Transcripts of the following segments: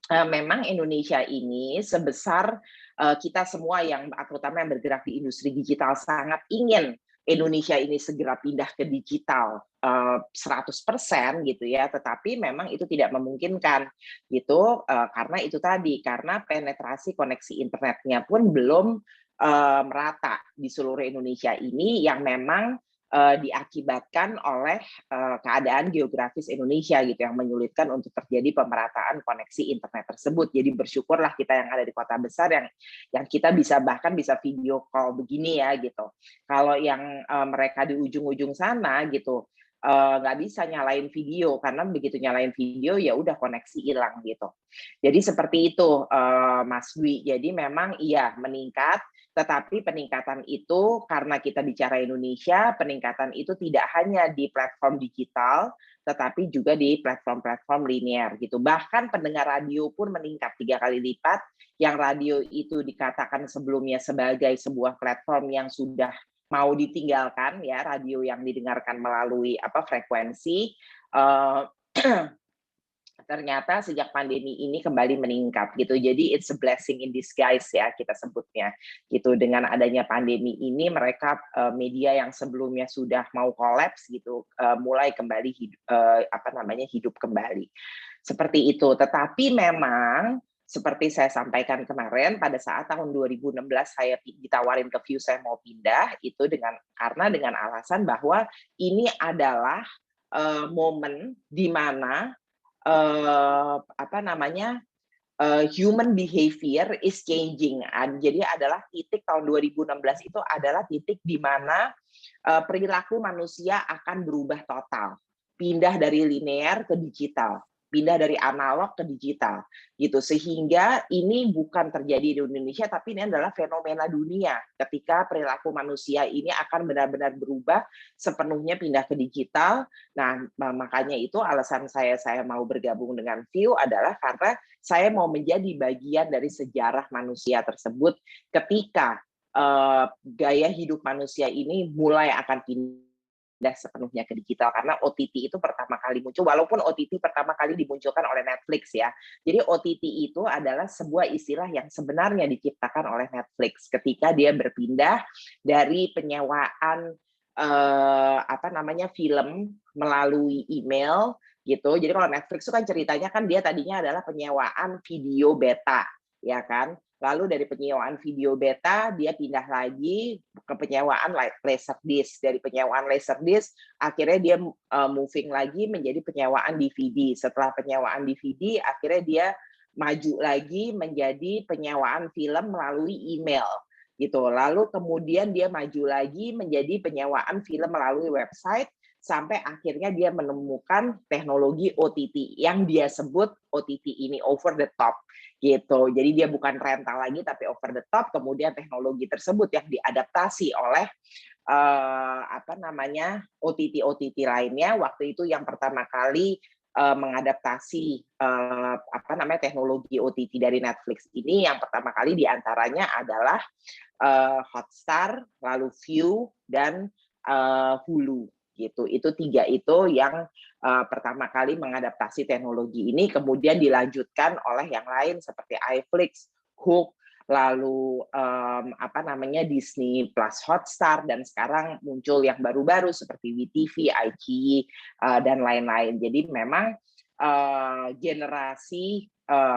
memang Indonesia ini sebesar kita semua yang terutama yang bergerak di industri digital sangat ingin Indonesia ini segera pindah ke digital 100% gitu ya, tetapi memang itu tidak memungkinkan gitu karena itu tadi, karena penetrasi koneksi internetnya pun belum merata di seluruh Indonesia ini yang memang diakibatkan oleh keadaan geografis Indonesia gitu yang menyulitkan untuk terjadi pemerataan koneksi internet tersebut. Jadi bersyukurlah kita yang ada di kota besar yang kita bisa bahkan bisa video call begini ya gitu. Kalau yang mereka di ujung-ujung sana gitu nggak bisa nyalain video karena begitu nyalain video ya udah koneksi hilang gitu. Jadi seperti itu Mas Dwi. Jadi memang iya meningkat, tetapi peningkatan itu karena kita bicara Indonesia, peningkatan itu tidak hanya di platform digital, tetapi juga di platform-platform linear gitu. Bahkan pendengar radio pun meningkat 3 kali lipat, yang radio itu dikatakan sebelumnya sebagai sebuah platform yang sudah mau ditinggalkan ya, radio yang didengarkan melalui frekuensi, uh, ternyata sejak pandemi ini kembali meningkat gitu. Jadi it's a blessing in disguise ya kita sebutnya gitu. Dengan adanya pandemi ini mereka media yang sebelumnya sudah mau kolaps gitu mulai kembali hidup kembali. Seperti itu. Tetapi memang seperti saya sampaikan kemarin pada saat tahun 2016 saya ditawarin ke View saya mau pindah itu karena dengan alasan bahwa ini adalah momen di mana human behavior is changing. Jadi adalah titik tahun 2016 itu adalah titik di mana perilaku manusia akan berubah total, pindah dari linear ke digital, pindah dari analog ke digital, gitu. Sehingga ini bukan terjadi di Indonesia, tapi ini adalah fenomena dunia. Ketika perilaku manusia ini akan benar-benar berubah, sepenuhnya pindah ke digital. Nah, makanya itu alasan saya mau bergabung dengan View adalah karena saya mau menjadi bagian dari sejarah manusia tersebut ketika gaya hidup manusia ini mulai akan pindah sepenuhnya ke digital karena OTT itu pertama kali muncul, walaupun OTT pertama kali dimunculkan oleh Netflix ya. Jadi OTT itu adalah sebuah istilah yang sebenarnya diciptakan oleh Netflix ketika dia berpindah dari penyewaan film melalui email gitu. Jadi kalau Netflix itu kan ceritanya kan dia tadinya adalah penyewaan video beta, ya kan? Lalu dari penyewaan video beta dia pindah lagi ke penyewaan Laserdisc. Dari penyewaan Laserdisc akhirnya dia moving lagi menjadi penyewaan DVD. Setelah penyewaan DVD akhirnya dia maju lagi menjadi penyewaan film melalui email gitu. Lalu kemudian dia maju lagi menjadi penyewaan film melalui website sampai akhirnya dia menemukan teknologi OTT yang dia sebut OTT ini over the top gitu. Jadi dia bukan rental lagi tapi over the top. Kemudian teknologi tersebut yang diadaptasi oleh OTT lainnya. Waktu itu yang pertama kali mengadaptasi teknologi OTT dari Netflix ini yang pertama kali diantaranya adalah Hotstar, lalu View dan Hulu gitu. Itu 3 itu yang pertama kali mengadaptasi teknologi ini, kemudian dilanjutkan oleh yang lain seperti iFlix, Hook, lalu Disney Plus Hotstar, dan sekarang muncul yang baru-baru seperti WeTV, iQIYI, dan lain-lain. Jadi memang generasi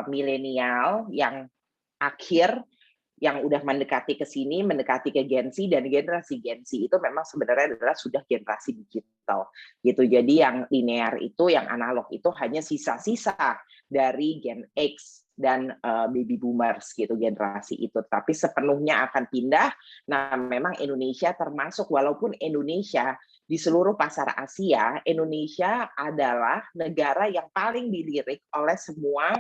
milenial yang akhir yang udah mendekati ke sini, mendekati ke Gen Z, dan generasi Gen Z itu memang sebenarnya adalah sudah generasi digital gitu. Jadi yang linear itu, yang analog itu hanya sisa-sisa dari Gen X dan baby boomers gitu, generasi itu. Tapi sepenuhnya akan pindah. Nah, memang Indonesia termasuk, walaupun Indonesia di seluruh pasar Asia, Indonesia adalah negara yang paling dilirik oleh semua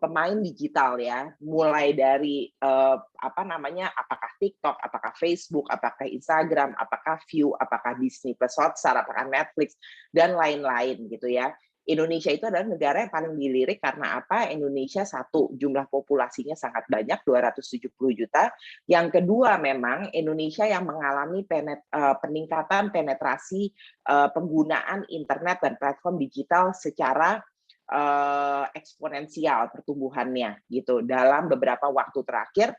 pemain digital ya, mulai dari apakah TikTok, apakah Facebook, apakah Instagram, apakah View, apakah Disney Plus Hotstar, apakah Netflix, dan lain-lain gitu ya. Indonesia itu adalah negara yang paling dilirik karena apa? Indonesia satu, jumlah populasinya sangat banyak, 270 juta. Yang kedua memang Indonesia yang mengalami peningkatan penetrasi penggunaan internet dan platform digital secara eksponensial pertumbuhannya gitu dalam beberapa waktu terakhir,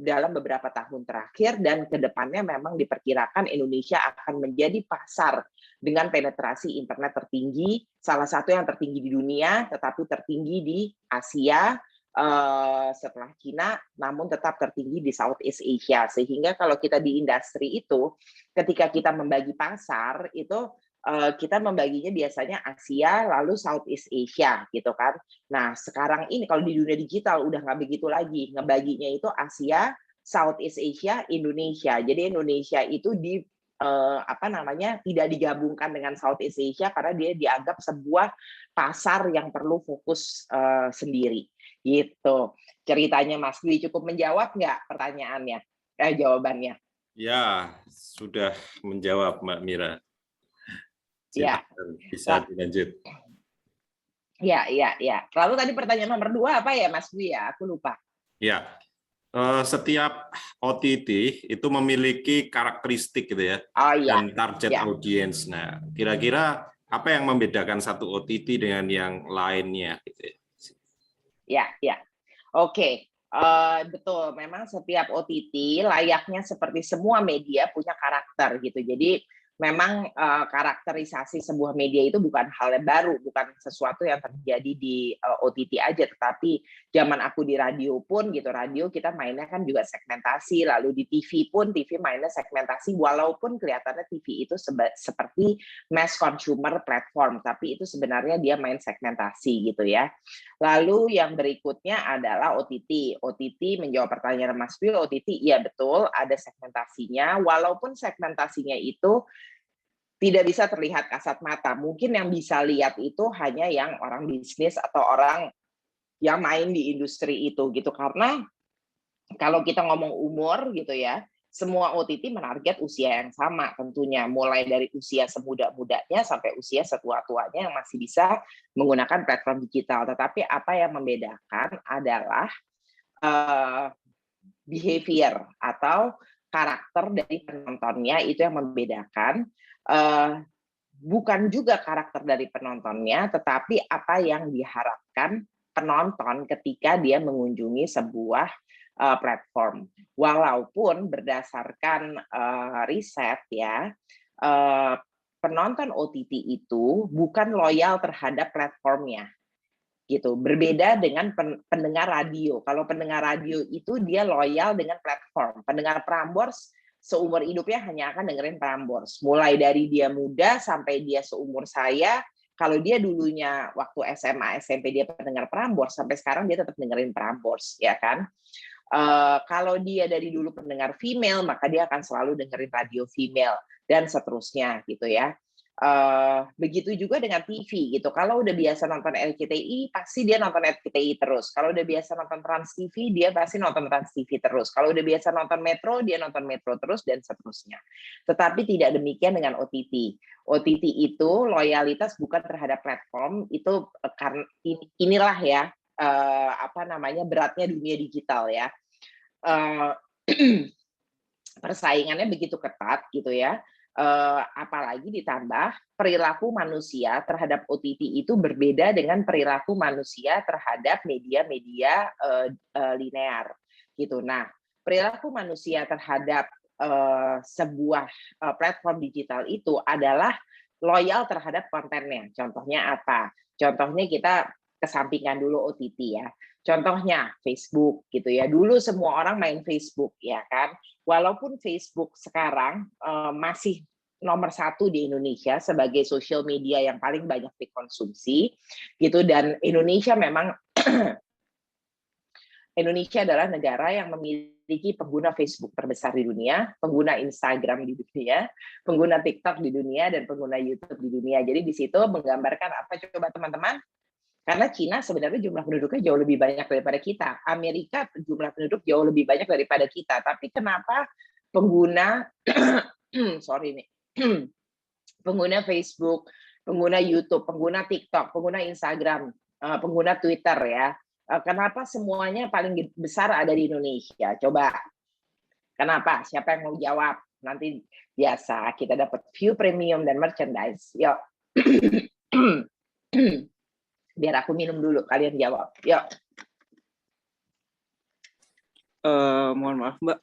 dalam beberapa tahun terakhir, dan ke depannya memang diperkirakan Indonesia akan menjadi pasar dengan penetrasi internet tertinggi, salah satu yang tertinggi di dunia, tetapi tertinggi di Asia, setelah Cina, namun tetap tertinggi di Southeast Asia. Sehingga kalau kita di industri itu, ketika kita membagi pasar, itu kita membaginya biasanya Asia, lalu Southeast Asia, gitu kan. Nah, sekarang ini kalau di dunia digital udah nggak begitu lagi, ngebaginya itu Asia, Southeast Asia, Indonesia. Jadi Indonesia itu tidak digabungkan dengan Southeast Asia karena dia dianggap sebuah pasar yang perlu fokus sendiri. Gitu. Ceritanya Mas Dwi, cukup menjawab nggak pertanyaannya? Jawabannya. Ya, sudah menjawab Mbak Mira. Silakan, Ya. bisa dilanjut. Ya. Lalu tadi pertanyaan nomor 2 apa ya Mas Dwi ya? Aku lupa. Ya, setiap OTT itu memiliki karakteristik gitu ya, dan target audience. Nah, kira-kira apa yang membedakan satu OTT dengan yang lainnya? Gitu ya. Ya. Oke. Betul, memang setiap OTT layaknya seperti semua media punya karakter gitu. Jadi memang karakterisasi sebuah media itu bukan hal yang baru, bukan sesuatu yang terjadi di OTT aja, tetapi zaman aku di radio pun gitu, radio kita mainnya kan juga segmentasi, lalu di TV pun TV mainnya segmentasi, walaupun kelihatannya TV itu seperti mass consumer platform, tapi itu sebenarnya dia main segmentasi gitu ya. Lalu yang berikutnya adalah OTT. OTT menjawab pertanyaan Mas Dwi, OTT iya betul ada segmentasinya, walaupun segmentasinya itu tidak bisa terlihat kasat mata. Mungkin yang bisa lihat itu hanya yang orang bisnis atau orang yang main di industri itu gitu. Karena kalau kita ngomong umur gitu ya, semua OTT menarget usia yang sama tentunya, mulai dari usia semuda-mudanya sampai usia setua-tuanya yang masih bisa menggunakan platform digital. Tetapi apa yang membedakan adalah behavior atau karakter dari penontonnya, itu yang membedakan. Bukan juga karakter dari penontonnya, tetapi apa yang diharapkan penonton ketika dia mengunjungi sebuah platform. Walaupun berdasarkan riset ya, penonton OTT itu bukan loyal terhadap platformnya. Gitu. Berbeda dengan pendengar radio. Kalau pendengar radio itu dia loyal dengan platform. Pendengar Prambors seumur hidupnya hanya akan dengerin Prambors. Mulai dari dia muda sampai dia seumur saya, kalau dia dulunya waktu SMA, SMP dia pendengar Prambors, sampai sekarang dia tetap dengerin Prambors, ya kan? Kalau dia dari dulu pendengar female, maka dia akan selalu dengerin radio female dan seterusnya gitu ya. Begitu juga dengan TV gitu. Kalau udah biasa nonton RCTI, pasti dia nonton RCTI terus. Kalau udah biasa nonton Trans TV, dia pasti nonton Trans TV terus. Kalau udah biasa nonton Metro, dia nonton Metro terus dan seterusnya. Tetapi tidak demikian dengan OTT. OTT itu loyalitas bukan terhadap platform, itu karena inilah ya beratnya dunia digital ya. Persaingannya begitu ketat gitu ya. Apalagi ditambah perilaku manusia terhadap OTT itu berbeda dengan perilaku manusia terhadap media-media linear gitu. Nah, perilaku manusia terhadap sebuah platform digital itu adalah loyal terhadap kontennya. Contohnya apa? Contohnya kita kesampingkan dulu OTT ya. Contohnya Facebook gitu ya. Dulu semua orang main Facebook ya kan. Walaupun Facebook sekarang masih nomor 1 di Indonesia sebagai social media yang paling banyak dikonsumsi gitu, dan Indonesia memang Indonesia adalah negara yang memiliki pengguna Facebook terbesar di dunia, pengguna Instagram di dunia, pengguna TikTok di dunia, dan pengguna YouTube di dunia. Jadi di situ menggambarkan apa coba teman-teman? Karena Cina sebenarnya jumlah penduduknya jauh lebih banyak daripada kita. Amerika jumlah penduduk jauh lebih banyak daripada kita. Tapi kenapa pengguna pengguna Facebook, pengguna YouTube, pengguna TikTok, pengguna Instagram, pengguna Twitter ya, kenapa semuanya paling besar ada di Indonesia? Coba, kenapa? Siapa yang mau jawab? Nanti biasa kita dapat view premium dan merchandise. Yuk. Biar aku minum dulu, kalian jawab. Yuk. Mohon maaf, Mbak.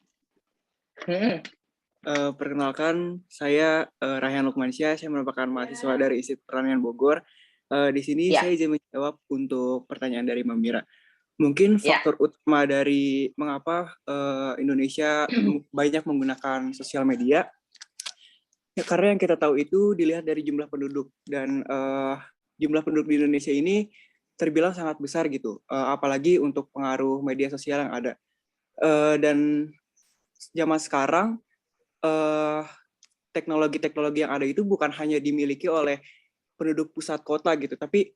Perkenalkan, saya Rayhan Lukmansyah. Saya merupakan mahasiswa dari Institut Pertanian Bogor. Di sini saya izin menjawab untuk pertanyaan dari Mbak Mira. Mungkin faktor utama dari mengapa Indonesia banyak menggunakan sosial media, ya, karena yang kita tahu itu dilihat dari jumlah penduduk, dan jumlah penduduk di Indonesia ini terbilang sangat besar gitu, apalagi untuk pengaruh media sosial yang ada. Dan zaman sekarang teknologi-teknologi yang ada itu bukan hanya dimiliki oleh penduduk pusat kota gitu, tapi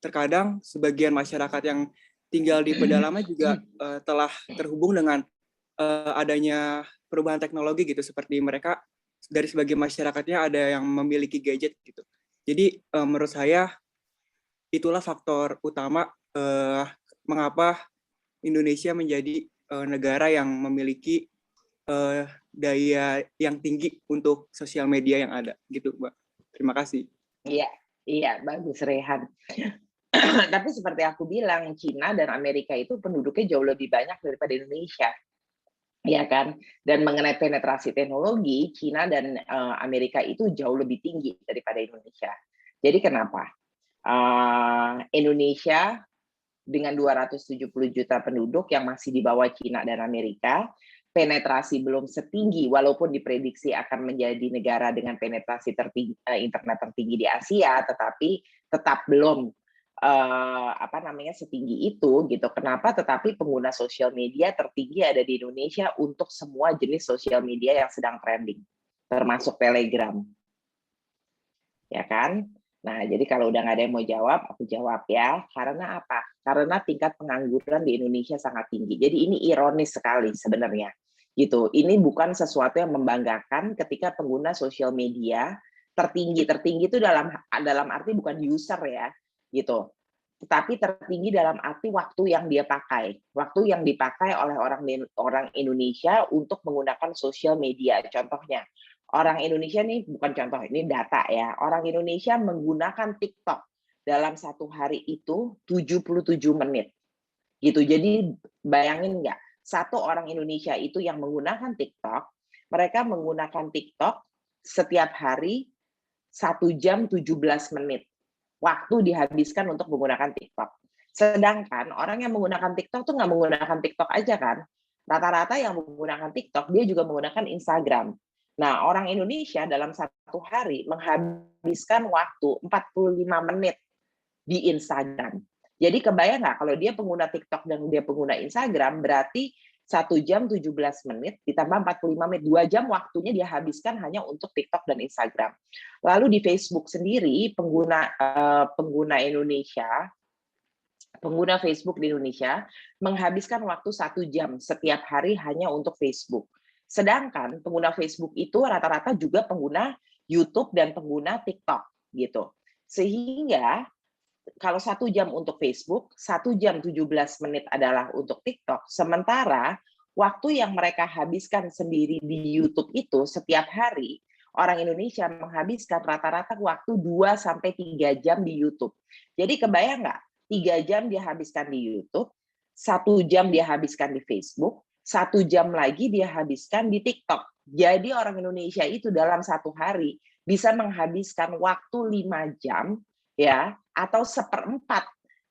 terkadang sebagian masyarakat yang tinggal di pedalaman juga telah terhubung dengan adanya perubahan teknologi gitu, seperti mereka dari sebagian masyarakatnya ada yang memiliki gadget gitu. Jadi menurut saya itulah faktor utama mengapa Indonesia menjadi negara yang memiliki daya yang tinggi untuk sosial media yang ada gitu, Mbak. Terima kasih. Iya, bagus Rehan. Tapi seperti aku bilang, Cina dan Amerika itu penduduknya jauh lebih banyak daripada Indonesia, ya kan? Dan mengenai penetrasi teknologi, Cina dan Amerika itu jauh lebih tinggi daripada Indonesia. Jadi kenapa? Indonesia dengan 270 juta penduduk yang masih di bawah Cina dan Amerika, penetrasi belum setinggi, walaupun diprediksi akan menjadi negara dengan penetrasi tertinggi, internet tertinggi di Asia, tetapi tetap belum setinggi itu gitu. Kenapa? Tetapi pengguna sosial media tertinggi ada di Indonesia untuk semua jenis sosial media yang sedang trending, termasuk Telegram, ya kan? Nah, jadi kalau udah nggak ada yang mau jawab, aku jawab ya. Karena apa? Karena tingkat pengangguran di Indonesia sangat tinggi. Jadi ini ironis sekali sebenarnya. Gitu. Ini bukan sesuatu yang membanggakan ketika pengguna sosial media tertinggi itu dalam arti bukan user ya, gitu. Tetapi tertinggi dalam arti waktu yang dia pakai. Waktu yang dipakai oleh orang Indonesia untuk menggunakan sosial media. Contohnya, orang Indonesia nih, bukan contoh, ini data ya. Orang Indonesia menggunakan TikTok dalam satu hari itu 77 menit. Gitu. Jadi bayangin nggak, satu orang Indonesia itu yang menggunakan TikTok, mereka menggunakan TikTok setiap hari 1 jam 17 menit. Waktu dihabiskan untuk menggunakan TikTok. Sedangkan orang yang menggunakan TikTok tuh nggak menggunakan TikTok aja kan. Rata-rata yang menggunakan TikTok, dia juga menggunakan Instagram. Nah, orang Indonesia dalam satu hari menghabiskan waktu 45 menit di Instagram. Jadi kebayang nggak kalau dia pengguna TikTok dan dia pengguna Instagram, berarti 1 jam 17 menit ditambah 45 menit, 2 jam waktunya dia habiskan hanya untuk TikTok dan Instagram. Lalu di Facebook sendiri, pengguna Facebook di Indonesia menghabiskan waktu 1 jam setiap hari hanya untuk Facebook. Sedangkan pengguna Facebook itu rata-rata juga pengguna YouTube dan pengguna TikTok gitu. Sehingga kalau 1 jam untuk Facebook, 1 jam 17 menit adalah untuk TikTok. Sementara waktu yang mereka habiskan sendiri di YouTube itu setiap hari, orang Indonesia menghabiskan rata-rata waktu 2-3 jam di YouTube. Jadi kebayang nggak? 3 jam dia habiskan di YouTube, 1 jam dia habiskan di Facebook, 1 jam lagi dia habiskan di TikTok. Jadi orang Indonesia itu dalam satu hari bisa menghabiskan waktu 5 jam, ya, atau 1/4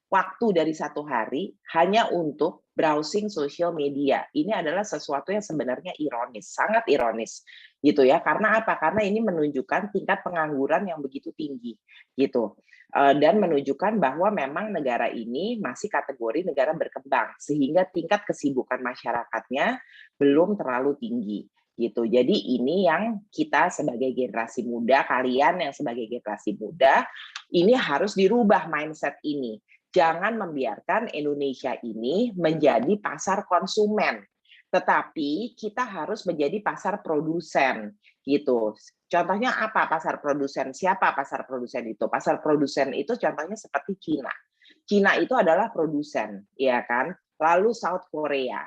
waktu dari satu hari hanya untuk browsing sosial media. Ini adalah sesuatu yang sebenarnya ironis, sangat ironis, gitu ya. Karena apa? Karena ini menunjukkan tingkat pengangguran yang begitu tinggi, gitu. Dan menunjukkan bahwa memang negara ini masih kategori negara berkembang, sehingga tingkat kesibukan masyarakatnya belum terlalu tinggi. Gitu. Jadi ini yang kita sebagai generasi muda, kalian yang sebagai generasi muda, ini harus dirubah mindset ini. Jangan membiarkan Indonesia ini menjadi pasar konsumen, tetapi kita harus menjadi pasar produsen, gitu. Contohnya apa pasar produsen? Siapa pasar produsen itu? Pasar produsen itu contohnya seperti Cina. Cina itu adalah produsen, ya kan? Lalu South Korea,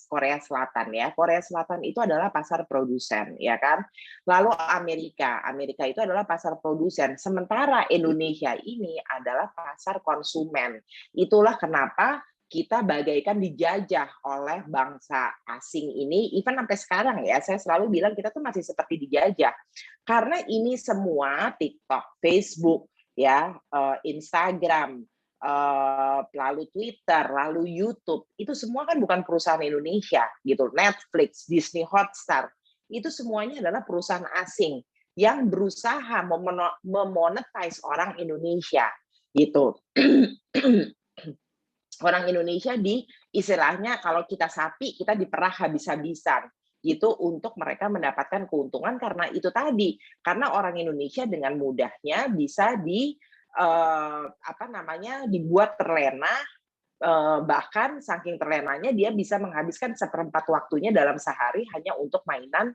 Korea Selatan ya. Korea Selatan itu adalah pasar produsen, ya kan. Lalu Amerika itu adalah pasar produsen. Sementara Indonesia ini adalah pasar konsumen. Itulah kenapa kita bagaikan dijajah oleh bangsa asing ini, even sampai sekarang ya, saya selalu bilang kita tuh masih seperti dijajah. Karena ini semua TikTok, Facebook, ya, Instagram, lalu Twitter, lalu YouTube, itu semua kan bukan perusahaan Indonesia, gitu. Netflix, Disney Hotstar, itu semuanya adalah perusahaan asing yang berusaha memonetize orang Indonesia, gitu. Orang Indonesia istilahnya kalau kita sapi, kita diperah habis-habisan, gitu, untuk mereka mendapatkan keuntungan karena itu tadi, karena orang Indonesia dengan mudahnya bisa dibuat terlena, bahkan saking terlenanya dia bisa menghabiskan 1/4 waktunya dalam sehari hanya untuk mainan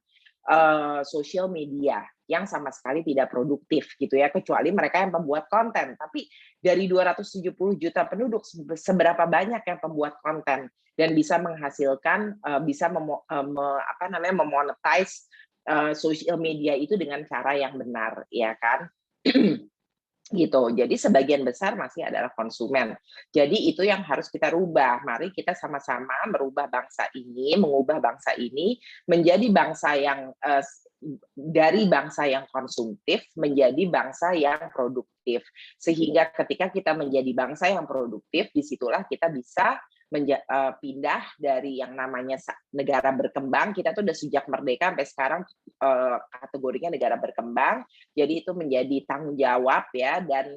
sosial media yang sama sekali tidak produktif, gitu ya, kecuali mereka yang pembuat konten. Tapi dari 270 juta penduduk, seberapa banyak yang pembuat konten dan bisa menghasilkan, bisa memonetize sosial media itu dengan cara yang benar, ya kan? Gitu. Jadi sebagian besar masih adalah konsumen. Jadi itu yang harus kita rubah. Mari kita sama-sama mengubah bangsa ini menjadi bangsa yang dari bangsa yang konsumtif menjadi bangsa yang produktif. Sehingga ketika kita menjadi bangsa yang produktif, disitulah kita bisa pindah dari yang namanya negara berkembang. Kita tuh udah sejak merdeka sampai sekarang kategorinya negara berkembang. Jadi itu menjadi tanggung jawab ya, dan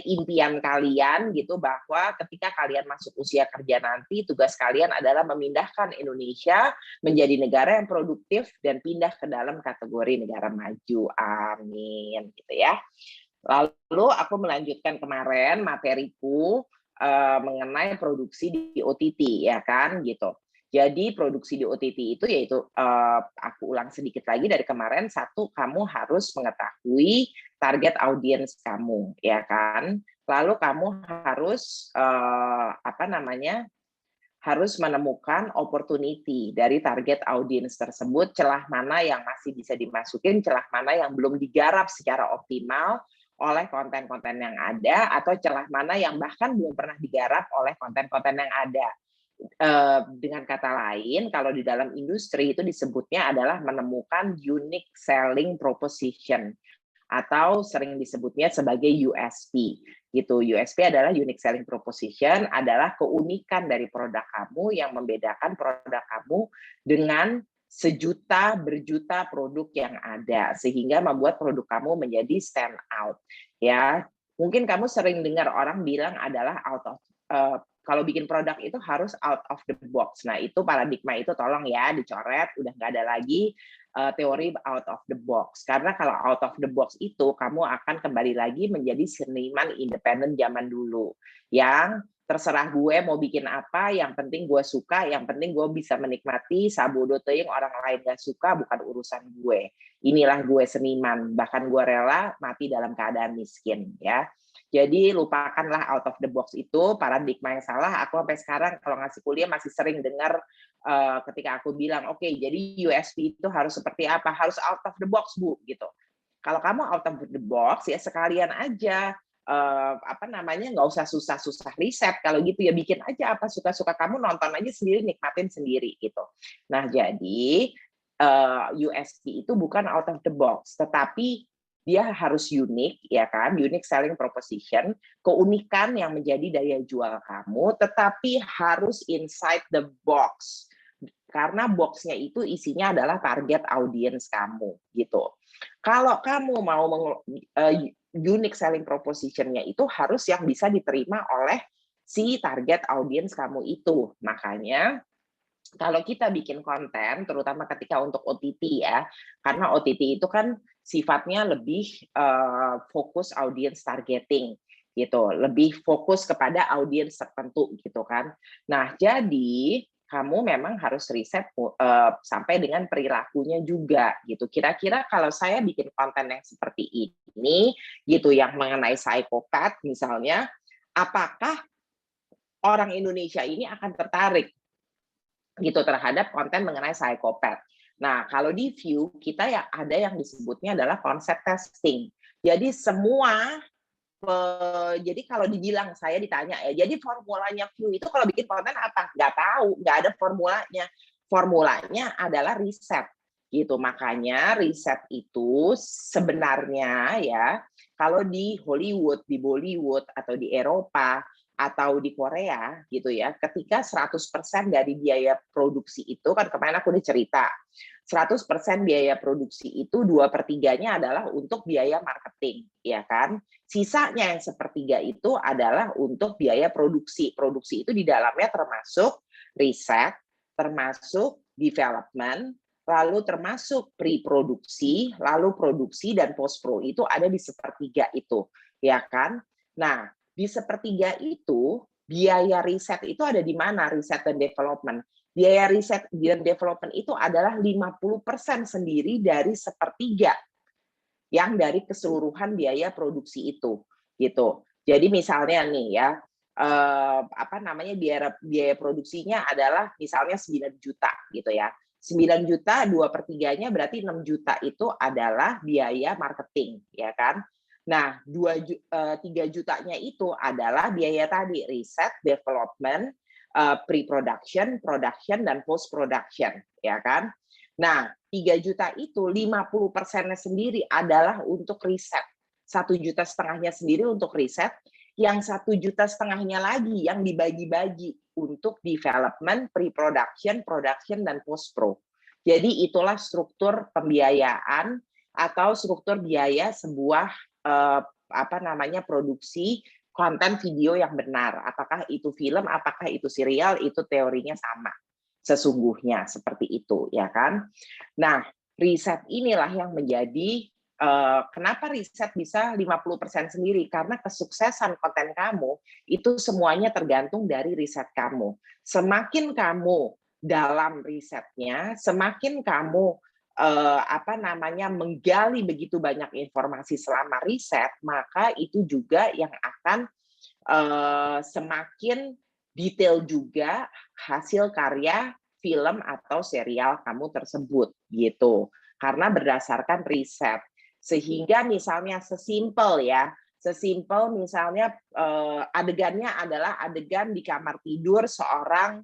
impian kalian gitu, bahwa ketika kalian masuk usia kerja nanti, tugas kalian adalah memindahkan Indonesia menjadi negara yang produktif dan pindah ke dalam kategori negara maju. Amin, gitu ya. Lalu aku melanjutkan kemarin materiku mengenai produksi di OTT, ya kan, gitu. Jadi produksi di OTT itu yaitu, aku ulang sedikit lagi dari kemarin, satu, kamu harus mengetahui target audiens kamu, ya kan. Lalu kamu harus harus menemukan opportunity dari target audiens tersebut, celah mana yang masih bisa dimasukin, celah mana yang belum digarap secara optimal oleh konten-konten yang ada, atau celah mana yang bahkan belum pernah digarap oleh konten-konten yang ada. Dengan kata lain, kalau di dalam industri itu disebutnya adalah menemukan unique selling proposition, atau sering disebutnya sebagai USP. Gitu. USP adalah unique selling proposition, adalah keunikan dari produk kamu yang membedakan produk kamu dengan berjuta produk yang ada, sehingga membuat produk kamu menjadi stand out. Ya, mungkin kamu sering dengar orang bilang adalah kalau bikin produk itu harus out of the box. Nah, itu paradigma itu tolong ya dicoret, udah nggak ada lagi teori out of the box. Karena kalau out of the box itu, kamu akan kembali lagi menjadi seniman independen zaman dulu, yang terserah gue mau bikin apa, yang penting gue suka, yang penting gue bisa menikmati, sabodo teuing orang lain gak suka, bukan urusan gue. Inilah gue seniman, bahkan gue rela mati dalam keadaan miskin, ya. Jadi lupakanlah out of the box itu, paradigma yang salah. Aku sampai sekarang kalau ngasih kuliah masih sering dengar ketika aku bilang, oke, jadi USP itu harus seperti apa? Harus out of the box, Bu, gitu. Kalau kamu out of the box, ya sekalian aja nggak usah susah-susah riset, kalau gitu ya bikin aja apa suka-suka kamu, nonton aja sendiri, nikmatin sendiri gitu. Nah, jadi USP itu bukan out of the box, tetapi dia harus unik, ya kan, unique selling proposition, keunikan yang menjadi daya jual kamu, tetapi harus inside the box, karena boxnya itu isinya adalah target audience kamu gitu. Kalau kamu mau unique selling proposition-nya itu harus yang bisa diterima oleh si target audience kamu itu. Makanya kalau kita bikin konten, terutama ketika untuk OTT ya, karena OTT itu kan sifatnya lebih fokus audience targeting gitu, lebih fokus kepada audience tertentu gitu kan. Nah, jadi kamu memang harus riset sampai dengan perilakunya juga gitu. Kira-kira kalau saya bikin konten yang seperti ini gitu, yang mengenai psikopat misalnya, apakah orang Indonesia ini akan tertarik gitu terhadap konten mengenai psikopat. Nah, kalau di View kita ya ada yang disebutnya adalah konsep testing. Jadi semua jadi kalau dibilang saya ditanya ya, jadi formulanya View itu kalau bikin konten apa? Nggak tahu, nggak ada formulanya. Formulanya adalah riset gitu. Makanya riset itu sebenarnya ya kalau di Hollywood, di Bollywood atau di Eropa atau di Korea gitu ya, ketika 100% dari biaya produksi itu kan kemarin aku udah cerita 100% biaya produksi itu 2/3-nya adalah untuk biaya marketing, ya kan? Sisanya yang 1/3 itu adalah untuk biaya produksi. Produksi itu di dalamnya termasuk riset, termasuk development, lalu termasuk pre-produksi, lalu produksi dan post-pro itu ada di 1/3 itu, ya kan? Nah, di 1/3 itu biaya riset itu ada di mana? Riset dan development. Biaya riset dan development itu adalah 50% sendiri dari 1/3 yang dari keseluruhan biaya produksi itu, gitu. Jadi misalnya nih ya, biaya produksinya adalah misalnya 9 juta gitu ya. 9 juta 2/3-nya berarti 6 juta itu adalah biaya marketing, ya kan? Nah, 3 jutanya itu adalah biaya tadi, riset, development, pre-production, production, dan post-production, ya kan? Nah, 3 juta itu 50%-nya sendiri adalah untuk riset. 1,5 juta sendiri untuk riset, yang 1,5 juta lagi yang dibagi-bagi untuk development, pre-production, production, dan post-pro. Jadi itulah struktur pembiayaan atau struktur biaya sebuah produksi konten video yang benar. Apakah itu film, apakah itu serial, itu teorinya sama. Sesungguhnya seperti itu, ya kan? Nah, riset inilah yang menjadi kenapa riset bisa 50% sendiri? Karena kesuksesan konten kamu itu semuanya tergantung dari riset kamu. Semakin kamu dalam risetnya, semakin kamu menggali begitu banyak informasi selama riset, maka itu juga yang akan semakin detail juga hasil karya film atau serial kamu tersebut gitu. Karena berdasarkan riset. Sehingga misalnya sesimpel misalnya adegannya adalah adegan di kamar tidur seorang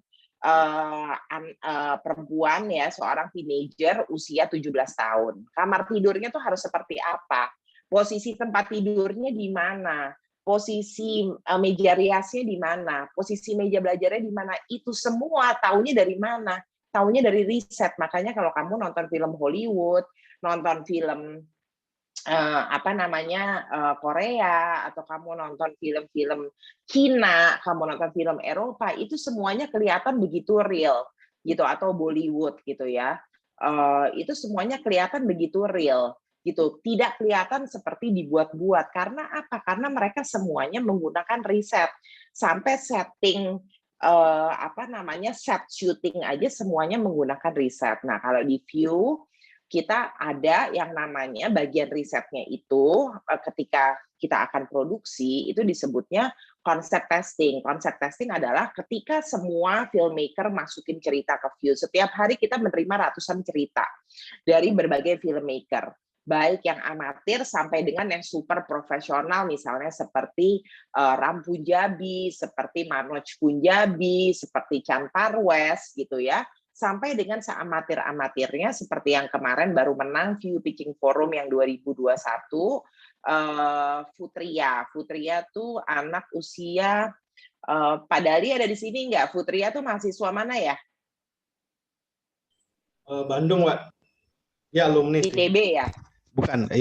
perempuan ya, seorang teenager usia 17 tahun. Kamar tidurnya tuh harus seperti apa? Posisi tempat tidurnya di mana? Posisi meja riasnya di mana? Posisi meja belajarnya di mana? Itu semua taunya dari mana? Taunya dari riset. Makanya kalau kamu nonton film Hollywood, nonton film Korea, atau kamu nonton film-film Cina, kamu nonton film Eropa, itu semuanya kelihatan begitu real gitu, atau Bollywood gitu ya. Itu semuanya kelihatan begitu real gitu, tidak kelihatan seperti dibuat-buat. Karena apa? Karena mereka semuanya menggunakan riset. Sampai setting set shooting aja semuanya menggunakan riset. Nah, kalau di View kita ada yang namanya bagian risetnya itu ketika kita akan produksi itu disebutnya konsep testing. Konsep testing adalah ketika semua filmmaker masukin cerita ke View. Setiap hari kita menerima ratusan cerita dari berbagai filmmaker, baik yang amatir sampai dengan yang super profesional, misalnya seperti Ram Punjabi, seperti Manoj Punjabi, seperti Chan Parwes gitu ya, sampai dengan seamatir-amatirnya seperti yang kemarin baru menang View Pitching Forum yang 2021, Futria. Futria tuh anak usia, Pak Dali ada di sini nggak? Futria tuh mahasiswa mana ya? Bandung, Pak. Ya, alumni. ITB ya? Bukan,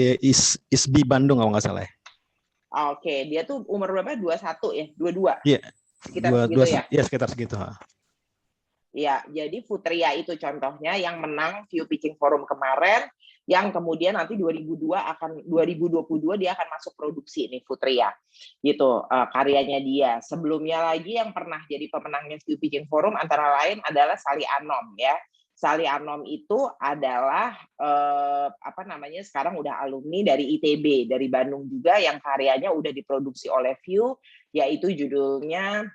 ISBI Bandung kalau nggak salah. Oke, dia tuh umur berapa? 21 ya? 22? Iya, sekitar segitu ya? Iya, sekitar segitu. Ya, jadi Futria itu contohnya yang menang View Pitching Forum kemarin, yang kemudian nanti 2022 dia akan masuk produksi nih Futria. Gitu karyanya dia. Sebelumnya lagi yang pernah jadi pemenangnya View Pitching Forum antara lain adalah Sally Anom ya. Sally Anom itu adalah sekarang udah alumni dari ITB, dari Bandung juga, yang karyanya udah diproduksi oleh View, yaitu judulnya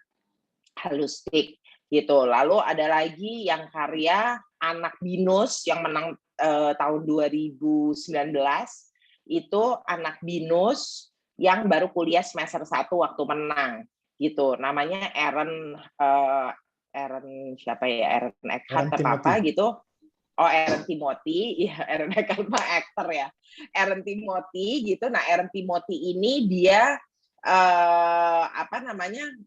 Halustik gitu. Lalu ada lagi yang karya Anak Binus yang menang tahun 2019, itu Anak Binus yang baru kuliah semester 1 waktu menang gitu. Namanya Aaron siapa ya? Aaron Eckhart atau apa gitu. Oh, Aaron Timothy, ya Aaron Eckhart mah aktor ya. Aaron Timothy gitu. Nah, Aaron Timothy ini dia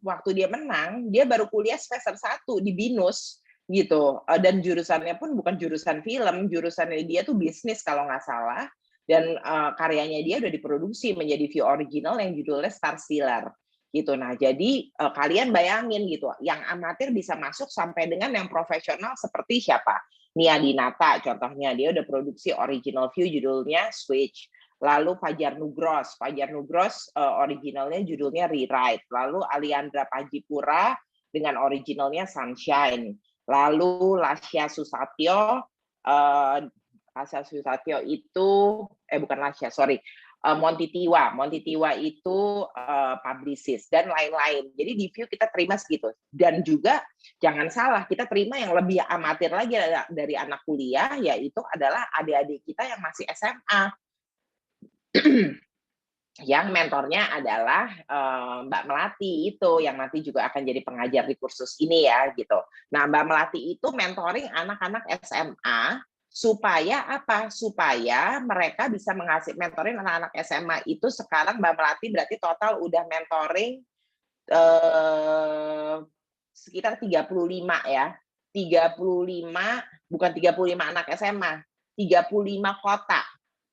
waktu dia menang, dia baru kuliah semester 1 di BINUS gitu. Dan jurusannya pun bukan jurusan film, jurusannya dia tuh bisnis kalau nggak salah. Dan karyanya dia udah diproduksi menjadi view original yang judulnya Star Stealer gitu. Nah, jadi kalian bayangin gitu, yang amatir bisa masuk sampai dengan yang profesional seperti siapa? Nia Dinata contohnya, dia udah produksi original view judulnya Switch. Lalu Fajar Nugros originalnya judulnya Rewrite. Lalu Aliandra Pajipura dengan originalnya Sunshine. Lalu Lasya Susatyo itu bukan Lasya, sorry. Monty Tiwa itu publicist dan lain-lain. Jadi di view kita terima segitu. Dan juga jangan salah, kita terima yang lebih amatir lagi dari anak kuliah, yaitu adalah adik-adik kita yang masih SMA. Yang mentornya adalah Mbak Melati itu, yang nanti juga akan jadi pengajar di kursus ini ya gitu. Nah, Mbak Melati itu mentoring anak-anak SMA supaya apa? Supaya mereka bisa mentoring anak-anak SMA itu. Sekarang Mbak Melati berarti total udah mentoring sekitar 35 ya. 35, bukan 35 anak SMA, 35 kota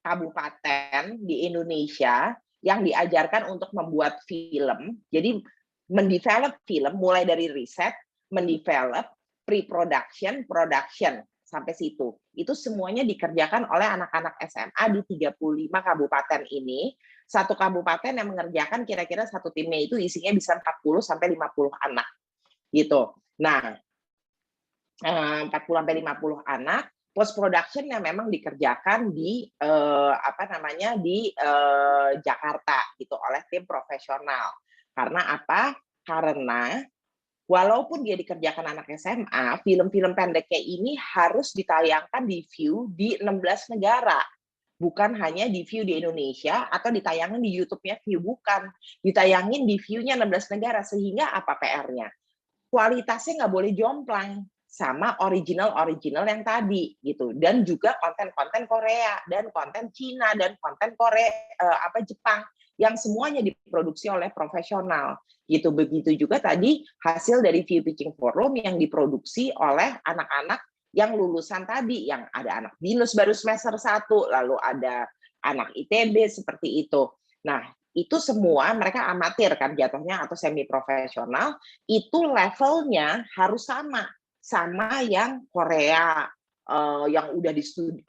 kabupaten di Indonesia yang diajarkan untuk membuat film. Jadi mendevelop film mulai dari riset, mendevelop, pre-production, production sampai situ. Itu semuanya dikerjakan oleh anak-anak SMA di 35 kabupaten ini. Satu kabupaten yang mengerjakan kira-kira satu timnya itu isinya bisa 40 sampai 50 anak. Gitu. Nah, 40 sampai 50 anak, post production yang memang dikerjakan di Jakarta gitu oleh tim profesional. Karena apa? Karena walaupun dia dikerjakan anak SMA, film-film pendeknya ini harus ditayangkan di view di 16 negara. Bukan hanya di view di Indonesia atau ditayangin di YouTube-nya view, bukan. Ditayangin di view-nya 16 negara. Sehingga apa PR-nya? Kualitasnya nggak boleh jomplang sama original yang tadi gitu, dan juga konten-konten Korea dan konten Cina dan konten Jepang yang semuanya diproduksi oleh profesional gitu. Begitu juga tadi hasil dari View Pitching Forum yang diproduksi oleh anak-anak yang lulusan tadi, yang ada anak BINUS baru semester 1, lalu ada anak ITB seperti itu. Nah, itu semua mereka amatir kan jatuhnya atau semi profesional, itu levelnya harus sama yang Korea, yang udah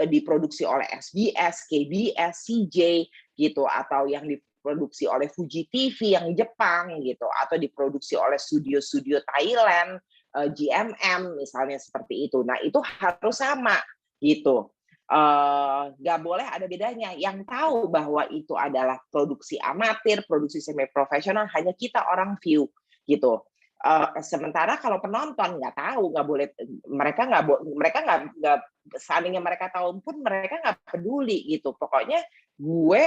diproduksi oleh SBS, KBS, CJ gitu, atau yang diproduksi oleh Fuji TV yang Jepang gitu, atau diproduksi oleh studio-studio Thailand, GMM misalnya seperti itu. Nah, itu harus sama gitu. Nggak boleh ada bedanya. Yang tahu bahwa itu adalah produksi amatir, produksi semi profesional hanya kita orang view gitu. Sementara kalau penonton nggak tahu, nggak boleh, mereka nggak seandainya mereka tahu pun mereka nggak peduli gitu. Pokoknya gue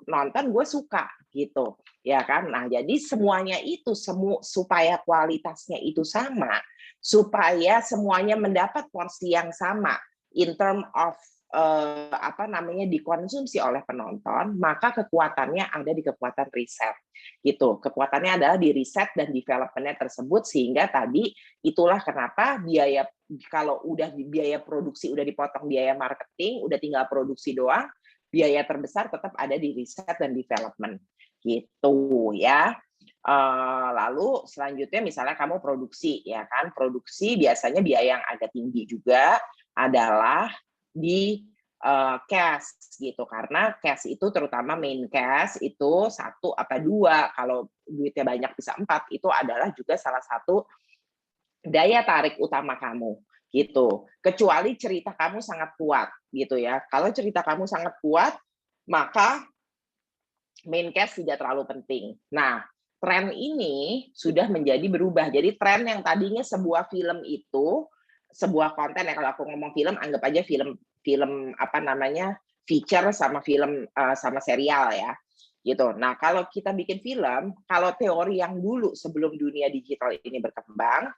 nonton, gue suka gitu, ya kan. Nah, jadi semuanya itu supaya kualitasnya itu sama, supaya semuanya mendapat porsi yang sama in term of dikonsumsi oleh penonton, maka kekuatannya ada di kekuatan riset gitu. Kekuatannya adalah di riset dan development-nya tersebut, sehingga tadi itulah kenapa kalau udah biaya produksi udah dipotong biaya marketing, udah tinggal produksi doang, biaya terbesar tetap ada di riset dan development gitu ya. Lalu selanjutnya misalnya kamu produksi, ya kan, produksi biasanya biaya yang agak tinggi juga adalah di cash gitu, karena cash itu terutama main cash itu 1 apa 2, kalau duitnya banyak bisa 4, itu adalah juga salah satu daya tarik utama kamu gitu. Kecuali cerita kamu sangat kuat gitu ya. Kalau cerita kamu sangat kuat, maka main cash tidak terlalu penting. Nah, tren ini sudah menjadi berubah. Jadi tren yang tadinya sebuah film itu, sebuah konten ya, kalau aku ngomong film, anggap aja film feature sama film sama serial ya. Gitu. Nah, kalau kita bikin film, kalau teori yang dulu sebelum dunia digital ini berkembang,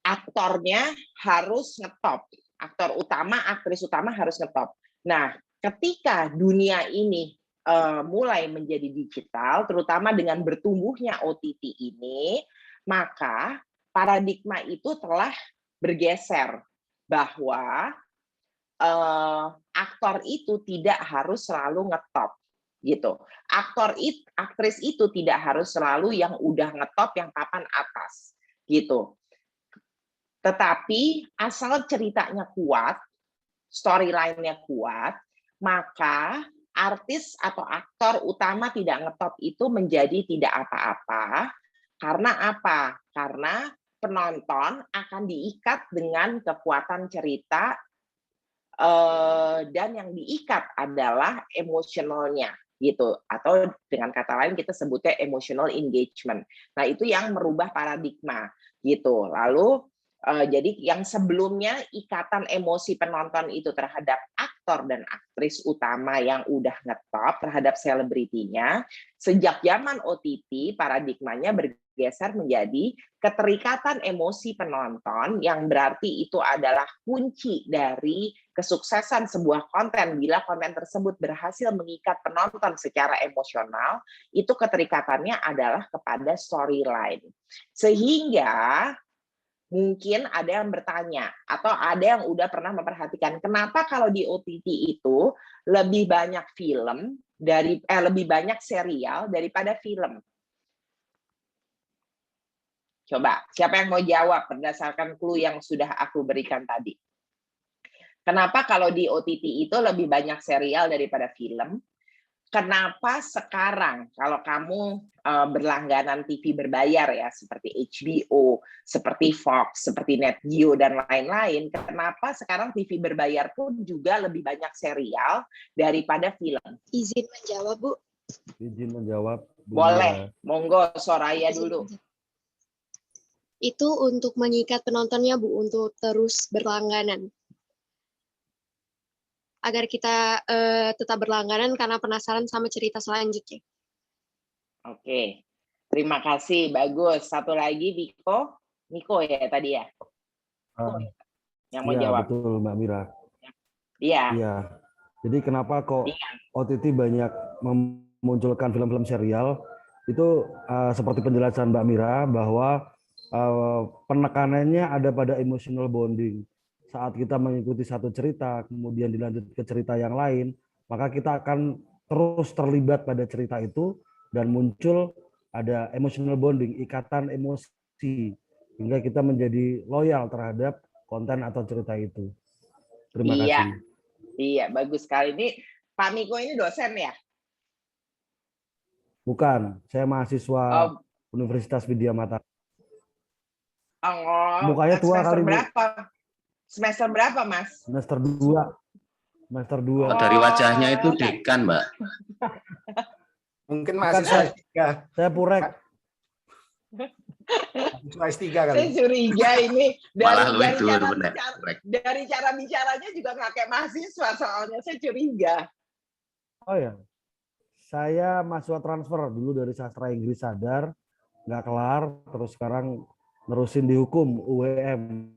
aktornya harus ngetop. Aktor utama, aktris utama harus ngetop. Nah, ketika dunia ini mulai menjadi digital, terutama dengan bertumbuhnya OTT ini, maka paradigma itu telah bergeser bahwa aktor itu tidak harus selalu ngetop, gitu. Aktris itu tidak harus selalu yang udah ngetop, yang papan atas, gitu. Tetapi asal ceritanya kuat, storyline-nya kuat, maka artis atau aktor utama tidak ngetop itu menjadi tidak apa-apa. Karena apa? Karena penonton akan diikat dengan kekuatan cerita, dan yang diikat adalah emosionalnya, gitu. Atau dengan kata lain kita sebutnya emotional engagement. Nah, itu yang merubah paradigma, gitu. Lalu jadi yang sebelumnya ikatan emosi penonton itu terhadap aktor dan aktris utama yang udah ngetop terhadap selebritinya, sejak zaman OTT paradigmanya bergeser menjadi keterikatan emosi penonton, yang berarti itu adalah kunci dari kesuksesan sebuah konten. Bila konten tersebut berhasil mengikat penonton secara emosional, itu keterikatannya adalah kepada storyline. Sehingga mungkin ada yang bertanya, atau ada yang udah pernah memperhatikan, kenapa kalau di OTT itu lebih banyak lebih banyak serial daripada film? Coba, siapa yang mau jawab berdasarkan clue yang sudah aku berikan tadi? Kenapa kalau di OTT itu lebih banyak serial daripada film? Kenapa sekarang kalau kamu berlangganan TV berbayar ya, seperti HBO, seperti Fox, seperti NetGeo dan lain-lain, kenapa sekarang TV berbayar pun juga lebih banyak serial daripada film? Izin menjawab, Bu. Izin menjawab. Boleh, monggo Soraya dulu. Itu untuk mengikat penontonnya, Bu, untuk terus berlangganan. Agar kita tetap berlangganan karena penasaran sama cerita selanjutnya. Oke, terima kasih, bagus. Satu lagi, Niko ya tadi ya? Yang mau jawab. Betul, Mbak Mira. Iya. Iya. Jadi kenapa kok OTT banyak memunculkan film-film serial, itu seperti penjelasan Mbak Mira, bahwa penekanannya ada pada emotional bonding. Saat kita mengikuti satu cerita, kemudian dilanjut ke cerita yang lain, maka kita akan terus terlibat pada cerita itu dan muncul ada emotional bonding, ikatan emosi, hingga kita menjadi loyal terhadap konten atau cerita itu. Terima kasih. Iya, bagus sekali. Ini Pak Miko ini dosen ya? Bukan, saya mahasiswa Universitas Widya Mata. Mukanya tua kali, berapa? Semester berapa, Mas? Semester 2. Semester 2. Oh, dari wajahnya itu dekan, Mbak. Mungkin mahasiswa S3. Saya purek. Mahasiswa S3 kali. Saya curiga ini dari cara bicaranya juga nggak kayak mahasiswa, soalnya saya curiga. Oh ya, saya mahasiswa transfer dulu dari sastra Inggris Sadar, nggak kelar, terus sekarang nerusin di hukum UWM.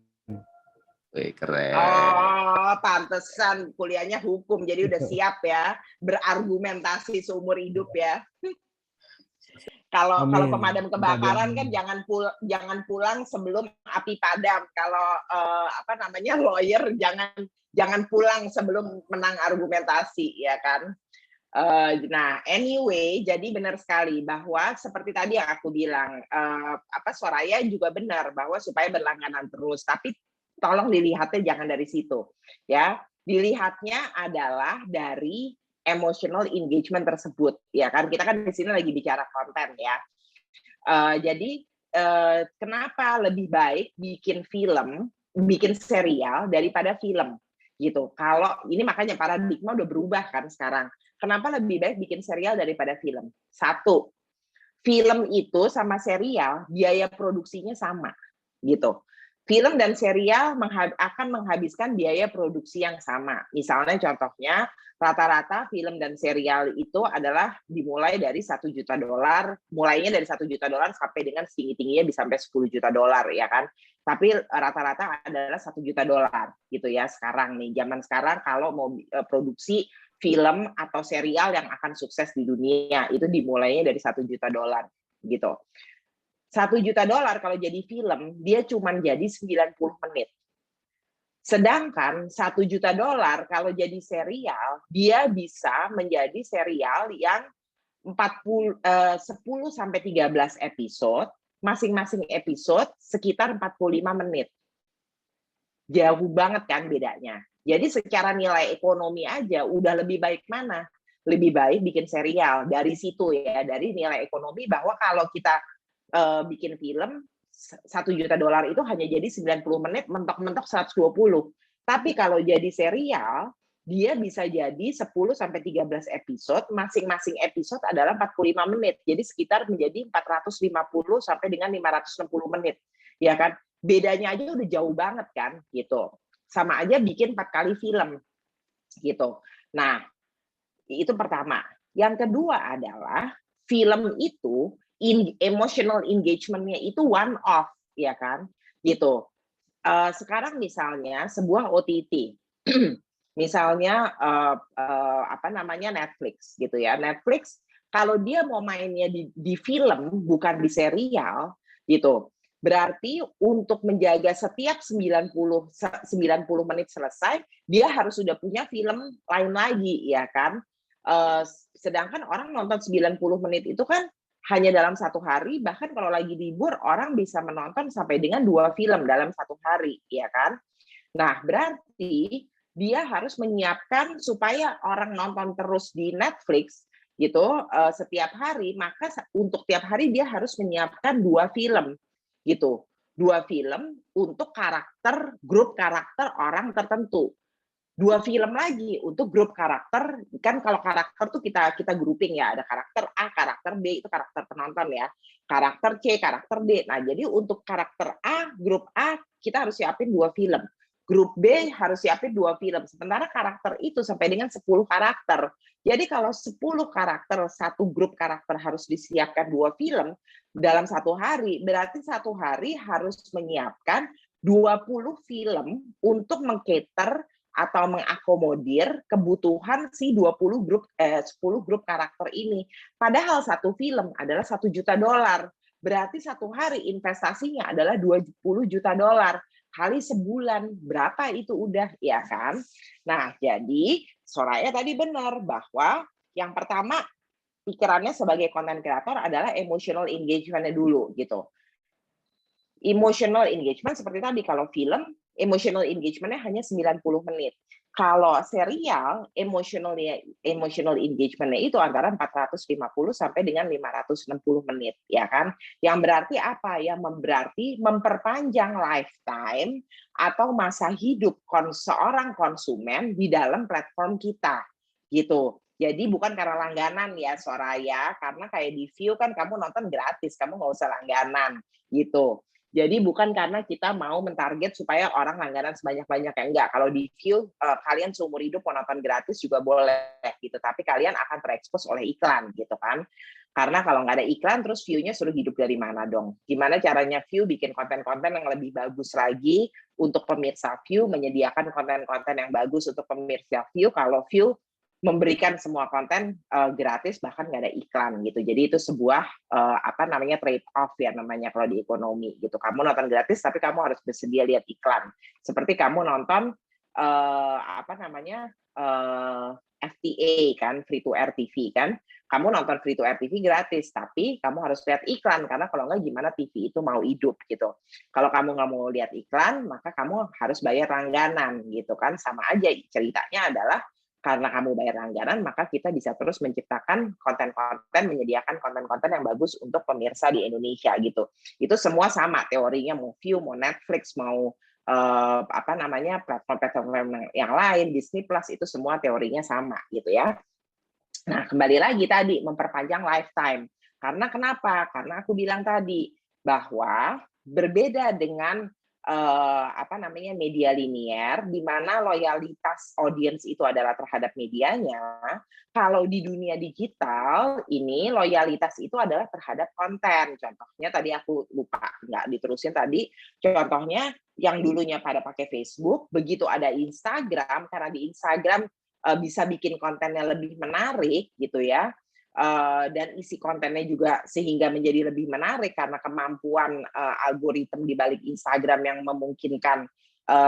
Wih, keren. Oh, pantesan kuliahnya hukum, jadi udah siap ya berargumentasi seumur hidup ya. Kalau pemadam kebakaran kan jangan pulang sebelum api padam. Kalau lawyer jangan pulang sebelum menang argumentasi, ya kan. Nah, anyway, jadi benar sekali bahwa seperti tadi yang aku bilang, Soraya juga benar bahwa supaya berlangganan terus, tapi tolong dilihatnya jangan dari situ, ya. Dilihatnya adalah dari emotional engagement tersebut, ya kan. Kita kan di sini lagi bicara konten, ya. Jadi kenapa lebih baik bikin serial daripada film, gitu. Kalau ini makanya paradigma udah berubah kan sekarang. Kenapa lebih baik bikin serial daripada film? Satu, film itu sama serial biaya produksinya sama gitu. Film dan serial akan menghabiskan biaya produksi yang sama. Misalnya contohnya, rata-rata film dan serial itu adalah dimulai dari $1 juta, mulainya dari $1 juta sampai dengan tinggi-tingginya bisa sampai $10 juta ya kan. Tapi rata-rata adalah $1 juta gitu ya sekarang nih. Zaman sekarang kalau mau produksi film atau serial yang akan sukses di dunia itu dimulainya dari $1 juta gitu. $1 juta kalau jadi film, dia cuma jadi 90 menit. Sedangkan $1 juta kalau jadi serial, dia bisa menjadi serial yang 10 sampai 13 episode, masing-masing episode sekitar 45 menit. Jauh banget kan bedanya. Jadi secara nilai ekonomi aja udah lebih baik mana? Lebih baik bikin serial. Dari situ ya, dari nilai ekonomi bahwa kalau kita bikin film $1 juta itu hanya jadi 90 menit, mentok-mentok 120. Tapi kalau jadi serial, dia bisa jadi 10 sampai 13 episode, masing-masing episode adalah 45 menit. Jadi sekitar menjadi 450 sampai dengan 560 menit. Ya kan? Bedanya aja udah jauh banget kan gitu. Sama aja bikin 4 kali film gitu. Nah, itu pertama. Yang kedua adalah film itu emotional engagement-nya itu one off, ya kan? Gitu. Sekarang misalnya sebuah OTT, misalnya apa namanya Netflix, gitu ya. Netflix kalau dia mau mainnya di film bukan di serial, gitu. Berarti untuk menjaga setiap 90 menit selesai, dia harus sudah punya film lain lagi, ya kan? Sedangkan orang nonton 90 menit itu kan hanya dalam satu hari, bahkan kalau lagi libur orang bisa menonton sampai dengan 2 film dalam satu hari, ya kan? Nah, berarti dia harus menyiapkan supaya orang nonton terus di Netflix gitu setiap hari, maka untuk tiap hari dia harus menyiapkan 2 film gitu. 2 film untuk grup karakter orang tertentu. 2 film lagi untuk grup karakter, kan kalau karakter tuh kita grouping ya, ada karakter A, karakter B, itu karakter penonton ya, karakter C, karakter D. Nah, jadi untuk karakter A, grup A, kita harus siapin 2 film. Grup B harus siapin 2 film. Sementara karakter itu sampai dengan 10 karakter. Jadi kalau 10 karakter, satu grup karakter harus disiapkan 2 film dalam satu hari, berarti satu hari harus menyiapkan 20 film untuk meng-cater atau mengakomodir kebutuhan si 10 grup karakter ini. Padahal satu film adalah $1 juta. Berarti satu hari investasinya adalah $20 juta. Kali sebulan, berapa itu udah, ya kan? Nah, jadi Soraya tadi benar bahwa yang pertama pikirannya sebagai content creator adalah emotional engagement-nya dulu gitu. Emotional engagement seperti tadi, kalau film emotional engagement-nya hanya 90 menit. Kalau serial emotional engagement-nya itu antara 450 sampai dengan 560 menit, ya kan? Yang berarti apa? Yang berarti memperpanjang lifetime atau masa hidup seorang konsumen di dalam platform kita, gitu. Jadi bukan karena langganan ya Soraya, karena kayak di View kan kamu nonton gratis, kamu nggak usah langganan, gitu. Jadi bukan karena kita mau mentarget supaya orang langganan sebanyak-banyaknya, enggak. Kalau di View kalian seumur hidup mau nonton gratis juga boleh gitu, tapi kalian akan terekspos oleh iklan gitu kan. Karena kalau nggak ada iklan terus view-nya suruh hidup dari mana dong? Gimana caranya View bikin konten-konten yang lebih bagus lagi untuk pemirsa View, menyediakan konten-konten yang bagus untuk pemirsa View kalau View memberikan semua konten gratis, bahkan nggak ada iklan gitu. Jadi itu sebuah trade off ya namanya kalau di ekonomi gitu. Kamu nonton gratis tapi kamu harus bersedia lihat iklan. Seperti kamu nonton FTA kan, free to air TV kan. Kamu nonton free to air TV gratis, tapi kamu harus lihat iklan karena kalau nggak gimana TV itu mau hidup gitu. Kalau kamu nggak mau lihat iklan, maka kamu harus bayar langganan gitu kan. Sama aja ceritanya adalah karena kamu bayar langganan, maka kita bisa terus menciptakan konten-konten, menyediakan konten-konten yang bagus untuk pemirsa di Indonesia gitu. Itu semua sama teorinya, mau View, mau Netflix, mau platform-platform yang lain, Disney Plus, itu semua teorinya sama gitu ya. Nah, kembali lagi tadi memperpanjang lifetime. Karena kenapa? Karena aku bilang tadi bahwa berbeda dengan media linier, di mana loyalitas audiens itu adalah terhadap medianya. Kalau di dunia digital ini loyalitas itu adalah terhadap konten. Contohnya tadi aku lupa nggak diterusin tadi. Contohnya yang dulunya pada pakai Facebook, begitu ada Instagram, karena di Instagram bisa bikin kontennya lebih menarik gitu ya. Dan isi kontennya juga sehingga menjadi lebih menarik karena kemampuan algoritma di balik Instagram yang memungkinkan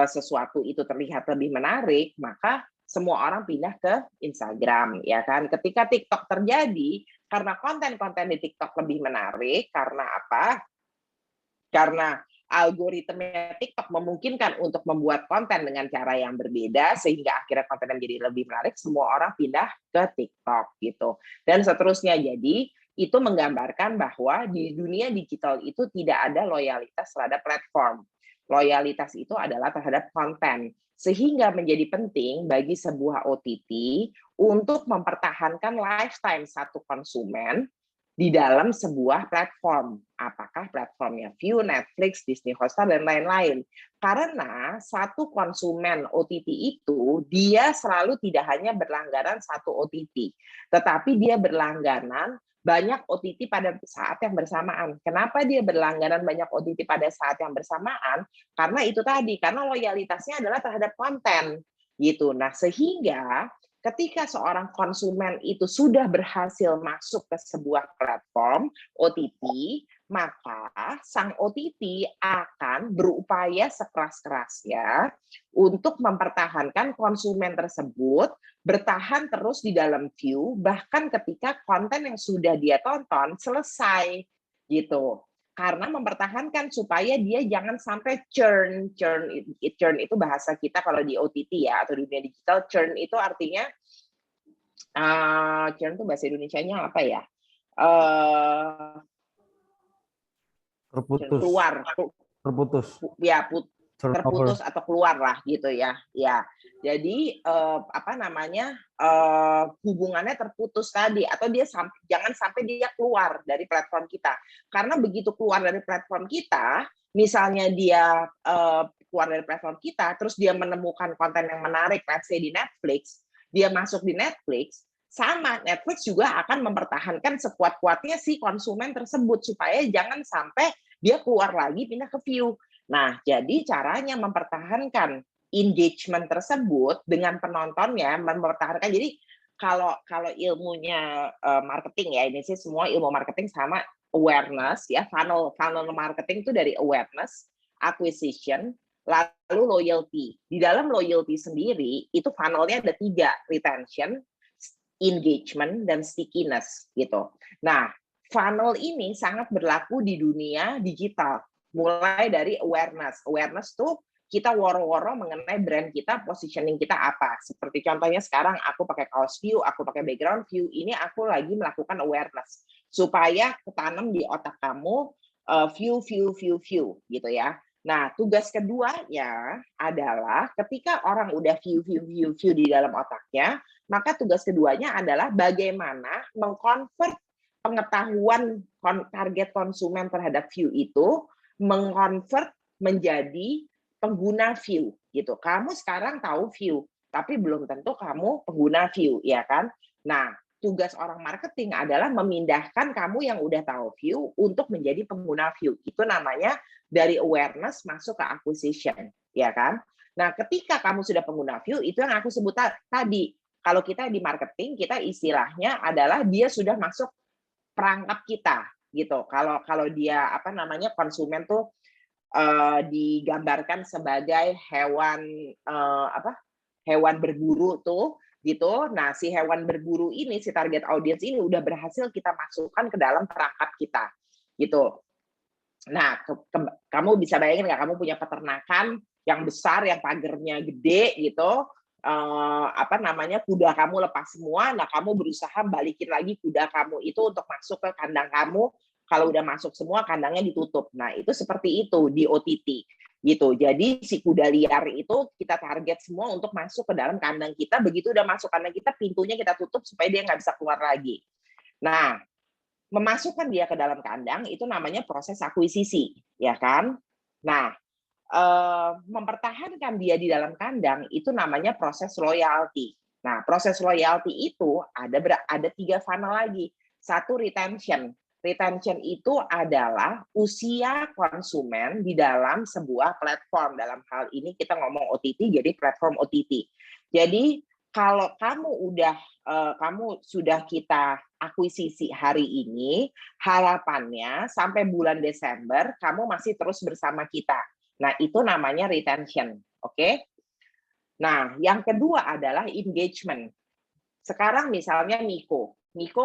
sesuatu itu terlihat lebih menarik, maka semua orang pindah ke Instagram, ya kan? Ketika TikTok terjadi, karena konten-konten di TikTok lebih menarik, karena apa? Karena algoritma TikTok memungkinkan untuk membuat konten dengan cara yang berbeda sehingga akhirnya kontennya menjadi lebih menarik, semua orang pindah ke TikTok gitu. Dan seterusnya. Jadi itu menggambarkan bahwa di dunia digital itu tidak ada loyalitas terhadap platform. Loyalitas itu adalah terhadap konten. Sehingga menjadi penting bagi sebuah OTT untuk mempertahankan lifetime satu konsumen di dalam sebuah platform. Apakah platformnya Viu, Netflix, Disney Hotstar, dan lain-lain. Karena satu konsumen OTT itu, dia selalu tidak hanya berlangganan satu OTT, tetapi dia berlangganan banyak OTT pada saat yang bersamaan. Kenapa dia berlangganan banyak OTT pada saat yang bersamaan? Karena itu tadi, karena loyalitasnya adalah terhadap konten. Gitu. Nah, sehingga ketika seorang konsumen itu sudah berhasil masuk ke sebuah platform OTT, maka sang OTT akan berupaya sekeras-kerasnya untuk mempertahankan konsumen tersebut bertahan terus di dalam Viu, bahkan ketika konten yang sudah dia tonton selesai, gitu. Karena mempertahankan supaya dia jangan sampai churn itu bahasa kita kalau di OTT ya atau di dunia digital. Churn itu artinya churn itu bahasa Indonesianya apa ya? Terputus ya, terputus atau keluar lah gitu ya. Jadi hubungannya terputus tadi, atau dia jangan sampai dia keluar dari platform kita. Karena begitu keluar dari platform kita, misalnya dia keluar dari platform kita, terus dia menemukan konten yang menarik, let's say di Netflix, dia masuk di Netflix, sama Netflix juga akan mempertahankan sekuat-kuatnya si konsumen tersebut supaya jangan sampai dia keluar lagi pindah ke Viu. Nah, jadi caranya mempertahankan engagement tersebut dengan penontonnya, mempertahankan. Jadi kalau ilmunya marketing ya, ini sih semua ilmu marketing sama awareness ya, funnel marketing itu dari awareness, acquisition, lalu loyalty. Di dalam loyalty sendiri itu funnelnya ada 3, retention, engagement, dan stickiness gitu. Nah, funnel ini sangat berlaku di dunia digital. Mulai dari awareness. Awareness tuh kita woro-woro mengenai brand kita, positioning kita apa. Seperti contohnya sekarang aku pakai kaos Viu, aku pakai background Viu, ini aku lagi melakukan awareness. Supaya ketanam di otak kamu Viu gitu ya. Nah, tugas keduanya adalah ketika orang udah Viu di dalam otaknya, maka tugas keduanya adalah bagaimana mengkonvert pengetahuan target konsumen terhadap Viu itu, mengkonvert menjadi pengguna Viu gitu. Kamu sekarang tahu Viu, tapi belum tentu kamu pengguna Viu, ya kan? Nah, tugas orang marketing adalah memindahkan kamu yang udah tahu Viu untuk menjadi pengguna Viu. Itu namanya dari awareness masuk ke acquisition, ya kan? Nah, ketika kamu sudah pengguna Viu, itu yang aku sebut tadi. Kalau kita di marketing, kita istilahnya adalah dia sudah masuk perangkap kita, gitu. Kalau dia konsumen tuh digambarkan sebagai hewan berburu tuh gitu. Nah, si hewan berburu ini, si target audience ini udah berhasil kita masukkan ke dalam perangkap kita gitu. Nah, kamu bisa bayangin nggak, kamu punya peternakan yang besar, yang pagernya gede gitu, kuda kamu lepas semua, nah kamu berusaha balikin lagi kuda kamu itu untuk masuk ke kandang kamu. Kalau udah masuk semua, kandangnya ditutup. Nah, itu seperti itu di OTT gitu. Jadi si kuda liar itu kita target semua untuk masuk ke dalam kandang kita. Begitu udah masuk kandang kita, pintunya kita tutup supaya dia nggak bisa keluar lagi. Nah, memasukkan dia ke dalam kandang itu namanya proses akuisisi, ya kan? Nah, mempertahankan dia di dalam kandang itu namanya proses loyalty. Nah, proses loyalty itu ada 3 funnel lagi. Satu retention. Retention itu adalah usia konsumen di dalam sebuah platform. Dalam hal ini kita ngomong OTT, jadi platform OTT. Jadi kalau kamu sudah kita akuisisi hari ini, harapannya sampai bulan Desember kamu masih terus bersama kita. Nah, itu namanya retention, oke? Nah, yang kedua adalah engagement. Sekarang misalnya Miko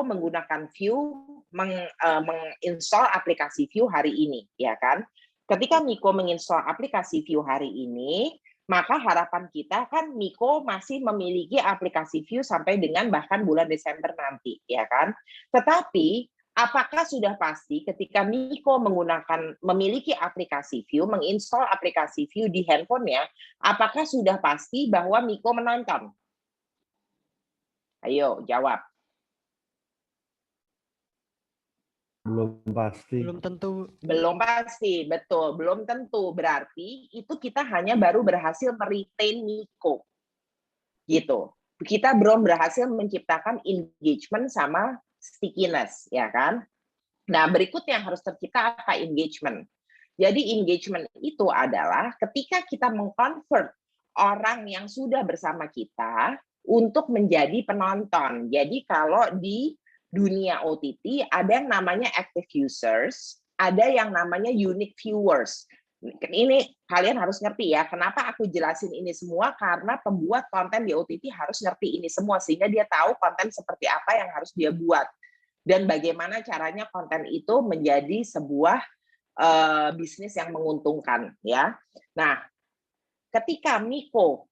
menggunakan View, menginstall aplikasi View hari ini, ya kan? Ketika Miko menginstall aplikasi View hari ini, maka harapan kita kan Miko masih memiliki aplikasi View sampai dengan bahkan bulan Desember nanti, ya kan? Tetapi apakah sudah pasti ketika Miko memiliki aplikasi View, menginstall aplikasi View di handphonenya, apakah sudah pasti bahwa Miko menonton? Ayo jawab. Belum pasti. Belum tentu. Belum pasti, betul. Belum tentu. Berarti itu kita hanya baru berhasil meretain Miko. Gitu. Kita belum berhasil menciptakan engagement sama stickiness, ya kan? Nah, berikutnya yang harus tercipta apa? Engagement. Jadi engagement itu adalah ketika kita mengconvert orang yang sudah bersama kita untuk menjadi penonton. Jadi kalau di dunia OTT ada yang namanya active users, ada yang namanya unique viewers. Ini kalian harus ngerti ya, kenapa aku jelasin ini semua, karena pembuat konten di OTT harus ngerti ini semua, sehingga dia tahu konten seperti apa yang harus dia buat. Dan bagaimana caranya konten itu menjadi sebuah bisnis yang menguntungkan. Ya. Nah, ketika Miko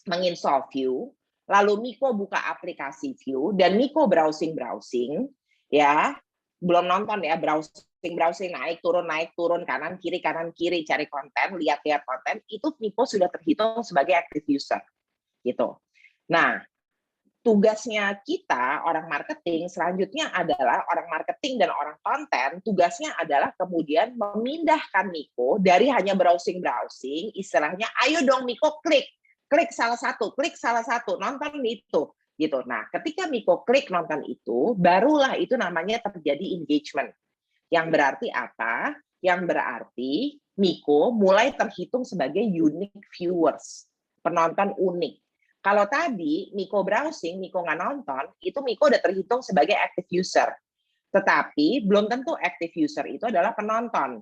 menginstall View, lalu Miko buka aplikasi View, dan Miko browsing, ya, belum nonton ya, browsing, naik turun, kanan kiri, cari konten, lihat konten, itu Miko sudah terhitung sebagai active user, gitu. Nah, tugasnya kita, orang marketing, selanjutnya adalah orang marketing dan orang konten, tugasnya adalah kemudian memindahkan Miko dari hanya browsing, istilahnya, ayo dong Miko klik salah satu, nonton itu. Gitu. Nah, ketika Miko klik nonton itu, barulah itu namanya terjadi engagement. Yang berarti apa? Yang berarti Miko mulai terhitung sebagai unique viewers, penonton unik. Kalau tadi Miko browsing, Miko nggak nonton, itu Miko udah terhitung sebagai active user. Tetapi belum tentu active user itu adalah penonton.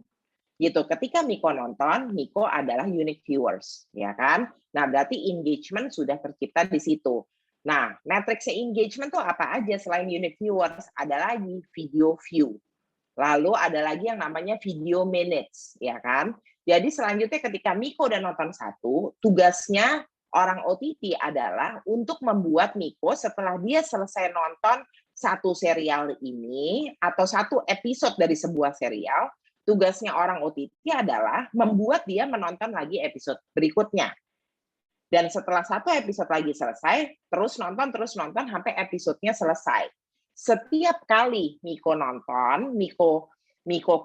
Gitu. Ketika Miko nonton, Miko adalah unique viewers, ya kan? Nah, berarti engagement sudah tercipta di situ. Nah, matriksnya engagement tuh apa aja selain unique viewers? Ada lagi video view. Lalu ada lagi yang namanya video minutes, ya kan? Jadi selanjutnya ketika Miko udah nonton satu, tugasnya orang OTT adalah untuk membuat Miko setelah dia selesai nonton satu serial ini atau satu episode dari sebuah serial, tugasnya orang OTT adalah membuat dia menonton lagi episode berikutnya. Dan setelah satu episode lagi selesai, terus nonton sampai episodenya selesai. Setiap kali Miko nonton, Miko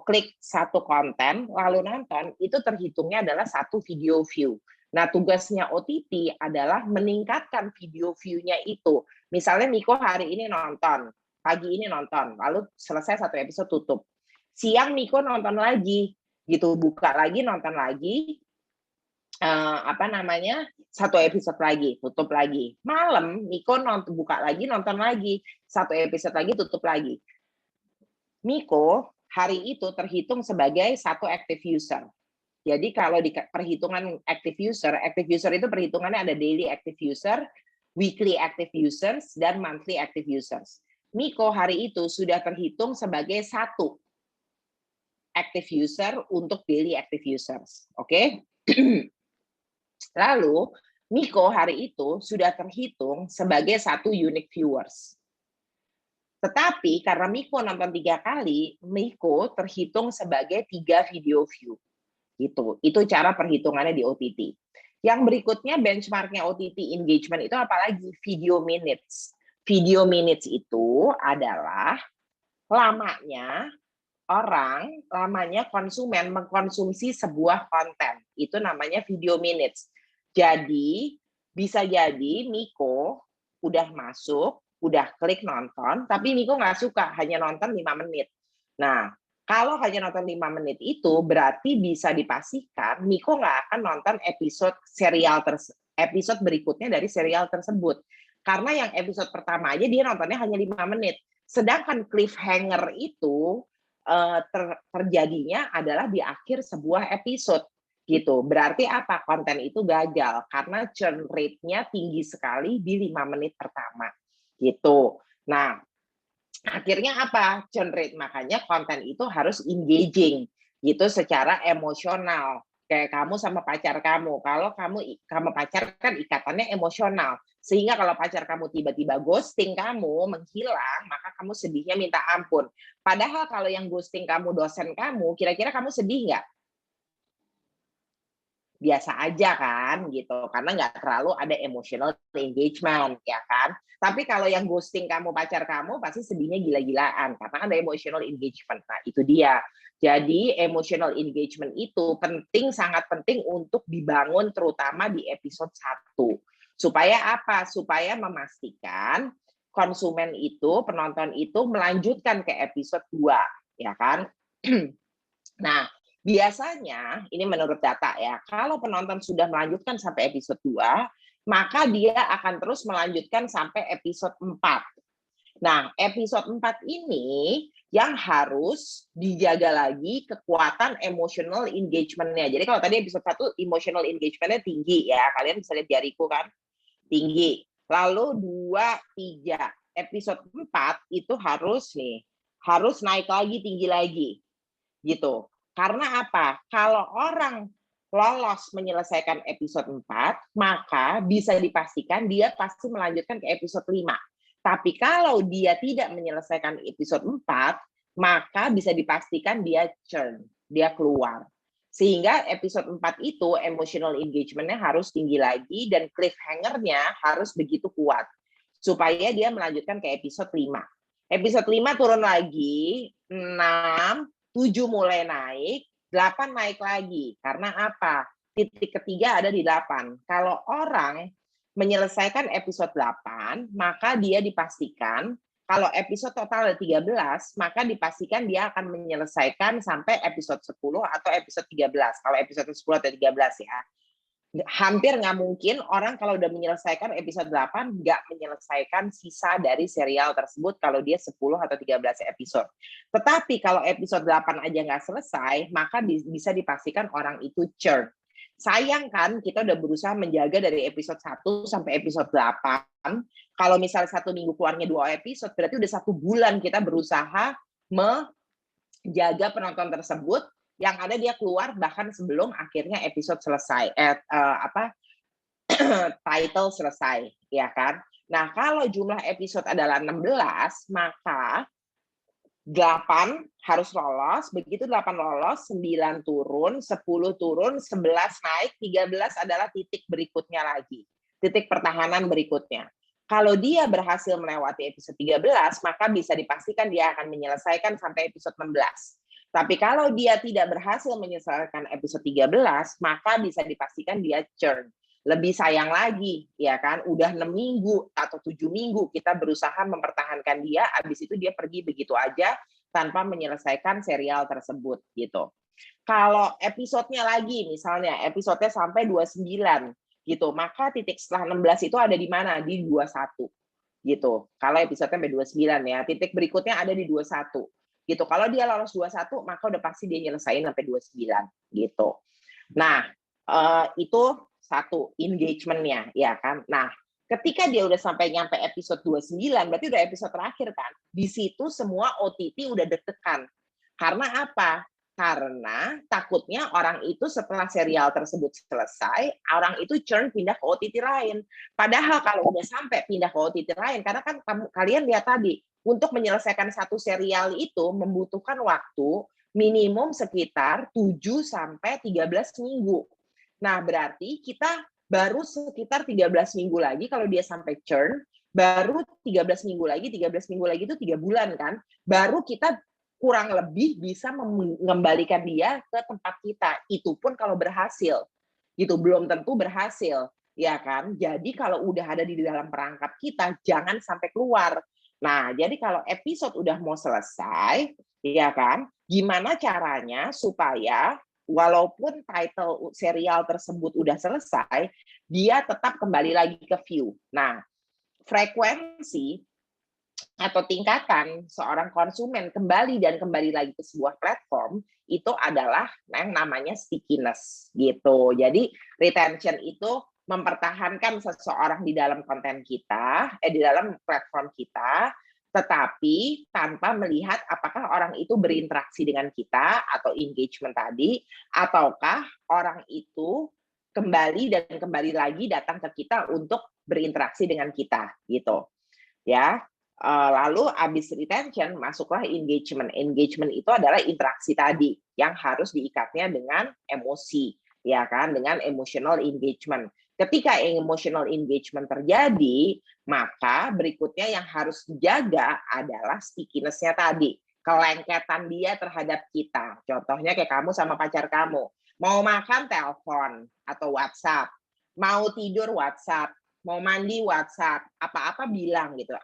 klik satu konten, lalu nonton, itu terhitungnya adalah satu video view. Nah, tugasnya OTT adalah meningkatkan video view-nya itu. Misalnya Miko hari ini nonton, pagi ini nonton, lalu selesai satu episode tutup. Siang Miko nonton lagi, gitu, buka lagi, nonton lagi, satu episode lagi, tutup lagi. Malam Miko buka lagi, nonton lagi, satu episode lagi, tutup lagi. Miko hari itu terhitung sebagai satu active user. Jadi kalau di perhitungan active user itu perhitungannya ada daily active user, weekly active users, dan monthly active users. Miko hari itu sudah terhitung sebagai satu active user untuk daily active users. Oke? Lalu, Miko hari itu sudah terhitung sebagai satu unique viewers. Tetapi karena Miko nonton 3 kali, Miko terhitung sebagai 3 video view. Gitu. Itu cara perhitungannya di OTT. Yang berikutnya benchmarknya OTT engagement itu apalagi? Video minutes. Video minutes itu adalah lamanya konsumen mengkonsumsi sebuah konten. Itu namanya video minutes. Jadi, bisa jadi Miko udah masuk, udah klik nonton, tapi Miko nggak suka, hanya nonton 5 menit. Nah, kalau hanya nonton 5 menit itu, berarti bisa dipastikan Miko nggak akan nonton episode berikutnya dari serial tersebut. Karena yang episode pertama aja dia nontonnya hanya 5 menit. Sedangkan cliffhanger itu terjadinya adalah di akhir sebuah episode gitu. Berarti apa? Konten itu gagal karena churn rate-nya tinggi sekali di 5 menit pertama gitu. Nah, akhirnya apa? Churn rate, makanya konten itu harus engaging gitu secara emosional. Kayak kamu sama pacar kamu. Kalau kamu pacar kan ikatannya emosional. Sehingga kalau pacar kamu tiba-tiba ghosting kamu, menghilang, maka kamu sedihnya minta ampun. Padahal kalau yang ghosting kamu dosen kamu, kira-kira kamu sedih nggak? Biasa aja kan, gitu. Karena nggak terlalu ada emotional engagement, ya kan? Tapi kalau yang ghosting kamu, pacar kamu, pasti sedihnya gila-gilaan. Karena ada emotional engagement. Nah, itu dia. Jadi, emotional engagement itu penting, sangat penting untuk dibangun terutama di episode 1. Supaya apa? Supaya memastikan konsumen itu, penonton itu melanjutkan ke episode 2, ya kan? Nah, biasanya ini menurut data ya, kalau penonton sudah melanjutkan sampai episode 2, maka dia akan terus melanjutkan sampai episode 4. Nah, episode 4 ini yang harus dijaga lagi kekuatan emotional engagement-nya. Jadi kalau tadi episode 1 emotional engagement-nya tinggi ya, kalian bisa lihat jariku kan? Tinggi. Lalu 2, 3, episode 4 itu harus naik lagi, tinggi lagi. Gitu. Karena apa? Kalau orang lolos menyelesaikan episode 4, maka bisa dipastikan dia pasti melanjutkan ke episode 5. Tapi kalau dia tidak menyelesaikan episode 4, maka bisa dipastikan dia churn, dia keluar. Sehingga episode 4 itu emotional engagement-nya harus tinggi lagi dan cliffhanger-nya harus begitu kuat. Supaya dia melanjutkan ke episode 5. Episode 5 turun lagi, 6, 7 mulai naik, 8 naik lagi. Karena apa? Titik ketiga ada di 8. Kalau orang menyelesaikan episode 8, maka dia dipastikan, kalau episode total ada 13, maka dipastikan dia akan menyelesaikan sampai episode 10 atau episode 13. Kalau episode 10 atau 13 ya. Hampir nggak mungkin orang kalau udah menyelesaikan episode 8 nggak menyelesaikan sisa dari serial tersebut kalau dia 10 atau 13 episode. Tetapi kalau episode 8 aja nggak selesai, maka bisa dipastikan orang itu churn. Sayang kan, kita udah berusaha menjaga dari episode 1 sampai episode 8. Kalau misalnya 1 minggu keluarnya 2 episode, berarti udah 1 bulan kita berusaha menjaga penonton tersebut, yang ada dia keluar bahkan sebelum akhirnya episode selesai, title selesai, ya kan? Nah, kalau jumlah episode adalah 16, maka 8 harus lolos, begitu 8 lolos, 9 turun, 10 turun, 11 naik, 13 adalah titik berikutnya lagi. Titik pertahanan berikutnya. Kalau dia berhasil melewati episode 13, maka bisa dipastikan dia akan menyelesaikan sampai episode 16. Tapi kalau dia tidak berhasil menyelesaikan episode 13, maka bisa dipastikan dia churn. Lebih sayang lagi, ya kan? Udah 6 minggu atau 7 minggu kita berusaha mempertahankan dia, habis itu dia pergi begitu aja tanpa menyelesaikan serial tersebut gitu. Kalau episodenya lagi, misalnya episodenya sampai 29 gitu, maka titik setelah 16 itu ada di mana? Di 21 gitu. Kalau episodenya sampai 29 ya, titik berikutnya ada di 21 gitu. Kalau dia lolos 21, maka udah pasti dia nyelesain sampai 29 gitu. Nah, itu 1 engagement-nya ya kan. Nah, ketika dia udah sampai nyampe episode 29, berarti udah episode terakhir kan. Di situ semua OTT udah deg-degan. Karena apa? Karena takutnya orang itu setelah serial tersebut selesai, orang itu churn pindah ke OTT lain. Padahal kalau udah sampai pindah ke OTT lain, karena kan kalian lihat tadi, untuk menyelesaikan 1 serial itu membutuhkan waktu minimum sekitar 7-13 minggu. Nah, berarti kita baru sekitar 13 minggu lagi kalau dia sampai churn, baru 13 minggu lagi itu 3 bulan kan, baru kita kurang lebih bisa mengembalikan dia ke tempat kita. Itu pun kalau berhasil. Gitu, belum tentu berhasil, ya kan? Jadi kalau udah ada di dalam perangkap kita, jangan sampai keluar. Nah, jadi kalau episode udah mau selesai, ya kan? Gimana caranya supaya walaupun title serial tersebut udah selesai, dia tetap kembali lagi ke view. Nah, frekuensi atau tingkatan seorang konsumen kembali lagi ke sebuah platform itu adalah yang namanya stickiness gitu. Jadi retention itu mempertahankan seseorang di dalam konten kita, di dalam platform kita, tetapi tanpa melihat apakah orang itu berinteraksi dengan kita atau engagement tadi, ataukah orang itu kembali lagi datang ke kita untuk berinteraksi dengan kita gitu. Ya. Lalu habis retention masuklah engagement. Engagement itu adalah interaksi tadi yang harus diikatnya dengan emosi, ya kan, dengan emotional engagement. Ketika emotional engagement terjadi, maka berikutnya yang harus dijaga adalah stickiness-nya tadi, kelengketan dia terhadap kita. Contohnya kayak kamu sama pacar kamu, mau makan telepon atau WhatsApp, mau tidur WhatsApp, mau mandi WhatsApp, apa-apa bilang gitu.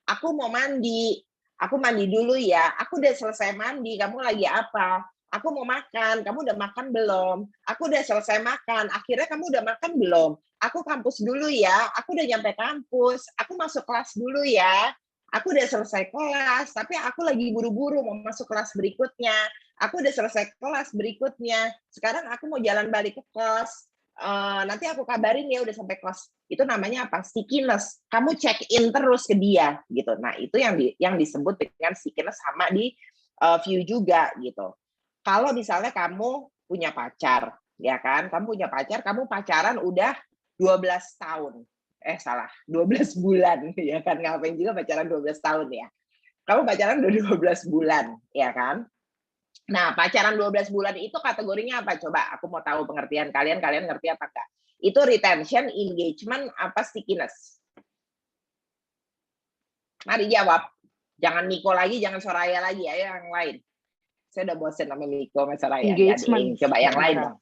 Aku mau mandi, aku mandi dulu ya, aku udah selesai mandi, kamu lagi apa? Aku mau makan, kamu udah makan belum? Aku udah selesai makan, akhirnya kamu udah makan belum? Aku kampus dulu ya, aku udah nyampe kampus, aku masuk kelas dulu ya, aku udah selesai kelas, tapi aku lagi buru-buru mau masuk kelas berikutnya, aku udah selesai kelas berikutnya, sekarang aku mau jalan balik ke kelas, nanti aku kabarin ya udah sampai kelas. Itu namanya apa? Stickiness. Kamu check in terus ke dia gitu. Nah, itu yang disebut dengan stickiness sama di view juga gitu. Kalau misalnya kamu punya pacar, ya kan? Kamu punya pacar, kamu pacaran udah 12 tahun. 12 bulan ya kan. Ngapain juga pacaran 12 tahun ya. Kamu pacaran udah 12 bulan, ya kan? Nah, pacaran 12 bulan itu kategorinya apa? Coba, aku mau tahu pengertian kalian ngerti apa enggak? Itu retention, engagement, apa stickiness? Mari jawab. Jangan Miko lagi, jangan Soraya lagi, ayo yang lain. Saya udah bosen sama Miko sama Soraya. Engagement. Coba yang lain dong.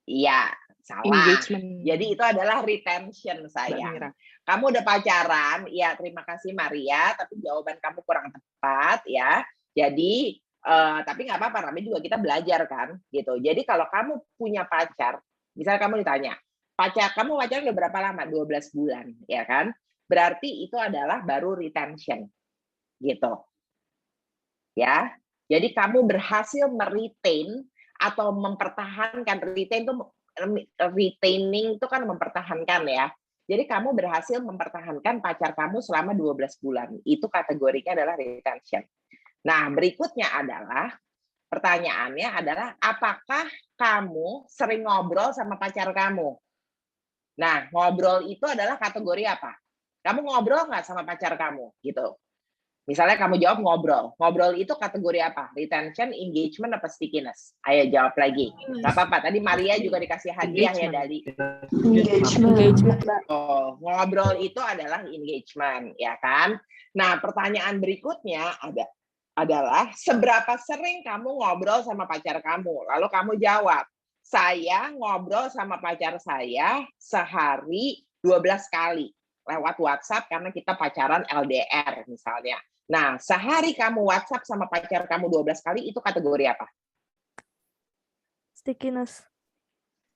Iya, salah. Engagement. Jadi itu adalah retention saya. Kamu udah pacaran, ya terima kasih Maria, tapi jawaban kamu kurang tepat ya. Jadi, tapi nggak apa-apa, namanya juga kita belajar kan, gitu. Jadi kalau kamu punya pacar, misalnya kamu ditanya, kamu pacaran udah berapa lama? 12 bulan, ya kan? Berarti itu adalah baru retention, gitu. Ya, jadi kamu berhasil meretain atau mempertahankan, retaining itu kan mempertahankan ya. Jadi kamu berhasil mempertahankan pacar kamu selama 12 bulan. Itu kategorinya adalah retention. Nah, berikutnya adalah, pertanyaannya adalah, apakah kamu sering ngobrol sama pacar kamu? Nah, ngobrol itu adalah kategori apa? Kamu ngobrol nggak sama pacar kamu? Gitu. Misalnya kamu jawab ngobrol. Ngobrol itu kategori apa? Retention, engagement, apa stickiness? Ayo jawab lagi. Nggak apa-apa. Tadi Maria juga dikasih hadiah ya dari Engagement. Oh, ngobrol itu adalah engagement, ya kan? Nah, pertanyaan berikutnya adalah seberapa sering kamu ngobrol sama pacar kamu? Lalu kamu jawab, saya ngobrol sama pacar saya sehari 12 kali lewat WhatsApp karena kita pacaran LDR misalnya. Nah, sehari kamu WhatsApp sama pacar kamu 12 kali itu kategori apa? Stickiness.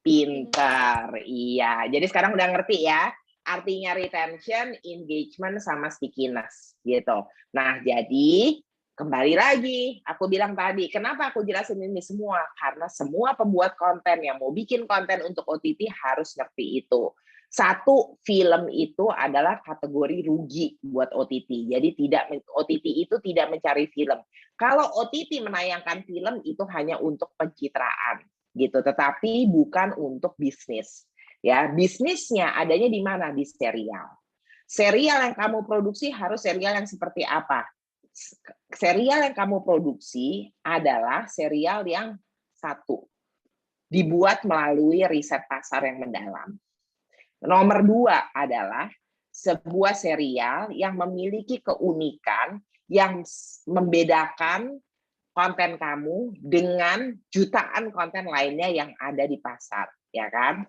Pintar, iya. Jadi sekarang udah ngerti ya, artinya retention, engagement, sama stickiness gitu. Nah, jadi kembali lagi, aku bilang tadi, kenapa aku jelasin ini semua? Karena semua pembuat konten yang mau bikin konten untuk OTT harus ngerti itu. Satu, film itu adalah kategori rugi buat OTT. Jadi OTT itu tidak mencari film. Kalau OTT menayangkan film itu hanya untuk pencitraan, gitu. Tetapi bukan untuk bisnis. Ya, bisnisnya adanya di mana? Di serial. Serial yang kamu produksi harus serial yang seperti apa? Serial yang kamu produksi adalah serial yang satu, dibuat melalui riset pasar yang mendalam. Nomor dua adalah sebuah serial yang memiliki keunikan yang membedakan konten kamu dengan jutaan konten lainnya yang ada di pasar, ya kan?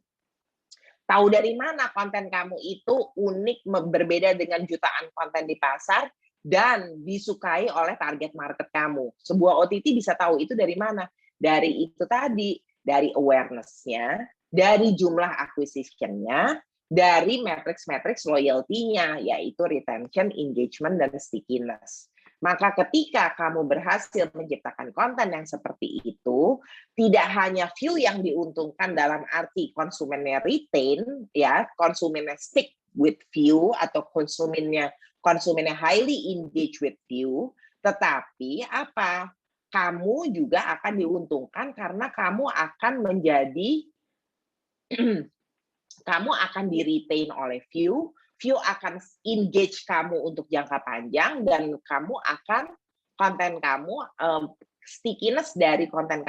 Tahu dari mana konten kamu itu unik, berbeda dengan jutaan konten di pasar, dan disukai oleh target market kamu. Sebuah OTT bisa tahu itu dari mana? Dari itu tadi, dari awareness-nya, dari jumlah acquisition-nya, dari matrix-matrix loyalty-nya, yaitu retention, engagement, dan stickiness. Maka ketika kamu berhasil menciptakan konten yang seperti itu, tidak hanya view yang diuntungkan dalam arti konsumennya retain, ya, konsumennya stick with view, atau konsumennya highly engage with view, tetapi apa? Kamu juga akan diuntungkan karena kamu akan menjadi kamu akan di-retain oleh view akan engage kamu untuk jangka panjang, dan kamu akan konten kamu stickiness dari konten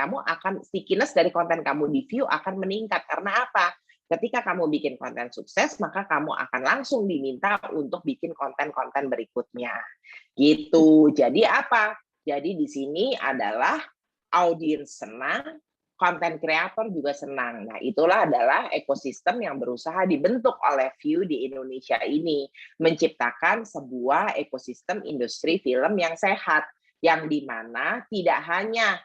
kamu di view akan meningkat. Karena apa? Ketika kamu bikin konten sukses, maka kamu akan langsung diminta untuk bikin konten-konten berikutnya. Gitu. Jadi apa? Jadi di sini adalah audiens senang, konten kreator juga senang. Nah, itulah adalah ekosistem yang berusaha dibentuk oleh View di Indonesia ini, menciptakan sebuah ekosistem industri film yang sehat, yang dimana tidak hanya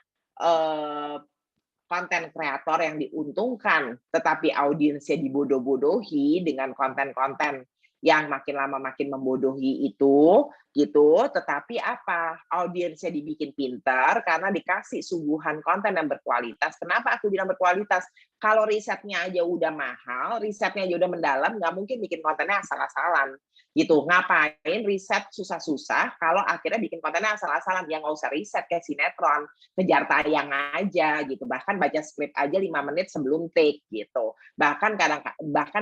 konten kreator yang diuntungkan, tetapi audiensnya dibodoh-bodohi dengan konten-konten yang makin lama makin membodohi itu, gitu. Tetapi apa? Audiensnya dibikin pintar karena dikasih suguhan konten yang berkualitas. Kenapa aku bilang berkualitas? Kalau risetnya aja udah mahal, risetnya aja udah mendalam, nggak mungkin bikin kontennya asal-asalan. Gitu. Ngapain riset susah-susah kalau akhirnya bikin kontennya asal-asalan? Ya nggak usah riset kayak sinetron, kejar tayang aja gitu. Bahkan baca skrip aja 5 menit sebelum take gitu. Bahkan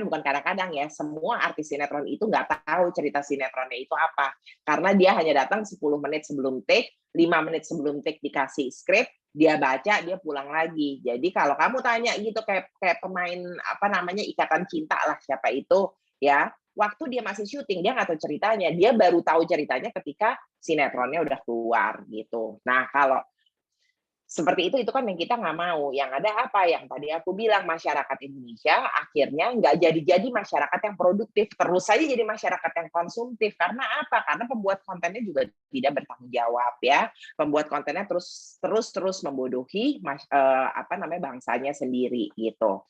bukan kadang-kadang ya, semua artis sinetron itu nggak tahu cerita sinetronnya itu apa. Karena dia hanya datang 10 menit sebelum take, 5 menit sebelum take dikasih skrip, dia baca, dia pulang lagi. Jadi kalau kamu tanya gitu kayak pemain apa namanya Ikatan Cinta lah siapa itu ya, waktu dia masih syuting dia nggak tahu ceritanya, dia baru tahu ceritanya ketika sinetronnya udah keluar gitu. Nah kalau seperti itu kan yang kita nggak mau. Yang ada apa? Yang tadi aku bilang, masyarakat Indonesia akhirnya nggak jadi masyarakat yang produktif, terus saja jadi masyarakat yang konsumtif. Karena apa? Karena pembuat kontennya juga tidak bertanggung jawab ya. Pembuat kontennya terus membodohi bangsanya sendiri gitu.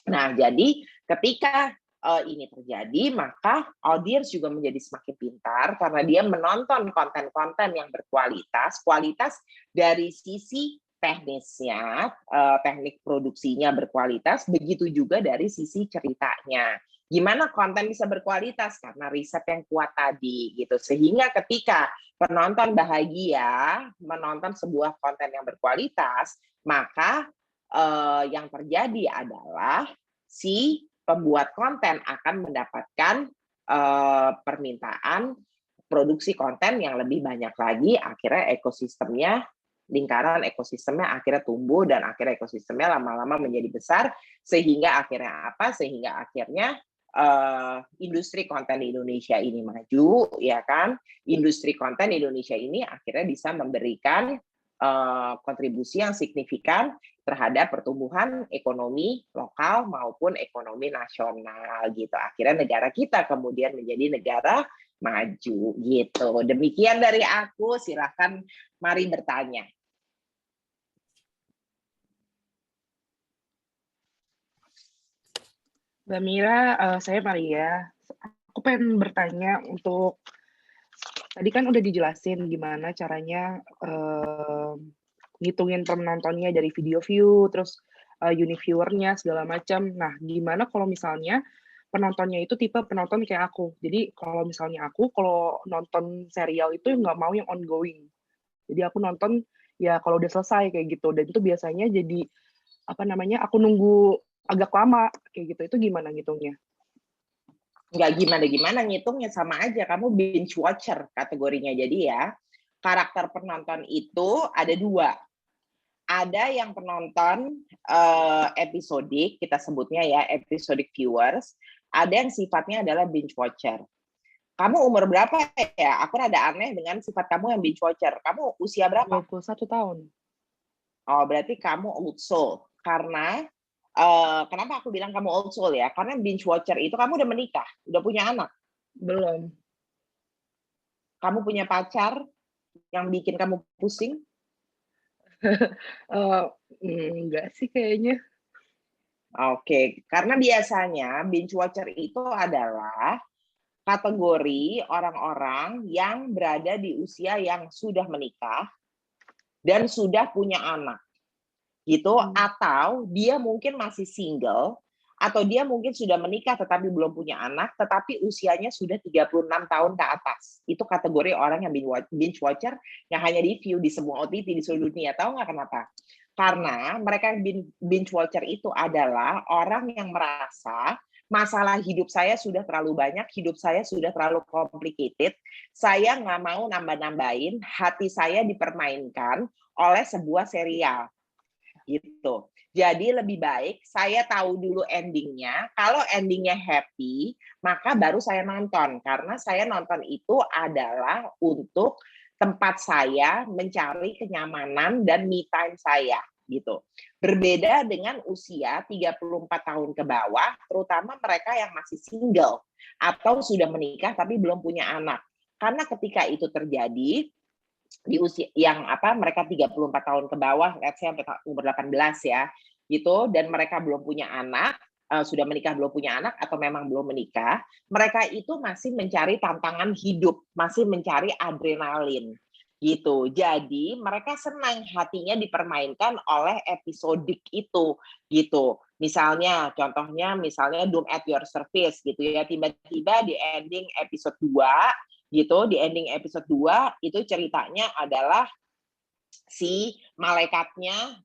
Nah jadi ketika ini terjadi, maka audiens juga menjadi semakin pintar karena dia menonton konten-konten yang berkualitas, kualitas dari sisi teknisnya, teknik produksinya berkualitas, begitu juga dari sisi ceritanya. Gimana konten bisa berkualitas? Karena riset yang kuat tadi, gitu. Sehingga ketika penonton bahagia menonton sebuah konten yang berkualitas, maka yang terjadi adalah si pembuat konten akan mendapatkan permintaan produksi konten yang lebih banyak lagi, akhirnya lingkaran ekosistemnya akhirnya tumbuh, dan akhirnya ekosistemnya lama-lama menjadi besar, sehingga akhirnya apa? Sehingga akhirnya industri konten di Indonesia ini maju, ya kan? Industri konten di Indonesia ini akhirnya bisa memberikan kontribusi yang signifikan terhadap pertumbuhan ekonomi lokal maupun ekonomi nasional gitu. Akhirnya negara kita kemudian menjadi negara maju gitu. Demikian dari aku, silakan mari bertanya. Mbak Mira, saya Maria. Aku pengen bertanya untuk tadi kan udah dijelasin gimana caranya ngitungin penontonnya dari video view, terus unique viewer-nya segala macam. Nah, gimana kalau misalnya penontonnya itu tipe penonton kayak aku? Jadi kalau misalnya kalau nonton serial itu nggak mau yang ongoing. Jadi aku nonton ya kalau udah selesai kayak gitu. Dan itu biasanya jadi aku nunggu agak lama kayak gitu. Itu gimana ngitungnya? Nggak gimana-gimana ngitungnya, sama aja. Kamu binge watcher kategorinya. Jadi ya, karakter penonton itu ada 2. Ada yang penonton episodik, kita sebutnya ya episodic viewers. ada yang sifatnya adalah binge watcher. Kamu umur berapa ya? Aku rada aneh dengan sifat kamu yang binge watcher. Kamu usia berapa? 21 tahun. Oh, berarti kamu old soul. Karena kenapa aku bilang kamu old soul ya? Karena binge watcher itu kamu udah menikah, udah punya anak. Belum. Kamu punya pacar yang bikin kamu pusing? Enggak sih kayaknya. Oke, karena biasanya binge watcher itu adalah kategori orang-orang yang berada di usia yang sudah menikah dan sudah punya anak. Gitu, atau dia mungkin masih single, atau dia mungkin sudah menikah tetapi belum punya anak, tetapi usianya sudah 36 tahun ke atas. Itu kategori orang yang binge watcher yang hanya di view di semua OTT di seluruh dunia. Tahu nggak kenapa? Karena mereka binge watcher itu adalah orang yang merasa masalah hidup saya sudah terlalu banyak, hidup saya sudah terlalu complicated, saya nggak mau nambah-nambahin, hati saya dipermainkan oleh sebuah serial. Gitu. Jadi lebih baik saya tahu dulu endingnya, kalau endingnya happy, maka baru saya nonton. Karena saya nonton itu adalah untuk tempat saya mencari kenyamanan dan me time saya. Gitu. Berbeda dengan usia 34 tahun ke bawah, terutama mereka yang masih single atau sudah menikah tapi belum punya anak. Karena ketika itu terjadi di usia yang mereka 34 tahun ke bawah, let's say sampai umur 18 ya, gitu, dan mereka belum punya anak, sudah menikah belum punya anak atau memang belum menikah, mereka itu masih mencari tantangan hidup, masih mencari adrenalin. Gitu. Jadi mereka senang hatinya dipermainkan oleh episodik itu gitu. Misalnya contohnya Doom at Your Service gitu ya, tiba-tiba di ending episode 2 gitu, di ending episode 2 itu ceritanya adalah si malaikatnya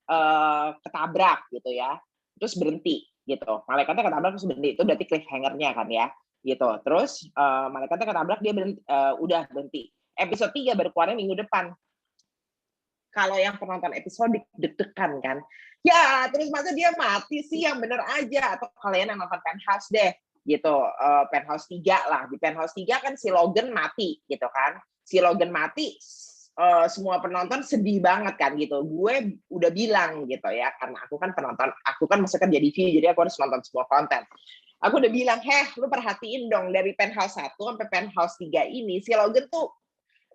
ketabrak gitu ya. Terus berhenti gitu. Malaikatnya ketabrak terus berhenti. Itu berarti cliffhanger-nya kan ya. Gitu. Terus malaikatnya ketabrak dia berhenti, udah berhenti. Episode 3 baru keluarnya minggu depan. Kalau yang penonton episode deg-degan kan. Ya, terus masa dia mati sih, yang bener aja. Atau kalian yang nonton Penthouse deh. Gitu, Penthouse 3 lah. Di Penthouse 3 kan si Logan mati gitu kan. Si Logan mati, semua penonton sedih banget kan gitu. Gue udah bilang gitu ya, karena aku kan penonton, aku kan maksudnya jadi view, jadi aku harus nonton semua konten. Aku udah bilang, lu perhatiin dong dari Penthouse 1 sampai Penthouse 3 ini, si Logan tuh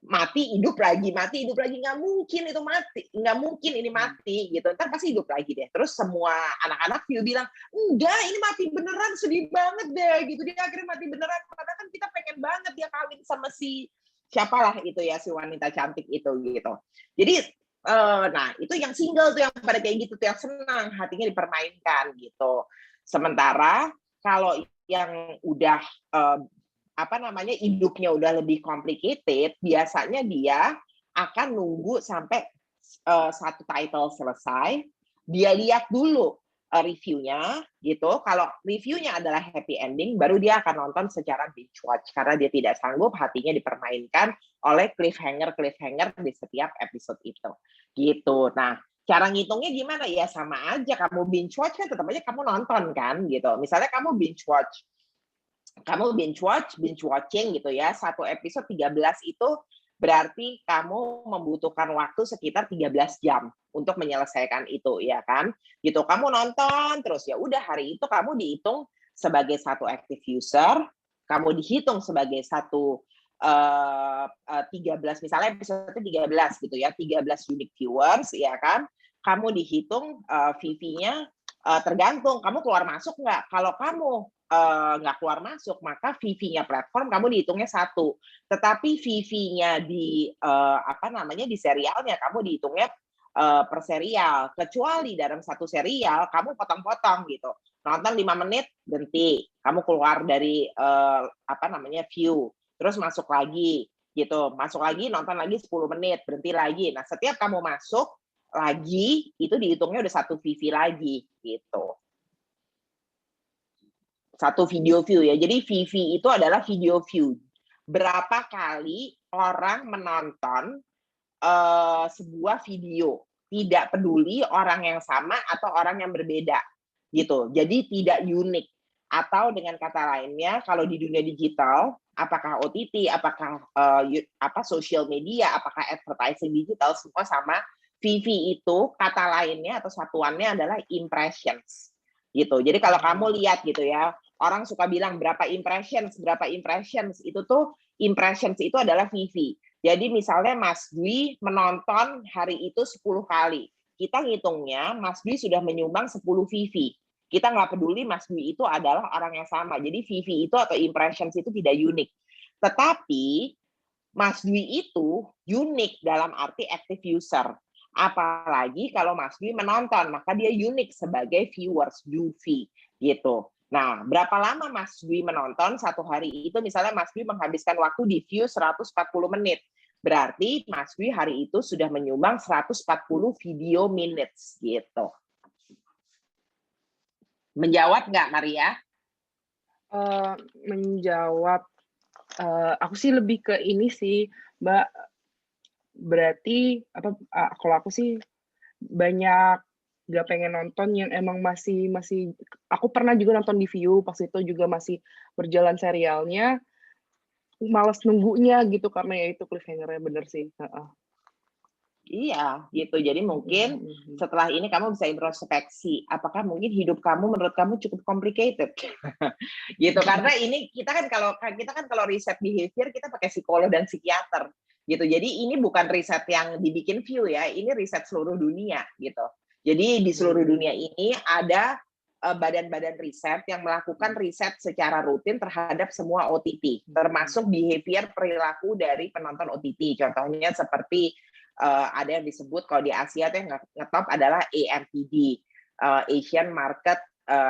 mati hidup lagi, nggak mungkin itu mati, nggak mungkin ini mati gitu, ntar pasti hidup lagi deh. Terus semua anak-anak view bilang enggak, ini mati beneran, sedih banget deh gitu, dia akhirnya mati beneran, karena kan kita pengen banget dia kawin sama si siapalah itu ya, si wanita cantik itu gitu. Jadi nah itu yang single tuh yang pada kayak gitu tuh, yang senang hatinya dipermainkan gitu. Sementara kalau yang udah hidupnya udah lebih complicated, biasanya dia akan nunggu sampai satu title selesai, dia lihat dulu reviewnya gitu. Kalau reviewnya adalah happy ending, baru dia akan nonton secara binge watch karena dia tidak sanggup hatinya dipermainkan oleh cliffhanger di setiap episode itu. Gitu. Nah, cara ngitungnya gimana? Ya sama aja, kamu binge watch kan tetap aja kamu nonton kan gitu. Misalnya kamu binge watching gitu ya, satu episode 13 itu berarti kamu membutuhkan waktu sekitar 13 jam untuk menyelesaikan itu ya kan, gitu. Kamu nonton terus, ya udah hari itu kamu dihitung sebagai satu active user, kamu dihitung sebagai satu 13, misalnya episode 13 gitu ya, 13 unique viewers ya kan, kamu dihitung VV-nya tergantung kamu keluar masuk nggak. Kalau kamu nggak keluar masuk, maka VV-nya platform kamu dihitungnya 1. Tetapi VV-nya di di serialnya kamu dihitungnya per serial. Kecuali dalam satu serial kamu potong-potong gitu. Nonton 5 menit berhenti, kamu keluar dari view, terus masuk lagi gitu. Masuk lagi, nonton lagi 10 menit, berhenti lagi. Nah, setiap kamu masuk lagi itu dihitungnya udah 1 VV lagi gitu. 1 video view ya. Jadi VV itu adalah video view. Berapa kali orang menonton sebuah video, tidak peduli orang yang sama atau orang yang berbeda gitu. Jadi tidak unik. Atau dengan kata lainnya, kalau di dunia digital, apakah OTT, apakah social media, apakah advertising digital, semua sama. VV itu kata lainnya atau satuannya adalah impressions. Gitu. Jadi kalau kamu lihat gitu ya, orang suka bilang berapa impressions, itu tuh impressions itu adalah VV. Jadi misalnya Mas Dwi menonton hari itu 10 kali. Kita ngitungnya Mas Dwi sudah menyumbang 10 VV. Kita nggak peduli Mas Dwi itu adalah orang yang sama. Jadi VV itu atau impressions itu tidak unik. Tetapi Mas Dwi itu unik dalam arti active user. Apalagi kalau Mas Dwi menonton, maka dia unik sebagai viewers, UV gitu. Nah, berapa lama Mas Dwi menonton satu hari itu? Misalnya Mas Dwi menghabiskan waktu di view 140 menit. Berarti Mas Dwi hari itu sudah menyumbang 140 video minutes gitu. Menjawab nggak, Maria? Menjawab. Aku sih lebih ke ini sih, Mbak. Berarti kalau aku sih banyak nggak pengen nonton yang emang masih. Aku pernah juga nonton di View, pas itu juga masih berjalan serialnya. Males nunggunya gitu karena ya itu cliffhanger-nya, bener sih. Iya, gitu. Jadi mungkin setelah ini kamu bisa introspeksi. Apakah mungkin hidup kamu menurut kamu cukup complicated? Gitu. Karena ini kita kan kalau riset behavior kita pakai psikolog dan psikiater. Gitu. Jadi ini bukan riset yang dibikin View ya. Ini riset seluruh dunia gitu. Jadi di seluruh dunia ini ada badan-badan riset yang melakukan riset secara rutin terhadap semua OTT, termasuk behavior perilaku dari penonton OTT. Contohnya seperti ada yang disebut kalau di Asia tuh yang ngetop adalah AMPD, Asian Market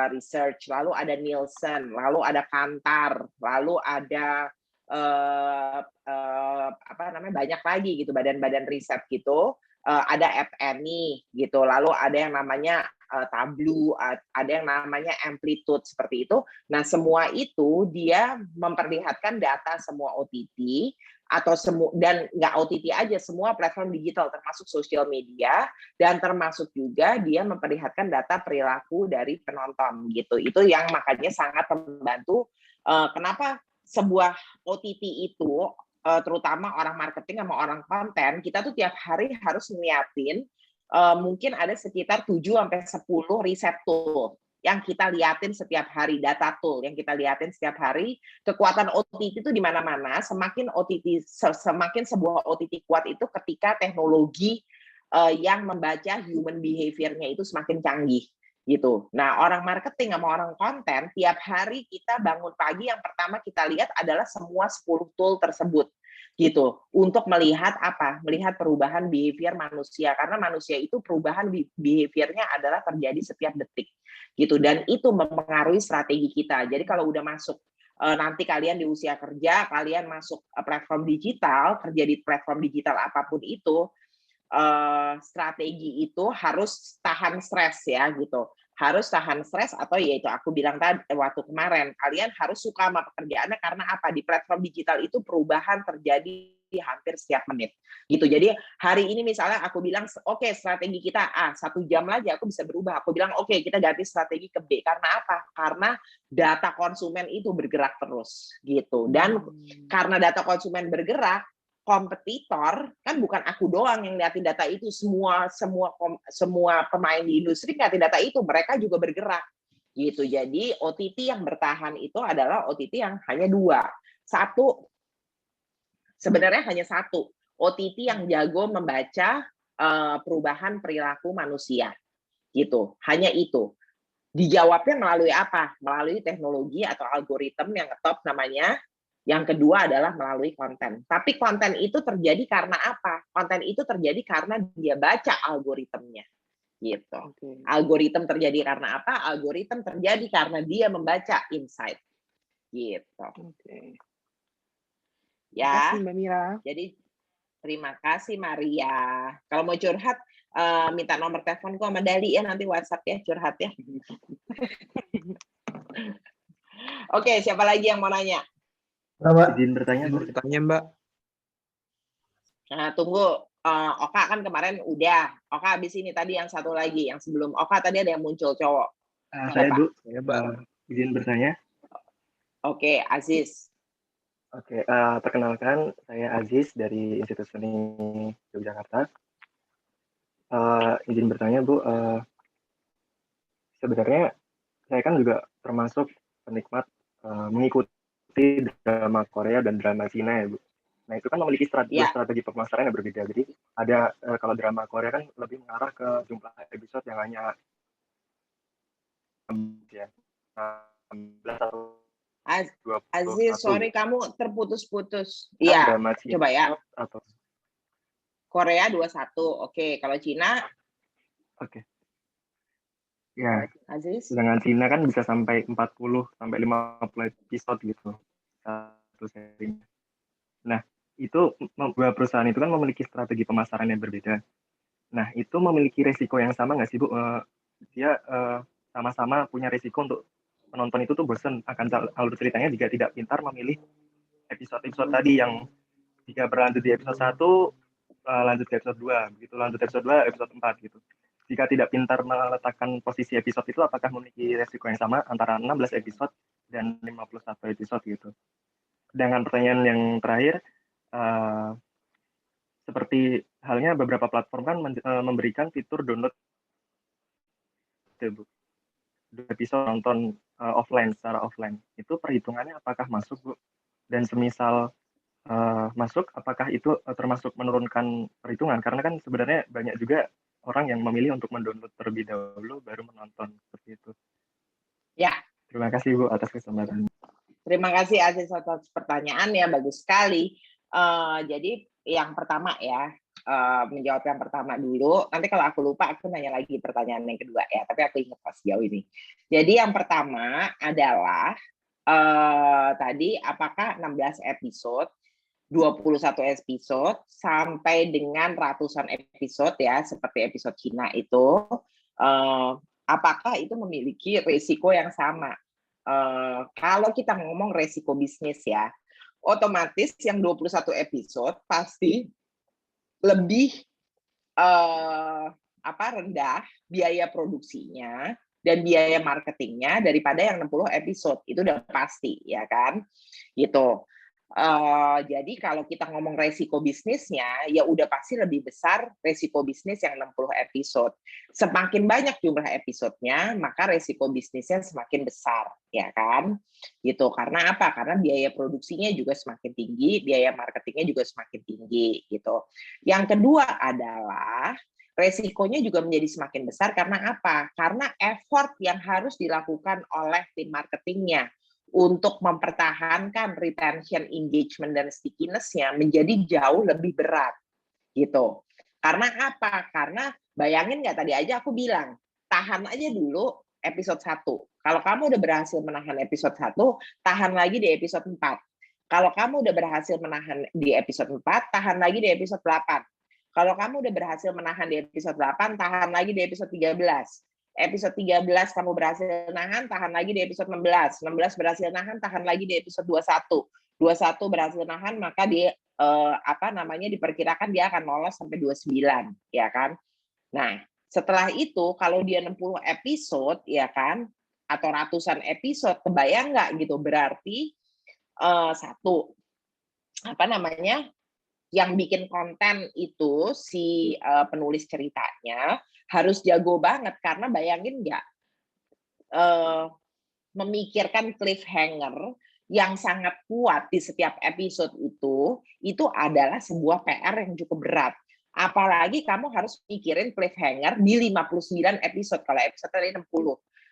Research, lalu ada Nielsen, lalu ada Kantar, lalu ada banyak lagi gitu badan-badan riset gitu, ada FNI gitu, lalu ada yang namanya Tableau, ada yang namanya Amplitude seperti itu. Nah semua itu dia memperlihatkan data semua OTT atau dan nggak OTT aja, semua platform digital termasuk sosial media, dan termasuk juga dia memperlihatkan data perilaku dari penonton gitu. Itu yang makanya sangat membantu kenapa sebuah OTT itu terutama orang marketing sama orang konten, kita tuh tiap hari harus ngeliatin mungkin ada sekitar 7-10 riset tool yang kita liatin setiap hari, data tool yang kita liatin setiap hari. Kekuatan OTT itu di mana-mana, semakin sebuah OTT kuat itu ketika teknologi yang membaca human behavior-nya itu semakin canggih gitu. Nah, orang marketing sama orang konten tiap hari kita bangun pagi yang pertama kita lihat adalah semua 10 tool tersebut gitu, untuk melihat apa? Melihat perubahan behavior manusia, karena manusia itu perubahan behaviornya adalah terjadi setiap detik gitu, dan itu mempengaruhi strategi kita. Jadi kalau udah masuk nanti kalian di usia kerja, kalian masuk platform digital, kerja di platform digital apapun itu, strategi itu harus tahan stres ya gitu. Harus tahan stres, atau yaitu aku bilang tadi waktu kemarin, kalian harus suka sama pekerjaannya. Karena apa? Di platform digital itu perubahan terjadi hampir setiap menit gitu. Jadi hari ini misalnya aku bilang oke, strategi kita A, 1 jam lagi aku bisa berubah. Aku bilang oke, kita ganti strategi ke B. Karena apa? Karena data konsumen itu bergerak terus gitu. Dan karena data konsumen bergerak, kompetitor kan bukan aku doang yang liatin data itu, semua pemain di industri liatin data itu, mereka juga bergerak gitu. Jadi OTT yang bertahan itu adalah OTT yang hanya 2. Sebenarnya hanya satu, OTT yang jago membaca perubahan perilaku manusia gitu. Hanya itu. Dijawabnya melalui apa? Melalui teknologi atau algoritma yang ngetop namanya. Yang kedua adalah melalui konten. Tapi konten itu terjadi karena apa? Konten itu terjadi karena dia baca algoritmnya. Gitu. Algoritma terjadi karena apa? Algoritma terjadi karena dia membaca insight. Gitu. Ya. Terima kasih Mbak Mira. Jadi terima kasih Maria. Kalau mau curhat minta nomor teleponku sama Dali ya, nanti WhatsApp ya, curhat ya. Oke, siapa lagi yang mau nanya? Mbak. Izin bertanya, Mbak. Nah, tunggu. Oka kan kemarin udah. Oka habis ini tadi yang satu lagi, yang sebelum Oka tadi ada yang muncul cowok. Saya Bu. izin bertanya. Oke, Aziz. Oke, perkenalkan saya Aziz dari Institut Seni Yogyakarta. Izin bertanya Bu, sebenarnya saya kan juga termasuk penikmat mengikuti drama Korea dan drama Cina ya Bu. Nah itu kan memiliki strategi pemasaran yang berbeda. Jadi ada kalau drama Korea kan lebih mengarah ke jumlah episode yang hanya ya 16 atau 20 Aziz, sorry kamu terputus-putus. Iya, coba ya. Atau Korea 21, oke. Kalau Cina? Oke. Ya, Aziz? dengan Cina kan bisa sampai 40 sampai 50 episode gitu satu serinya. Nah, itu beberapa perusahaan itu kan memiliki strategi pemasaran yang berbeda. Nah, itu memiliki resiko yang sama nggak sih Bu? Dia sama-sama punya resiko untuk penonton itu tuh bosan akan alur ceritanya jika tidak pintar memilih episode-episode tadi yang jika berlanjut di episode 1 lanjut ke episode 2, begitu lanjut episode 2 episode 4 gitu. Jika tidak pintar meletakkan posisi episode itu apakah memiliki resiko yang sama antara 16 episode dan 51 episode gitu. Dengan pertanyaan yang terakhir, seperti halnya beberapa platform kan memberikan fitur download episode nonton secara offline. Itu perhitungannya apakah masuk Bu? Dan semisal masuk, apakah itu termasuk menurunkan perhitungan? Karena kan sebenarnya banyak juga orang yang memilih untuk mendownload terlebih dahulu baru menonton seperti itu. Ya. Terima kasih Bu atas kesempatan. Terima kasih Aziz atas pertanyaannya, bagus sekali. Jadi yang pertama ya, menjawab yang pertama dulu. Nanti kalau aku lupa, aku nanya lagi pertanyaan yang kedua ya. Tapi aku ingat pas sejauh ini. Jadi yang pertama adalah tadi apakah 16 episode, 21 episode sampai dengan ratusan episode ya, seperti episode Cina itu, apakah itu memiliki risiko yang sama? Kalau kita ngomong resiko bisnis ya, otomatis yang 21 episode pasti lebih rendah biaya produksinya dan biaya marketingnya daripada yang 60 episode. Itu udah pasti ya kan, gitu. Jadi kalau kita ngomong resiko bisnisnya, ya udah pasti lebih besar resiko bisnis yang 60 episode. Semakin banyak jumlah episodenya, maka resiko bisnisnya semakin besar, ya kan? Gitu. Karena apa? Karena biaya produksinya juga semakin tinggi, biaya marketingnya juga semakin tinggi, gitu. Yang kedua adalah resikonya juga menjadi semakin besar karena apa? Karena effort yang harus dilakukan oleh tim marketingnya untuk mempertahankan retention, engagement, dan stickiness-nya menjadi jauh lebih berat. Gitu. Karena apa? Karena bayangin nggak tadi aja aku bilang, tahan aja dulu episode 1. Kalau kamu udah berhasil menahan episode 1, tahan lagi di episode 4. Kalau kamu udah berhasil menahan di episode 4, tahan lagi di episode 8. Kalau kamu udah berhasil menahan di episode 8, tahan lagi di episode 13. Episode 13 kamu berhasil nahan, tahan lagi di episode 16. 16 berhasil nahan, tahan lagi di episode 21. 21 berhasil nahan, maka di diperkirakan dia akan lolos sampai 29, ya kan? Nah, setelah itu kalau dia 60 episode, ya kan, atau ratusan episode, kebayang nggak gitu? Berarti yang bikin konten itu si penulis ceritanya harus jago banget, karena bayangin nggak, memikirkan cliffhanger yang sangat kuat di setiap episode itu adalah sebuah PR yang cukup berat. Apalagi kamu harus mikirin cliffhanger di 59 episode, kalau episode tadi 60.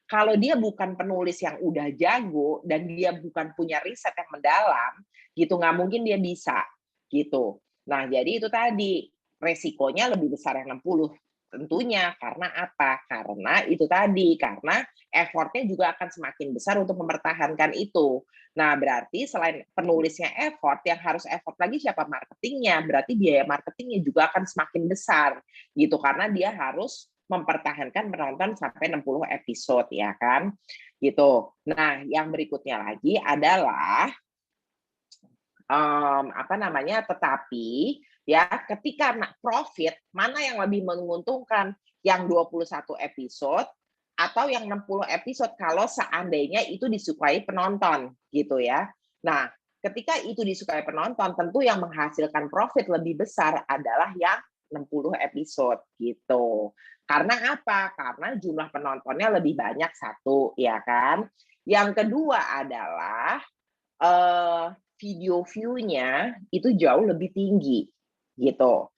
Kalau dia bukan penulis yang udah jago, dan dia bukan punya riset yang mendalam, gitu, nggak mungkin dia bisa, gitu. Nah, jadi itu tadi, resikonya lebih besar yang 60. Tentunya, karena apa? Karena itu tadi, karena effortnya juga akan semakin besar untuk mempertahankan itu. Nah, berarti selain penulisnya effort, yang harus effort lagi siapa? Marketingnya. Berarti biaya marketingnya juga akan semakin besar, gitu, karena dia harus mempertahankan penonton sampai 60 episode, ya kan? Gitu. Nah, yang berikutnya lagi adalah tetapi ya ketika profit, mana yang lebih menguntungkan, yang 21 episode atau yang 60 episode kalau seandainya itu disukai penonton gitu ya. Nah, ketika itu disukai penonton, tentu yang menghasilkan profit lebih besar adalah yang 60 episode gitu. Karena apa? Karena jumlah penontonnya lebih banyak, satu, ya kan? Yang kedua adalah video view-nya itu jauh lebih tinggi gitu.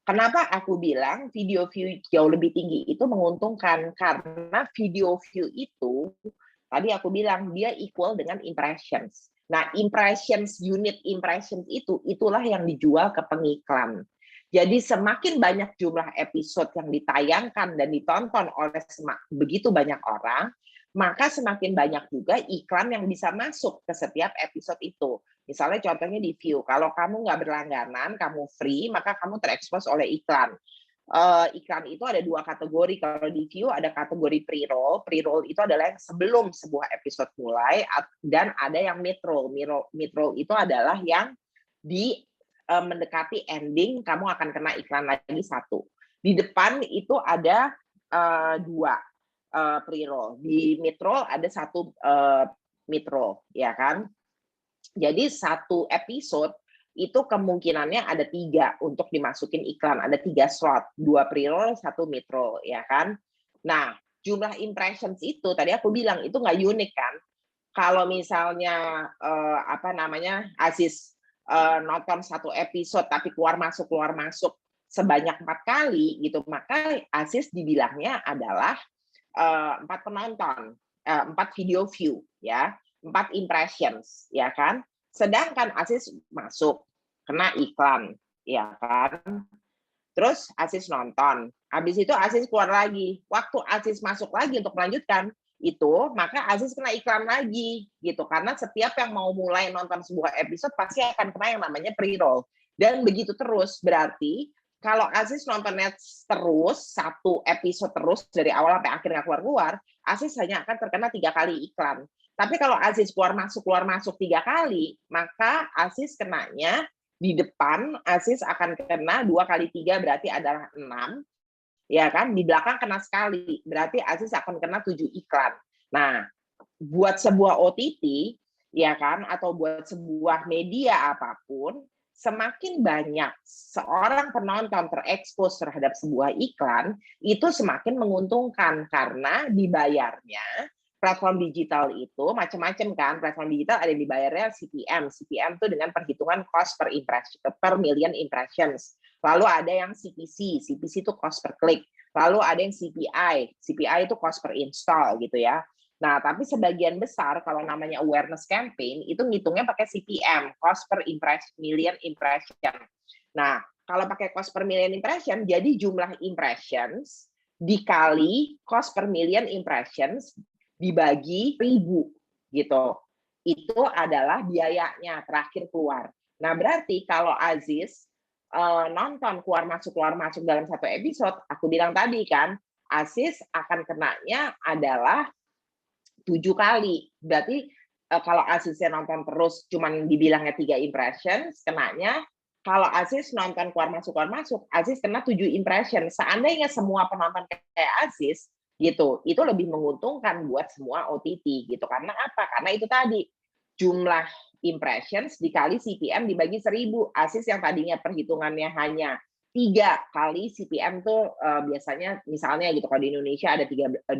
Kenapa aku bilang video view jauh lebih tinggi itu menguntungkan? Karena video view itu, tadi aku bilang, dia equal dengan impressions. Nah, unit impressions itulah yang dijual ke pengiklan. Jadi semakin banyak jumlah episode yang ditayangkan dan ditonton oleh begitu banyak orang, maka semakin banyak juga iklan yang bisa masuk ke setiap episode itu. Misalnya contohnya di view, kalau kamu nggak berlangganan, kamu free, maka kamu terekspos oleh iklan. Iklan itu ada 2 kategori. Kalau di view ada kategori pre-roll. Pre-roll itu adalah yang sebelum sebuah episode mulai, dan ada yang mid-roll. Mid-roll itu adalah yang mendekati ending, kamu akan kena iklan lagi 1. Di depan itu ada 2 pre-roll. Di mid-roll ada 1 mid-roll, ya kan? Jadi 1 episode itu kemungkinannya ada 3 untuk dimasukin iklan, ada 3 slot, 2 pre-roll, 1 mid-roll, ya kan? Nah, jumlah impressions itu tadi aku bilang itu nggak unik kan? Kalau misalnya Aziz nonton 1 episode tapi keluar masuk sebanyak 4 kali gitu, maka Aziz dibilangnya adalah 4 penonton, 4 video view, ya. 4 impressions, ya kan? Sedangkan Aziz masuk, kena iklan, ya kan? Terus Aziz nonton, habis itu Aziz keluar lagi. Waktu Aziz masuk lagi untuk melanjutkan, itu maka Aziz kena iklan lagi, gitu. Karena setiap yang mau mulai nonton sebuah episode pasti akan kena yang namanya pre-roll. Dan begitu terus, berarti kalau Aziz nontonnya terus, 1 episode terus, dari awal sampai akhirnya keluar-keluar, Aziz hanya akan terkena 3 kali iklan. Tapi kalau Aziz keluar masuk 3 kali, maka Aziz kenanya di depan, Aziz akan kena 2 kali 3 berarti adalah 6, ya kan? Di belakang kena sekali, berarti Aziz akan kena 7 iklan. Nah, buat sebuah OTT, ya kan, atau buat sebuah media apapun, semakin banyak seorang penonton terekspos terhadap sebuah iklan, itu semakin menguntungkan karena dibayarnya. Platform digital itu macam-macam kan. Platform digital ada yang dibayarnya CPM. CPM itu dengan perhitungan cost per million impressions. Lalu ada yang CPC. CPC itu cost per click. Lalu ada yang CPI. CPI itu cost per install gitu ya. Nah, tapi sebagian besar kalau namanya awareness campaign itu ngitungnya pakai CPM, cost per million impression. Nah, kalau pakai cost per million impression, jadi jumlah impressions dikali cost per million impressions dibagi 1000 gitu. Itu adalah biayanya terakhir keluar. Nah, berarti kalau Aziz nonton keluar masuk dalam 1 episode, aku bilang tadi kan, Aziz akan kenanya adalah 7 kali. Berarti kalau Aziznya nonton terus cuman dibilangnya 3 impressions, kenanya kalau Aziz nonton keluar masuk, Aziz kena 7 impression. Seandainya semua penonton kayak Aziz, gitu, itu lebih menguntungkan buat semua OTT gitu. Karena apa? Karena itu tadi jumlah impressions dikali CPM dibagi 1000. Aziz yang tadinya perhitungannya hanya 3 kali CPM tuh biasanya misalnya gitu, kalau di Indonesia ada $10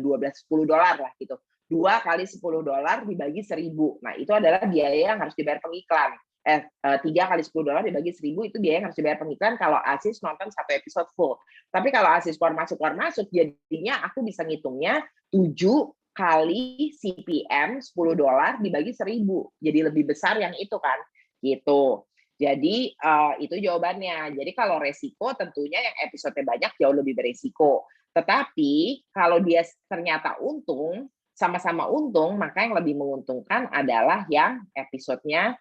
lah gitu. 2 kali $10 dibagi 1000. Nah, itu adalah biaya yang harus dibayar pengiklan. 3 kali $10 dibagi 1000 itu biaya yang harus dibayar pengiklan kalau Aziz nonton 1 episode full. Tapi kalau Aziz keluar masuk, jadinya aku bisa ngitungnya 7 kali CPM $10 dibagi 1000. Jadi lebih besar yang itu kan, gitu. Jadi itu jawabannya. Jadi kalau resiko tentunya yang episode banyak jauh lebih beresiko. Tetapi kalau dia ternyata untung, sama-sama untung, maka yang lebih menguntungkan adalah yang episodenya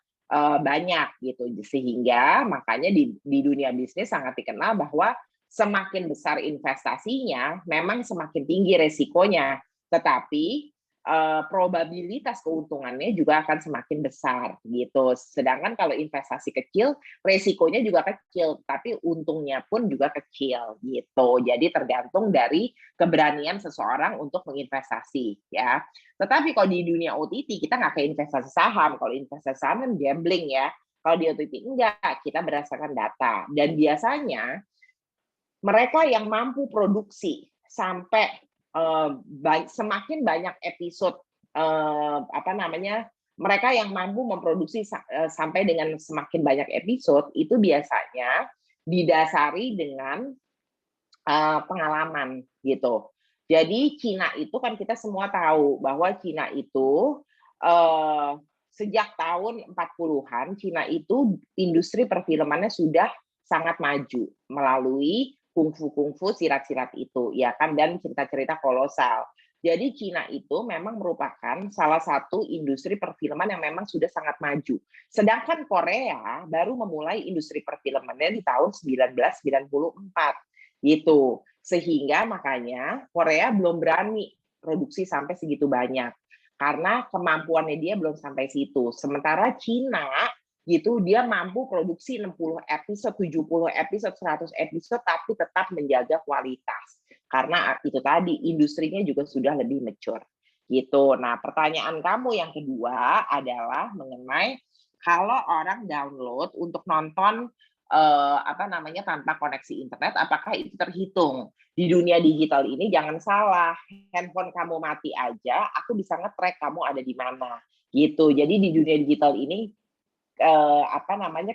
banyak gitu. Sehingga makanya di dunia bisnis sangat dikenal bahwa semakin besar investasinya memang semakin tinggi resikonya. Tetapi probabilitas keuntungannya juga akan semakin besar gitu. Sedangkan kalau investasi kecil, resikonya juga kecil, tapi untungnya pun juga kecil gitu. Jadi tergantung dari keberanian seseorang untuk menginvestasi ya. Tetapi kalau di dunia OTT kita nggak kayak investasi saham. Kalau investasi saham kan gambling ya. Kalau di OTT enggak, kita berdasarkan data. Dan biasanya mereka yang mampu produksi sampai semakin banyak episode mereka yang mampu memproduksi sampai dengan semakin banyak episode itu biasanya didasari dengan pengalaman gitu. Jadi Cina itu kan kita semua tahu bahwa Cina itu sejak tahun 40-an Cina itu industri perfilmannya sudah sangat maju melalui kungfu, sirat-sirat itu, ya kan, dan cerita-cerita kolosal. Jadi Cina itu memang merupakan salah satu industri perfilman yang memang sudah sangat maju. Sedangkan Korea baru memulai industri perfilmannya di tahun 1994, gitu. Sehingga makanya Korea belum berani produksi sampai segitu banyak, karena kemampuannya dia belum sampai situ. Sementara Cina gitu dia mampu produksi 60 episode, 70 episode, 100 episode tapi tetap menjaga kualitas. Karena itu tadi industrinya juga sudah lebih mature. Gitu. Nah, pertanyaan kamu yang kedua adalah mengenai kalau orang download untuk nonton tanpa koneksi internet, apakah itu terhitung? Di dunia digital ini jangan salah, handphone kamu mati aja, aku bisa nge-track kamu ada di mana. Gitu. Jadi di dunia digital ini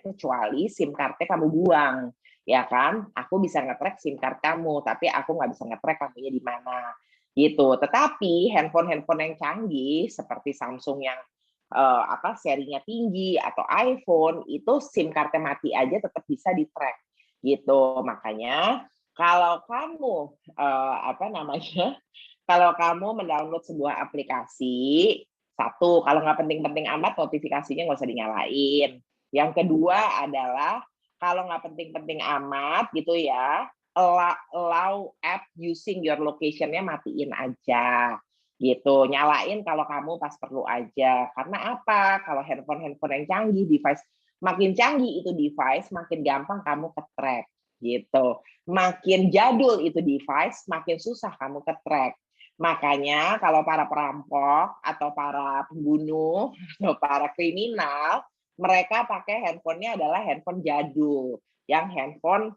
kecuali SIM card-nya kamu buang, ya kan? Aku bisa nge-track SIM card kamu, tapi aku nggak bisa nge-track kamunya di mana, gitu. Tetapi handphone yang canggih seperti Samsung yang serinya tinggi atau iPhone itu SIM card-nya mati aja tetap bisa di-track, gitu. Makanya kalau kamu kalau kamu mendownload sebuah aplikasi, satu, kalau nggak penting-penting amat, notifikasinya nggak usah dinyalain. Yang kedua adalah, kalau nggak penting-penting amat gitu ya, allow app using your location-nya matiin aja. Gitu, nyalain kalau kamu pas perlu aja. Karena apa? Kalau handphone yang canggih, device makin canggih itu device, makin gampang kamu ke-track. Gitu. Makin jadul itu device, makin susah kamu ke-track. Makanya kalau para perampok atau para pembunuh atau para kriminal, mereka pakai handphonenya adalah handphone jadul, yang handphone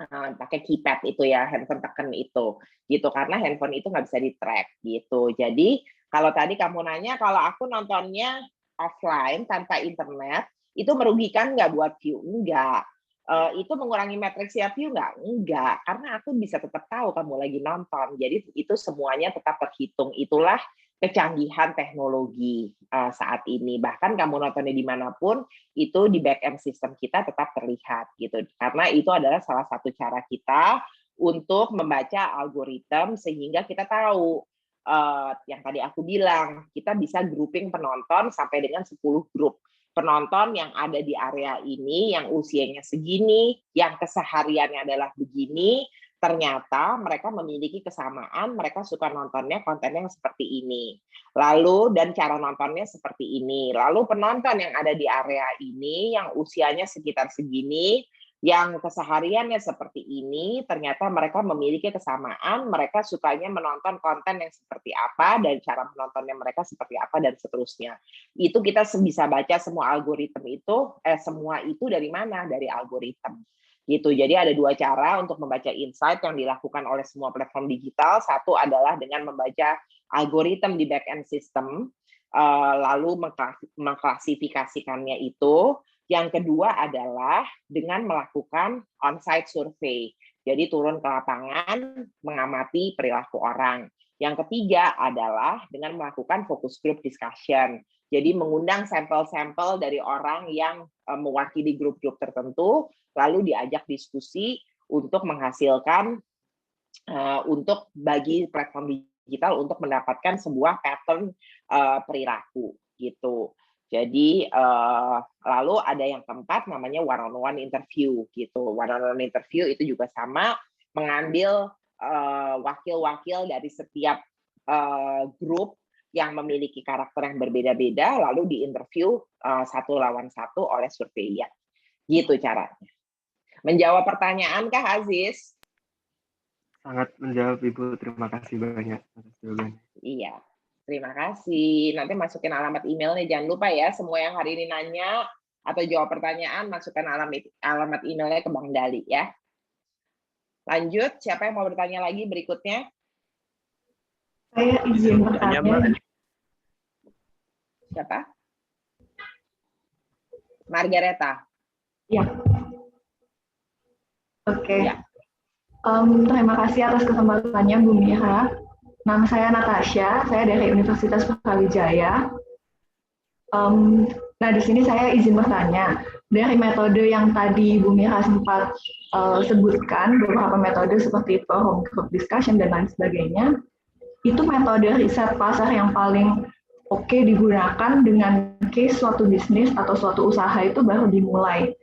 pakai keypad itu ya, handphone tekan itu, gitu. Karena handphone itu nggak bisa di-track, gitu. Jadi kalau tadi kamu nanya, kalau aku nontonnya offline tanpa internet, itu merugikan nggak buat view? Enggak. Itu mengurangi matriksnya view nggak? Enggak, karena aku bisa tetap tahu kamu lagi nonton. Jadi itu semuanya tetap terhitung. Itulah kecanggihan teknologi saat ini. Bahkan kamu nontonnya dimanapun, itu di back-end system kita tetap terlihat gitu. Karena itu adalah salah satu cara kita untuk membaca algoritma sehingga kita tahu yang tadi aku bilang, kita bisa grouping penonton sampai dengan 10 grup. Penonton yang ada di area ini, yang usianya segini, yang kesehariannya adalah begini, ternyata mereka memiliki kesamaan, mereka suka nontonnya kontennya yang seperti ini. Lalu, dan cara nontonnya seperti ini. Lalu penonton yang ada di area ini, yang usianya sekitar segini, yang kesehariannya seperti ini, ternyata mereka memiliki kesamaan, mereka sukanya menonton konten yang seperti apa, dan cara menontonnya mereka seperti apa, dan seterusnya. Itu kita bisa baca semua algoritma itu, semua itu dari mana? Dari algoritma. Gitu. Jadi ada dua cara untuk membaca insight yang dilakukan oleh semua platform digital. Satu adalah dengan membaca algoritma di back-end system, lalu mengklasifikasikannya itu. Yang kedua adalah dengan melakukan on-site survei. Jadi turun ke lapangan, mengamati perilaku orang. Yang ketiga adalah dengan melakukan focus group discussion. Jadi mengundang sampel-sampel dari orang yang mewakili grup-grup tertentu, lalu diajak diskusi untuk menghasilkan, untuk bagi platform digital untuk mendapatkan sebuah pattern perilaku gitu. Jadi lalu ada yang keempat namanya one-on-one interview gitu. One-on-one interview itu juga sama, mengambil wakil-wakil dari setiap grup yang memiliki karakter yang berbeda-beda, lalu diinterview satu lawan satu oleh surveyor. Gitu caranya. Menjawab pertanyaan kah, Aziz? Sangat menjawab, Ibu. Terima kasih banyak atas jawabannya. Iya, terima kasih. Nanti masukin alamat emailnya, jangan lupa ya, semua yang hari ini nanya atau jawab pertanyaan, masukkan alamat emailnya ke Bang Dali ya. Lanjut, siapa yang mau bertanya lagi berikutnya? Saya izin bertanya. Siapa? Margareta. Ya. Oke. Ya. Terima kasih atas kesempatannya, Bu Mira. Nama saya Natasha, saya dari Universitas Brawijaya. Nah, di sini saya izin bertanya. Dari metode yang tadi Bu Mira sempat sebutkan, beberapa metode seperti forum group discussion dan lain sebagainya, itu metode riset pasar yang paling oke digunakan dengan case suatu bisnis atau suatu usaha itu baru dimulai.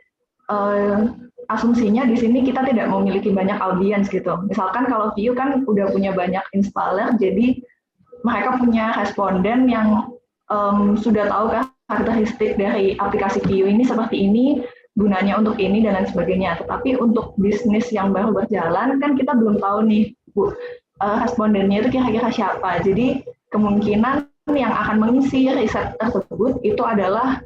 Asumsinya di sini kita tidak memiliki banyak audiens gitu. Misalkan kalau View kan udah punya banyak installer, jadi mereka punya responden yang sudah tahu karakteristik dari aplikasi View ini seperti ini, gunanya untuk ini dan lain sebagainya. Tetapi untuk bisnis yang baru berjalan kan kita belum tahu nih, Bu, respondennya itu kira-kira siapa. Jadi kemungkinan yang akan mengisi riset tersebut itu adalah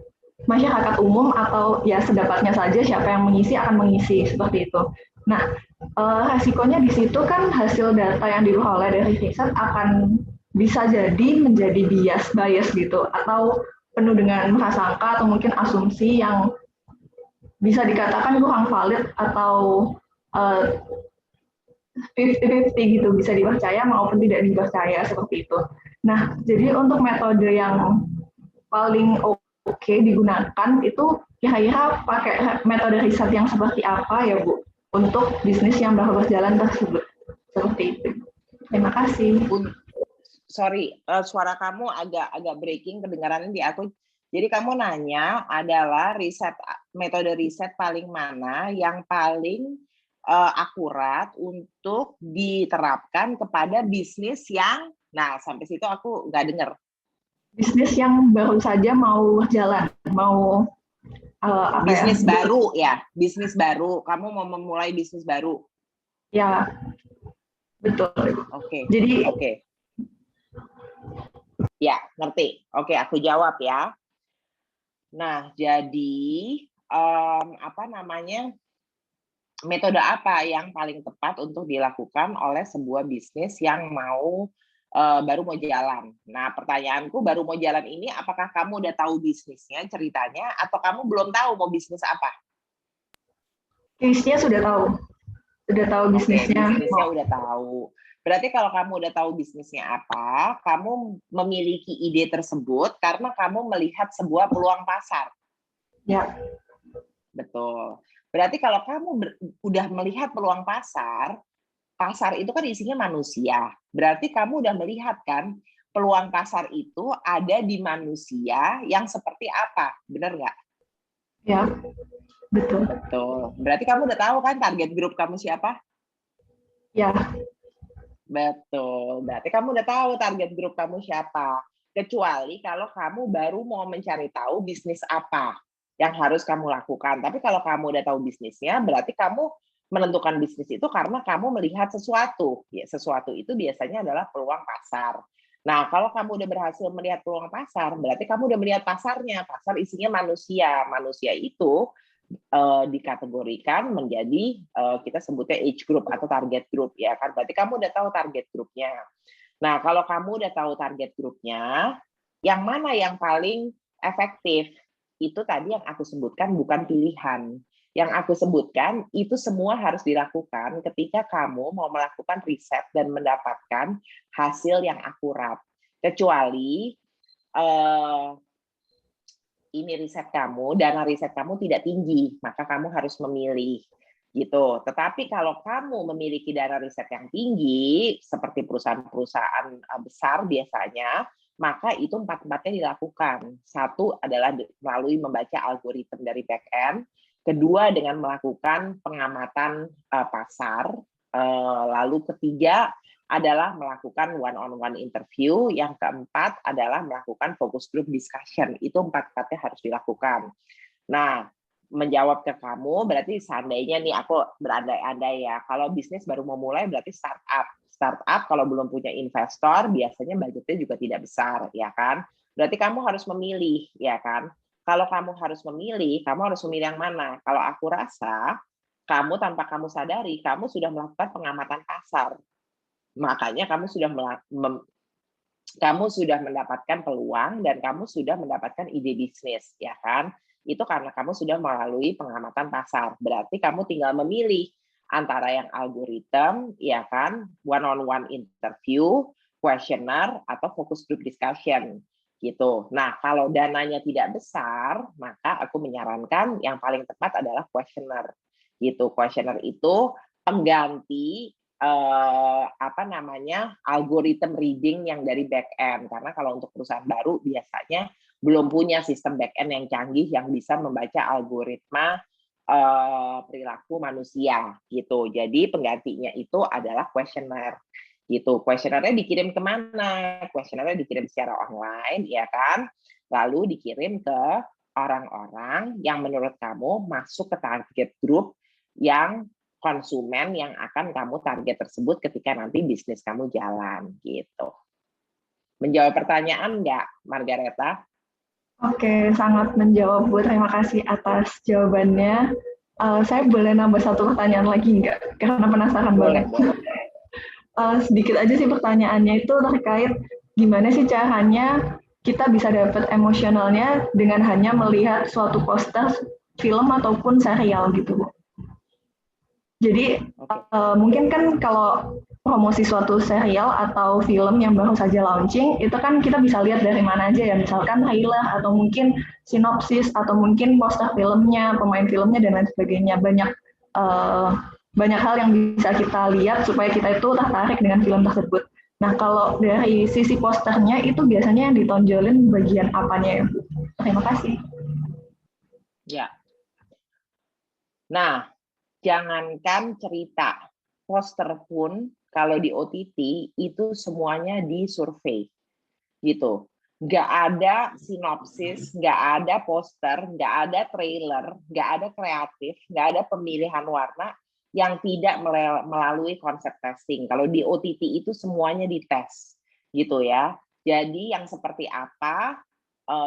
masyarakat umum atau ya sedapatnya saja siapa yang mengisi akan mengisi seperti itu. Nah, resikonya di situ kan hasil data yang diperoleh dari riset akan bisa jadi menjadi bias gitu atau penuh dengan prasangka atau mungkin asumsi yang bisa dikatakan kurang valid atau 50-50 gitu, bisa dipercaya maupun tidak dipercaya seperti itu. Nah, jadi untuk metode yang paling oke digunakan itu kira-kira pakai metode riset yang seperti apa ya, Bu, untuk bisnis yang baru berjalan tersebut. Seperti itu. Terima kasih. Sorry, suara kamu agak breaking kedengarannya di aku. Jadi kamu nanya adalah metode riset paling mana yang paling akurat untuk diterapkan kepada bisnis yang, nah sampai situ aku nggak dengar. Bisnis yang baru saja mau jalan, mau bisnis baru ya, bisnis baru. Kamu mau memulai bisnis baru? Ya, betul. Oke. Jadi, ya ngerti. Oke, aku jawab ya. Nah, jadi metode apa yang paling tepat untuk dilakukan oleh sebuah bisnis yang baru mau jalan. Nah, pertanyaanku baru mau jalan ini, apakah kamu udah tahu bisnisnya, ceritanya, atau kamu belum tahu mau bisnis apa? Bisnisnya sudah tahu. Sudah tahu bisnisnya. Bisnisnya udah tahu. Berarti kalau kamu udah tahu bisnisnya apa, kamu memiliki ide tersebut karena kamu melihat sebuah peluang pasar. Ya. Betul. Berarti kalau kamu udah melihat peluang pasar itu kan isinya manusia. Berarti kamu udah melihat kan peluang pasar itu ada di manusia yang seperti apa, benar nggak? Ya, betul. Betul. Berarti kamu udah tahu kan target grup kamu siapa? Ya. Betul. Berarti kamu udah tahu target grup kamu siapa. Kecuali kalau kamu baru mau mencari tahu bisnis apa yang harus kamu lakukan. Tapi kalau kamu udah tahu bisnisnya, berarti kamu menentukan bisnis itu karena kamu melihat sesuatu. Ya, sesuatu itu biasanya adalah peluang pasar. Nah, kalau kamu udah berhasil melihat peluang pasar, berarti kamu udah melihat pasarnya. Pasar isinya manusia. Manusia itu dikategorikan menjadi kita sebutnya age group atau target group ya kan. Berarti kamu udah tahu target grupnya. Nah, kalau kamu udah tahu target grupnya, yang mana yang paling efektif? Itu tadi yang aku sebutkan bukan pilihan. Yang aku sebutkan itu semua harus dilakukan ketika kamu mau melakukan riset dan mendapatkan hasil yang akurat. Kecuali ini riset kamu, dana riset kamu tidak tinggi, maka kamu harus memilih gitu. Tetapi kalau kamu memiliki dana riset yang tinggi, seperti perusahaan-perusahaan besar biasanya, maka itu empat-empatnya dilakukan. Satu adalah melalui membaca algoritma dari back-end, kedua dengan melakukan pengamatan pasar, lalu ketiga adalah melakukan one-on-one interview. Yang keempat adalah melakukan focus group discussion. Itu 4-4-nya harus dilakukan. Nah, menjawab ke kamu, berarti seandainya nih aku berandai-andai ya, kalau bisnis baru mau mulai berarti startup. Startup kalau belum punya investor, biasanya budgetnya juga tidak besar, ya kan? Berarti kamu harus memilih, ya kan? Kalau kamu harus memilih yang mana? Kalau aku rasa, kamu tanpa kamu sadari, kamu sudah melakukan pengamatan pasar. Makanya kamu sudah mendapatkan peluang dan kamu sudah mendapatkan ide bisnis, ya kan? Itu karena kamu sudah melalui pengamatan pasar. Berarti kamu tinggal memilih antara yang algoritma, ya kan, one-on-one interview, questionnaire, atau focus group discussion, gitu. Nah, kalau dananya tidak besar, maka aku menyarankan yang paling tepat adalah questionnaire, gitu. Questionnaire itu pengganti algoritma reading yang dari back end, karena kalau untuk perusahaan baru biasanya belum punya sistem back end yang canggih yang bisa membaca algoritma perilaku manusia, gitu. Jadi penggantinya itu adalah questionnaire, gitu. Questionnaire-nya dikirim kemana? Questionnaire-nya dikirim secara online, ya kan? Lalu dikirim ke orang-orang yang menurut kamu masuk ke target group yang konsumen yang akan kamu target tersebut ketika nanti bisnis kamu jalan, gitu. Menjawab pertanyaan nggak, Margareta? Oke, sangat menjawab, Bu. Terima kasih atas jawabannya. Saya boleh nambah satu pertanyaan lagi nggak? Karena penasaran banget. Sedikit aja sih pertanyaannya itu terkait gimana sih caranya kita bisa dapat emosionalnya dengan hanya melihat suatu poster film ataupun serial gitu, Bu. Jadi mungkin kan kalau promosi suatu serial atau film yang baru saja launching, itu kan kita bisa lihat dari mana aja ya, misalkan trailer atau mungkin sinopsis atau mungkin poster filmnya, pemain filmnya dan lain sebagainya. Banyak hal yang bisa kita lihat supaya kita itu tertarik dengan film tersebut. Nah, kalau dari sisi posternya itu biasanya yang ditonjolin bagian apanya ya, Bu? Terima kasih. Ya. Nah, jangankan cerita, poster pun kalau di OTT itu semuanya disurvei, gitu. Nggak ada sinopsis, nggak ada poster, nggak ada trailer, nggak ada kreatif, nggak ada pemilihan warna yang tidak melalui konsep testing. Kalau di OTT itu semuanya dites, gitu ya. Jadi yang seperti apa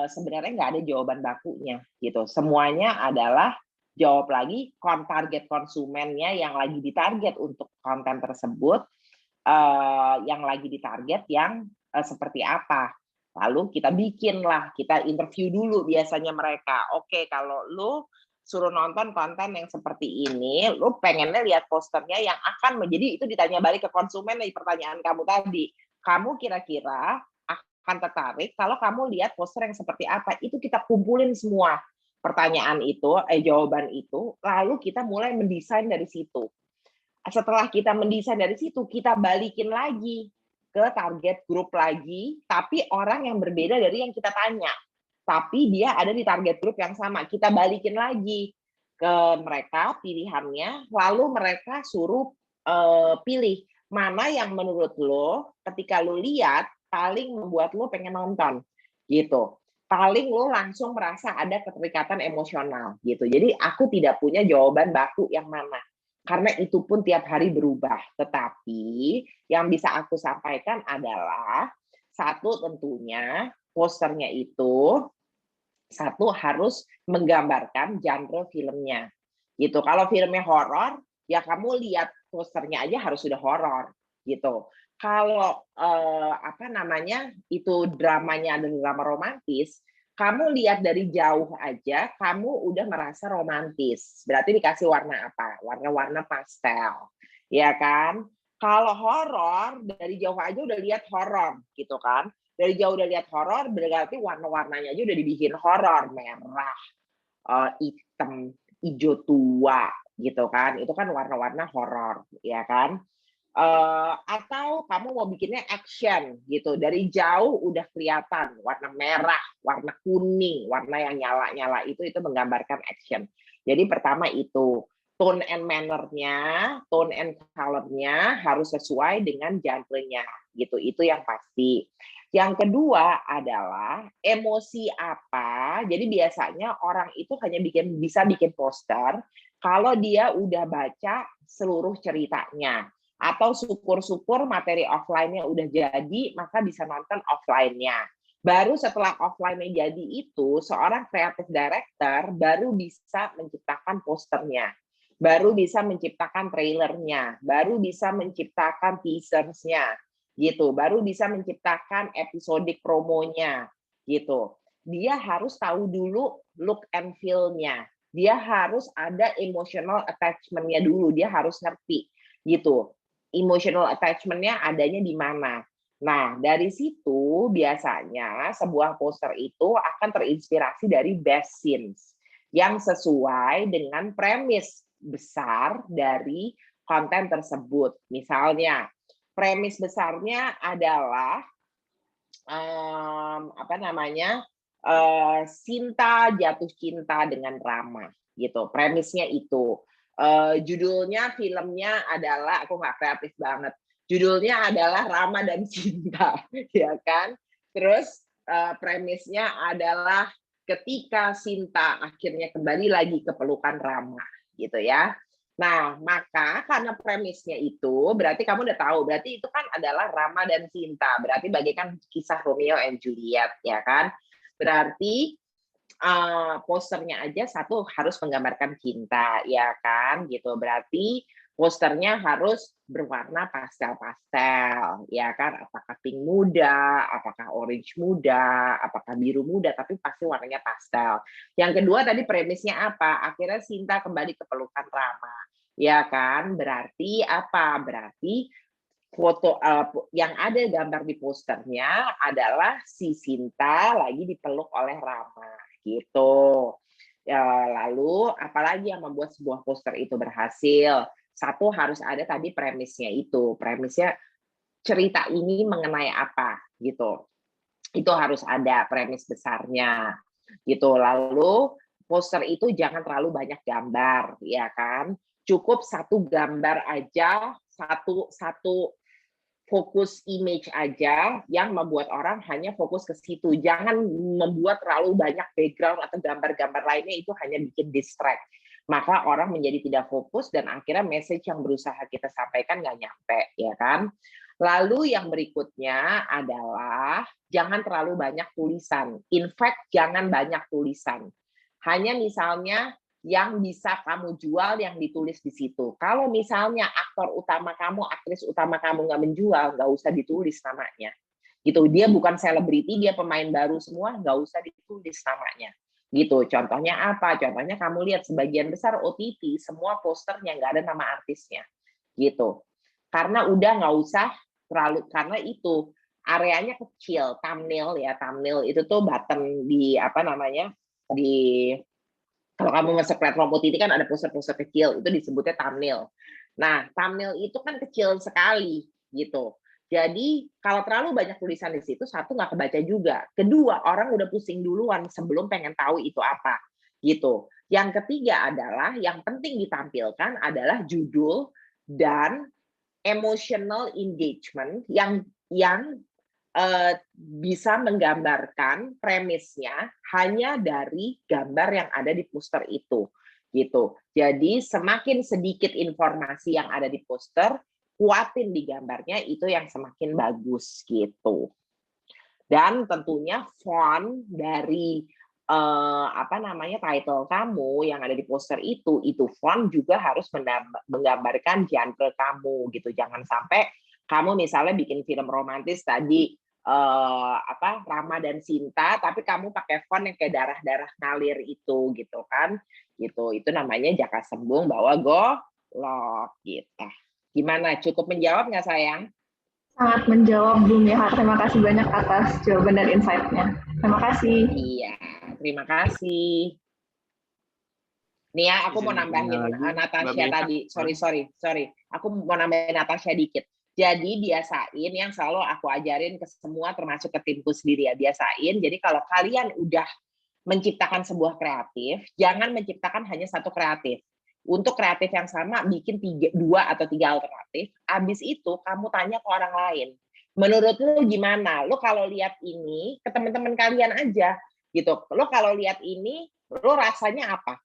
sebenarnya nggak ada jawaban bakunya, gitu. Semuanya adalah jawab lagi target konsumennya yang lagi ditarget untuk konten tersebut, yang lagi ditarget yang seperti apa. Lalu kita kita interview dulu biasanya mereka. Oke, kalau lu suruh nonton konten yang seperti ini, lu pengennya lihat posternya yang akan menjadi, itu ditanya balik ke konsumen nih, pertanyaan kamu tadi. Kamu kira-kira akan tertarik kalau kamu lihat poster yang seperti apa? Itu kita kumpulin semua pertanyaan itu, jawaban itu, lalu kita mulai mendesain dari situ. Setelah kita mendesain dari situ, kita balikin lagi ke target grup lagi, tapi orang yang berbeda dari yang kita tanya. Tapi dia ada di target grup yang sama. Kita balikin lagi ke mereka pilihannya, lalu mereka suruh pilih mana yang menurut lo ketika lo lihat paling membuat lo pengen nonton, gitu. Paling lo langsung merasa ada keterikatan emosional, gitu. Jadi aku tidak punya jawaban baku yang mana, karena itu pun tiap hari berubah. Tetapi yang bisa aku sampaikan adalah satu, tentunya posternya itu satu harus menggambarkan genre filmnya, gitu. Kalau filmnya horor, ya kamu lihat posternya aja harus sudah horor, gitu. Kalau itu dramanya adalah drama romantis, kamu lihat dari jauh aja, kamu udah merasa romantis. Berarti dikasih warna apa? Warna-warna pastel, ya kan? Kalau horor, dari jauh aja udah lihat horor, gitu kan? Dari jauh udah lihat horor, berarti warna-warnanya aja udah dibikin horor, merah, hitam, hijau tua, gitu kan? Itu kan warna-warna horor, ya kan? Atau kamu mau bikinnya action, gitu. Dari jauh udah kelihatan warna merah, warna kuning, warna yang nyala-nyala itu menggambarkan action. Jadi pertama itu. tone and manner-nya, tone and color-nya harus sesuai dengan genre-nya, gitu. Itu yang pasti. Yang kedua adalah emosi apa. Jadi biasanya orang itu hanya bisa bikin poster kalau dia udah baca seluruh ceritanya. Atau syukur-syukur materi offline-nya udah jadi, maka bisa nonton offline-nya. Baru setelah offline-nya jadi itu, seorang creative director baru bisa menciptakan posternya. Baru bisa menciptakan trailernya, baru bisa menciptakan teaser-nya, gitu. Baru bisa menciptakan episodik promonya, gitu. Dia harus tahu dulu look and feel-nya. Dia harus ada emotional attachment-nya dulu, dia harus ngerti, gitu. Emotional attachment-nya adanya di mana. Nah, dari situ biasanya sebuah poster itu akan terinspirasi dari best scenes yang sesuai dengan premis besar dari konten tersebut. Misalnya, premis besarnya adalah Sinta jatuh cinta dengan Rama, gitu. Premisnya itu. Judulnya filmnya adalah, aku nggak kreatif banget. Judulnya adalah Rama dan Sinta, ya kan? Terus premisnya adalah ketika Sinta akhirnya kembali lagi ke pelukan Rama, gitu ya. Nah, maka karena premisnya itu, berarti kamu udah tahu, berarti itu kan adalah Rama dan Sinta, berarti bagaikan kisah Romeo and Juliet, ya kan? Berarti posternya aja satu harus menggambarkan cinta, ya kan, gitu. Berarti posternya harus berwarna pastel-pastel, ya kan? Apakah pink muda, apakah orange muda, apakah biru muda, tapi pasti warnanya pastel. Yang kedua tadi premisnya apa? Akhirnya Sinta kembali ke pelukan Rama, ya kan? Berarti apa? Berarti foto yang ada gambar di posternya adalah si Sinta lagi dipeluk oleh Rama, gitu. Ya, lalu apalagi yang membuat sebuah poster itu berhasil? Satu harus ada tadi premisnya itu. Premisnya cerita ini mengenai apa, gitu. Itu harus ada premis besarnya, gitu. Lalu poster itu jangan terlalu banyak gambar, ya kan? Cukup satu gambar aja, satu fokus image aja yang membuat orang hanya fokus ke situ. Jangan membuat terlalu banyak background atau gambar-gambar lainnya, itu hanya bikin distract. Maka orang menjadi tidak fokus dan akhirnya message yang berusaha kita sampaikan nggak nyampe, ya kan? Lalu yang berikutnya adalah jangan terlalu banyak tulisan. In fact, jangan banyak tulisan. Hanya misalnya yang bisa kamu jual yang ditulis di situ. Kalau misalnya aktor utama kamu, aktris utama kamu nggak menjual, nggak usah ditulis namanya. Gitu. Dia bukan selebriti, dia pemain baru semua, nggak usah ditulis namanya. Gitu. Contohnya apa? Contohnya kamu lihat sebagian besar OTT semua posternya nggak ada nama artisnya. Gitu. Karena udah nggak usah terlalu, karena itu areanya kecil, thumbnail ya, thumbnail itu tuh button di kalau kamu masuk platform OTT kan ada poster-poster kecil, itu disebutnya thumbnail. Nah, thumbnail itu kan kecil sekali, gitu. Jadi, kalau terlalu banyak tulisan di situ, satu nggak kebaca juga. Kedua, orang udah pusing duluan sebelum pengen tahu itu apa, gitu. Yang ketiga adalah, yang penting ditampilkan adalah judul dan emotional engagement yang bisa menggambarkan premisnya hanya dari gambar yang ada di poster itu, gitu. Jadi semakin sedikit informasi yang ada di poster, kuatin di gambarnya itu yang semakin bagus, gitu. Dan tentunya font dari title kamu yang ada di poster itu font juga harus menggambarkan genre kamu, gitu. Jangan sampai kamu misalnya bikin film romantis tadi Rama dan Sinta, tapi kamu pakai font yang kayak darah-darah ngalir itu, gitu kan? Gitu. Itu namanya Jaka Sembung bahwa golok, gitu. Gimana? Cukup menjawab nggak, sayang? Sangat menjawab, Bu Mira. Terima kasih banyak atas jawaban dan insight-nya. Terima kasih. Iya, terima kasih. Nih ya, aku mau nambahin Natasha tadi. Sorry. Aku mau nambahin Natasha dikit. Jadi biasain yang selalu aku ajarin ke semua, termasuk ke timku sendiri ya, biasain. Jadi kalau kalian udah menciptakan sebuah kreatif, jangan menciptakan hanya satu kreatif. Untuk kreatif yang sama, bikin 2 atau 3 alternatif, habis itu kamu tanya ke orang lain. Menurut lu gimana? Lu kalau lihat ini, ke teman-teman kalian aja, gitu. Lu kalau lihat ini, lu rasanya apa?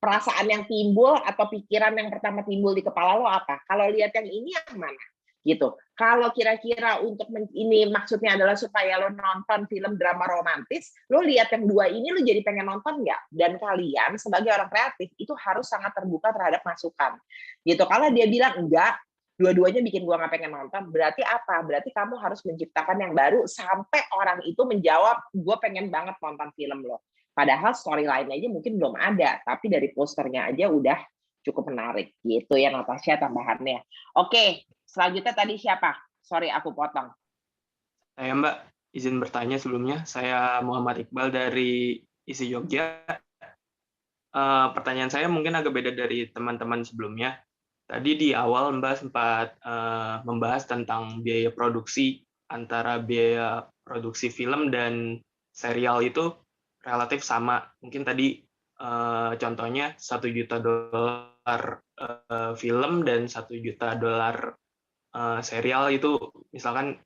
Perasaan yang timbul atau pikiran yang pertama timbul di kepala lo apa? Kalau lihat yang ini yang mana? Gitu. Kalau kira-kira untuk ini maksudnya adalah supaya lo nonton film drama romantis, lo lihat yang 2 ini lo jadi pengen nonton nggak? Dan kalian sebagai orang kreatif itu harus sangat terbuka terhadap masukan. Gitu. Kalau dia bilang enggak, dua-duanya bikin gua nggak pengen nonton, berarti apa? Berarti kamu harus menciptakan yang baru sampai orang itu menjawab, gua pengen banget nonton film lo. Padahal storyline aja mungkin belum ada, tapi dari posternya aja udah cukup menarik. Gitu ya Natasha tambahannya. Oke. Selanjutnya tadi siapa? Sorry, aku potong. Saya Mbak, izin bertanya sebelumnya. Saya Muhammad Iqbal dari ISI Jogja. Pertanyaan saya mungkin agak beda dari teman-teman sebelumnya. Tadi di awal Mbak sempat membahas tentang biaya produksi, antara biaya produksi film dan serial itu relatif sama. Mungkin tadi contohnya $1 juta film dan $1 juta serial itu misalkan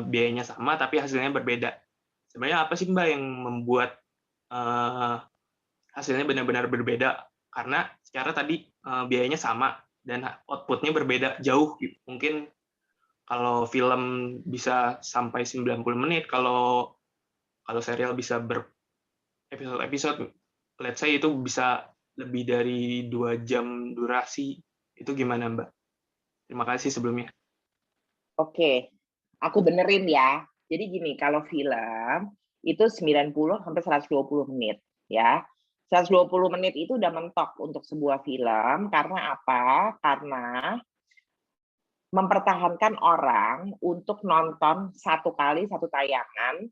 biayanya sama tapi hasilnya berbeda. Sebenarnya apa sih Mbak yang membuat hasilnya benar-benar berbeda? Karena secara tadi biayanya sama dan outputnya berbeda jauh. Mungkin kalau film bisa sampai 90 menit, kalau serial bisa episode-episode, let's say itu bisa lebih dari 2 jam durasi. Itu gimana Mbak? Terima kasih sebelumnya. Oke, aku benerin ya. Jadi gini, kalau film itu 90 sampai 120 menit ya. 120 menit itu udah mentok untuk sebuah film karena apa? Karena mempertahankan orang untuk nonton 1 kali 1 tayangan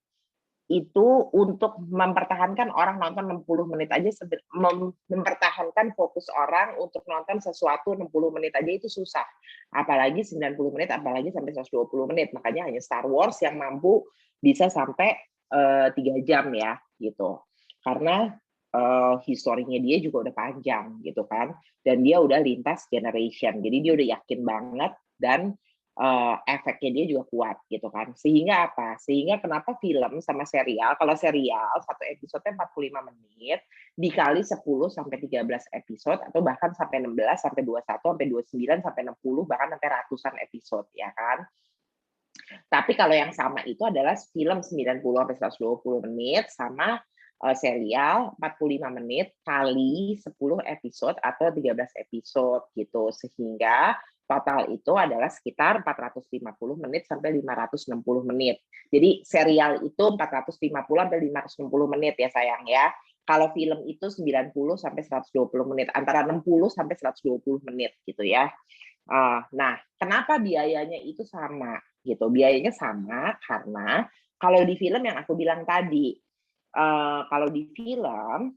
itu untuk mempertahankan orang nonton 60 menit aja, mempertahankan fokus orang untuk nonton sesuatu 60 menit aja itu susah. Apalagi 90 menit, apalagi sampai 120 menit. Makanya hanya Star Wars yang mampu bisa sampai 3 jam ya, gitu. Karena historinya dia juga udah panjang, gitu kan. Dan dia udah lintas generation, jadi dia udah yakin banget dan efeknya dia juga kuat gitu kan. Sehingga apa? Sehingga kenapa film sama serial, kalau serial 1 episode 45 menit dikali 10 sampai 13 episode atau bahkan sampai 16 sampai 21 sampai 29 sampai 60 bahkan sampai ratusan episode ya kan. Tapi kalau yang sama itu adalah film 90 sampai 120 menit sama serial 45 menit kali 10 episode atau 13 episode gitu. Sehingga total itu adalah sekitar 450 menit sampai 560 menit. Jadi serial itu 450 sampai 560 menit ya sayang ya. Kalau film itu 90 sampai 120 menit, antara 60 sampai 120 menit gitu ya. Nah, kenapa biayanya itu sama gitu? Biayanya sama karena kalau di film yang aku bilang tadi, kalau di film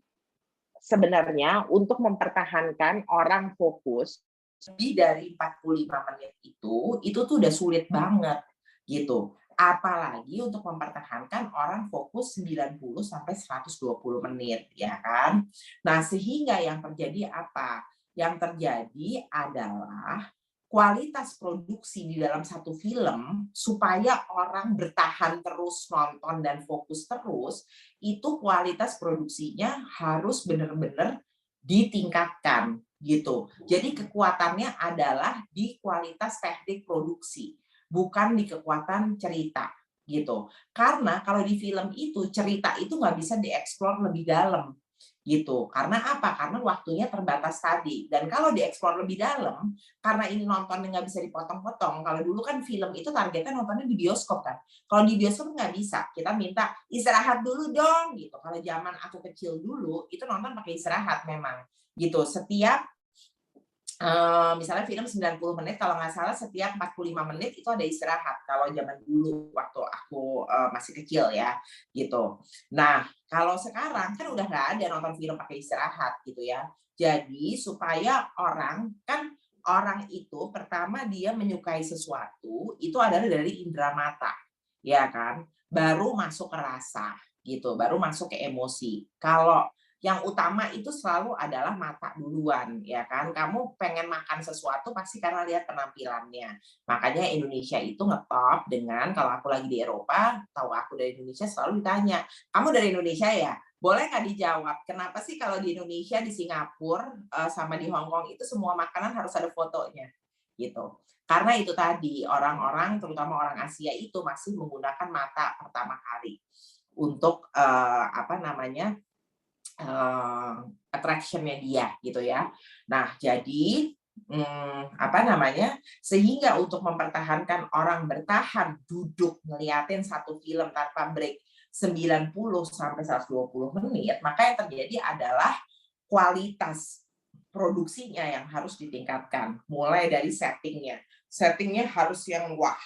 sebenarnya untuk mempertahankan orang fokus lebih dari 45 menit itu tuh udah sulit banget gitu. Apalagi untuk mempertahankan orang fokus 90 sampai 120 menit ya kan. Nah, sehingga yang terjadi apa? Yang terjadi adalah kualitas produksi di dalam satu film supaya orang bertahan terus nonton dan fokus terus, itu kualitas produksinya harus benar-benar ditingkatkan gitu. Jadi kekuatannya adalah di kualitas teknik produksi, bukan di kekuatan cerita gitu. Karena kalau di film itu cerita itu nggak bisa dieksplor lebih dalam gitu. Karena apa? Karena waktunya terbatas tadi. Dan kalau dieksplor lebih dalam, karena ini nontonnya nggak bisa dipotong-potong. Kalau dulu kan film itu targetnya nontonnya di bioskop kan. Kalau di bioskop nggak bisa. Kita minta istirahat dulu dong gitu. Kalau zaman aku kecil dulu, itu nonton pakai istirahat memang gitu. Setiap misalnya film 90 menit, kalau nggak salah setiap 45 menit itu ada istirahat kalau zaman dulu waktu aku masih kecil ya gitu. Nah, kalau sekarang kan udah nggak ada nonton film pakai istirahat gitu ya. Jadi supaya orang itu pertama dia menyukai sesuatu itu adalah dari indera mata, ya kan? Baru masuk ke rasa gitu, baru masuk ke emosi. Kalau yang utama itu selalu adalah mata duluan, ya kan? Kamu pengen makan sesuatu pasti karena lihat penampilannya. Makanya Indonesia itu ngetop dengan, kalau aku lagi di Eropa, tahu aku dari Indonesia selalu ditanya, kamu dari Indonesia ya? Boleh nggak dijawab, kenapa sih kalau di Indonesia, di Singapura, sama di Hong Kong itu semua makanan harus ada fotonya, gitu. Karena itu tadi, orang-orang, terutama orang Asia itu masih menggunakan mata pertama kali untuk attraction-nya dia, gitu ya. Nah, jadi sehingga untuk mempertahankan orang bertahan duduk ngeliatin satu film tanpa break 90 sampai 120 menit, maka yang terjadi adalah kualitas produksinya yang harus ditingkatkan. Mulai dari settingnya. Settingnya harus yang wah.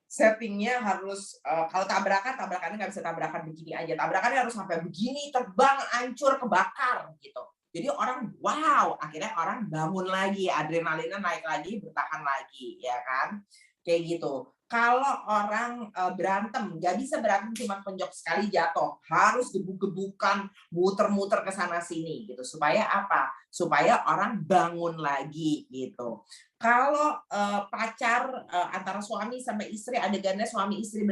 Settingnya harus, kalau tabrakannya nggak bisa tabrakan begini aja. Tabrakannya harus sampai begini, terbang, hancur, kebakar, gitu. Jadi orang, wow, akhirnya orang bangun lagi, adrenalinnya naik lagi, bertahan lagi, ya kan? Kayak gitu. Kalau orang berantem, nggak bisa berantem cuma penjok sekali jatuh, harus gebuk-gebukan, muter-muter ke sana sini, gitu. Supaya apa? Supaya orang bangun lagi, gitu. Kalau pacar antara suami sama istri, adegannya suami istri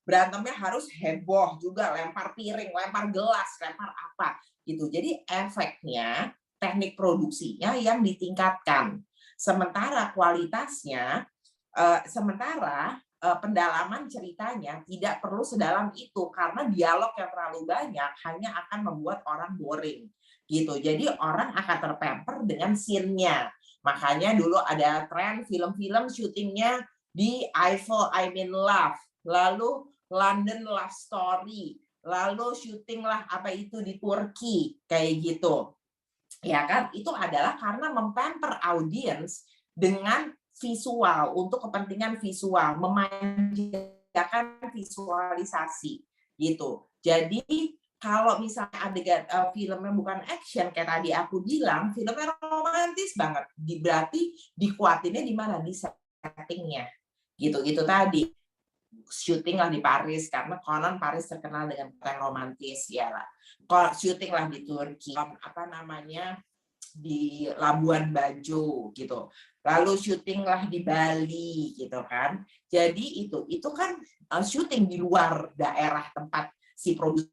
berantemnya harus heboh juga, lempar piring, lempar gelas, lempar apa, gitu. Jadi efeknya, teknik produksinya yang ditingkatkan. Sementara kualitasnya, pendalaman ceritanya tidak perlu sedalam itu karena dialog yang terlalu banyak hanya akan membuat orang boring, gitu. Jadi orang akan terpamper dengan scene-nya. Makanya dulu ada tren film-film syutingnya di Eiffel, I'm in Love, lalu London Love Story, lalu syutinglah apa itu di Turki, kayak gitu. Ya kan? Itu adalah karena mempamper audiens dengan visual, untuk kepentingan visual, memanjakan visualisasi, gitu. Jadi kalau misalnya adegan filmnya bukan action kayak tadi aku bilang, filmnya romantis banget, berarti dikuatinnya di mana? Di settingnya, gitu tadi. Syuting lah di Paris karena konon Paris terkenal dengan yang romantis, ya lah. Syuting lah di Turki, di Labuan Bajo, gitu. Lalu syutinglah di Bali, gitu kan. Jadi itu kan syuting di luar daerah tempat si produser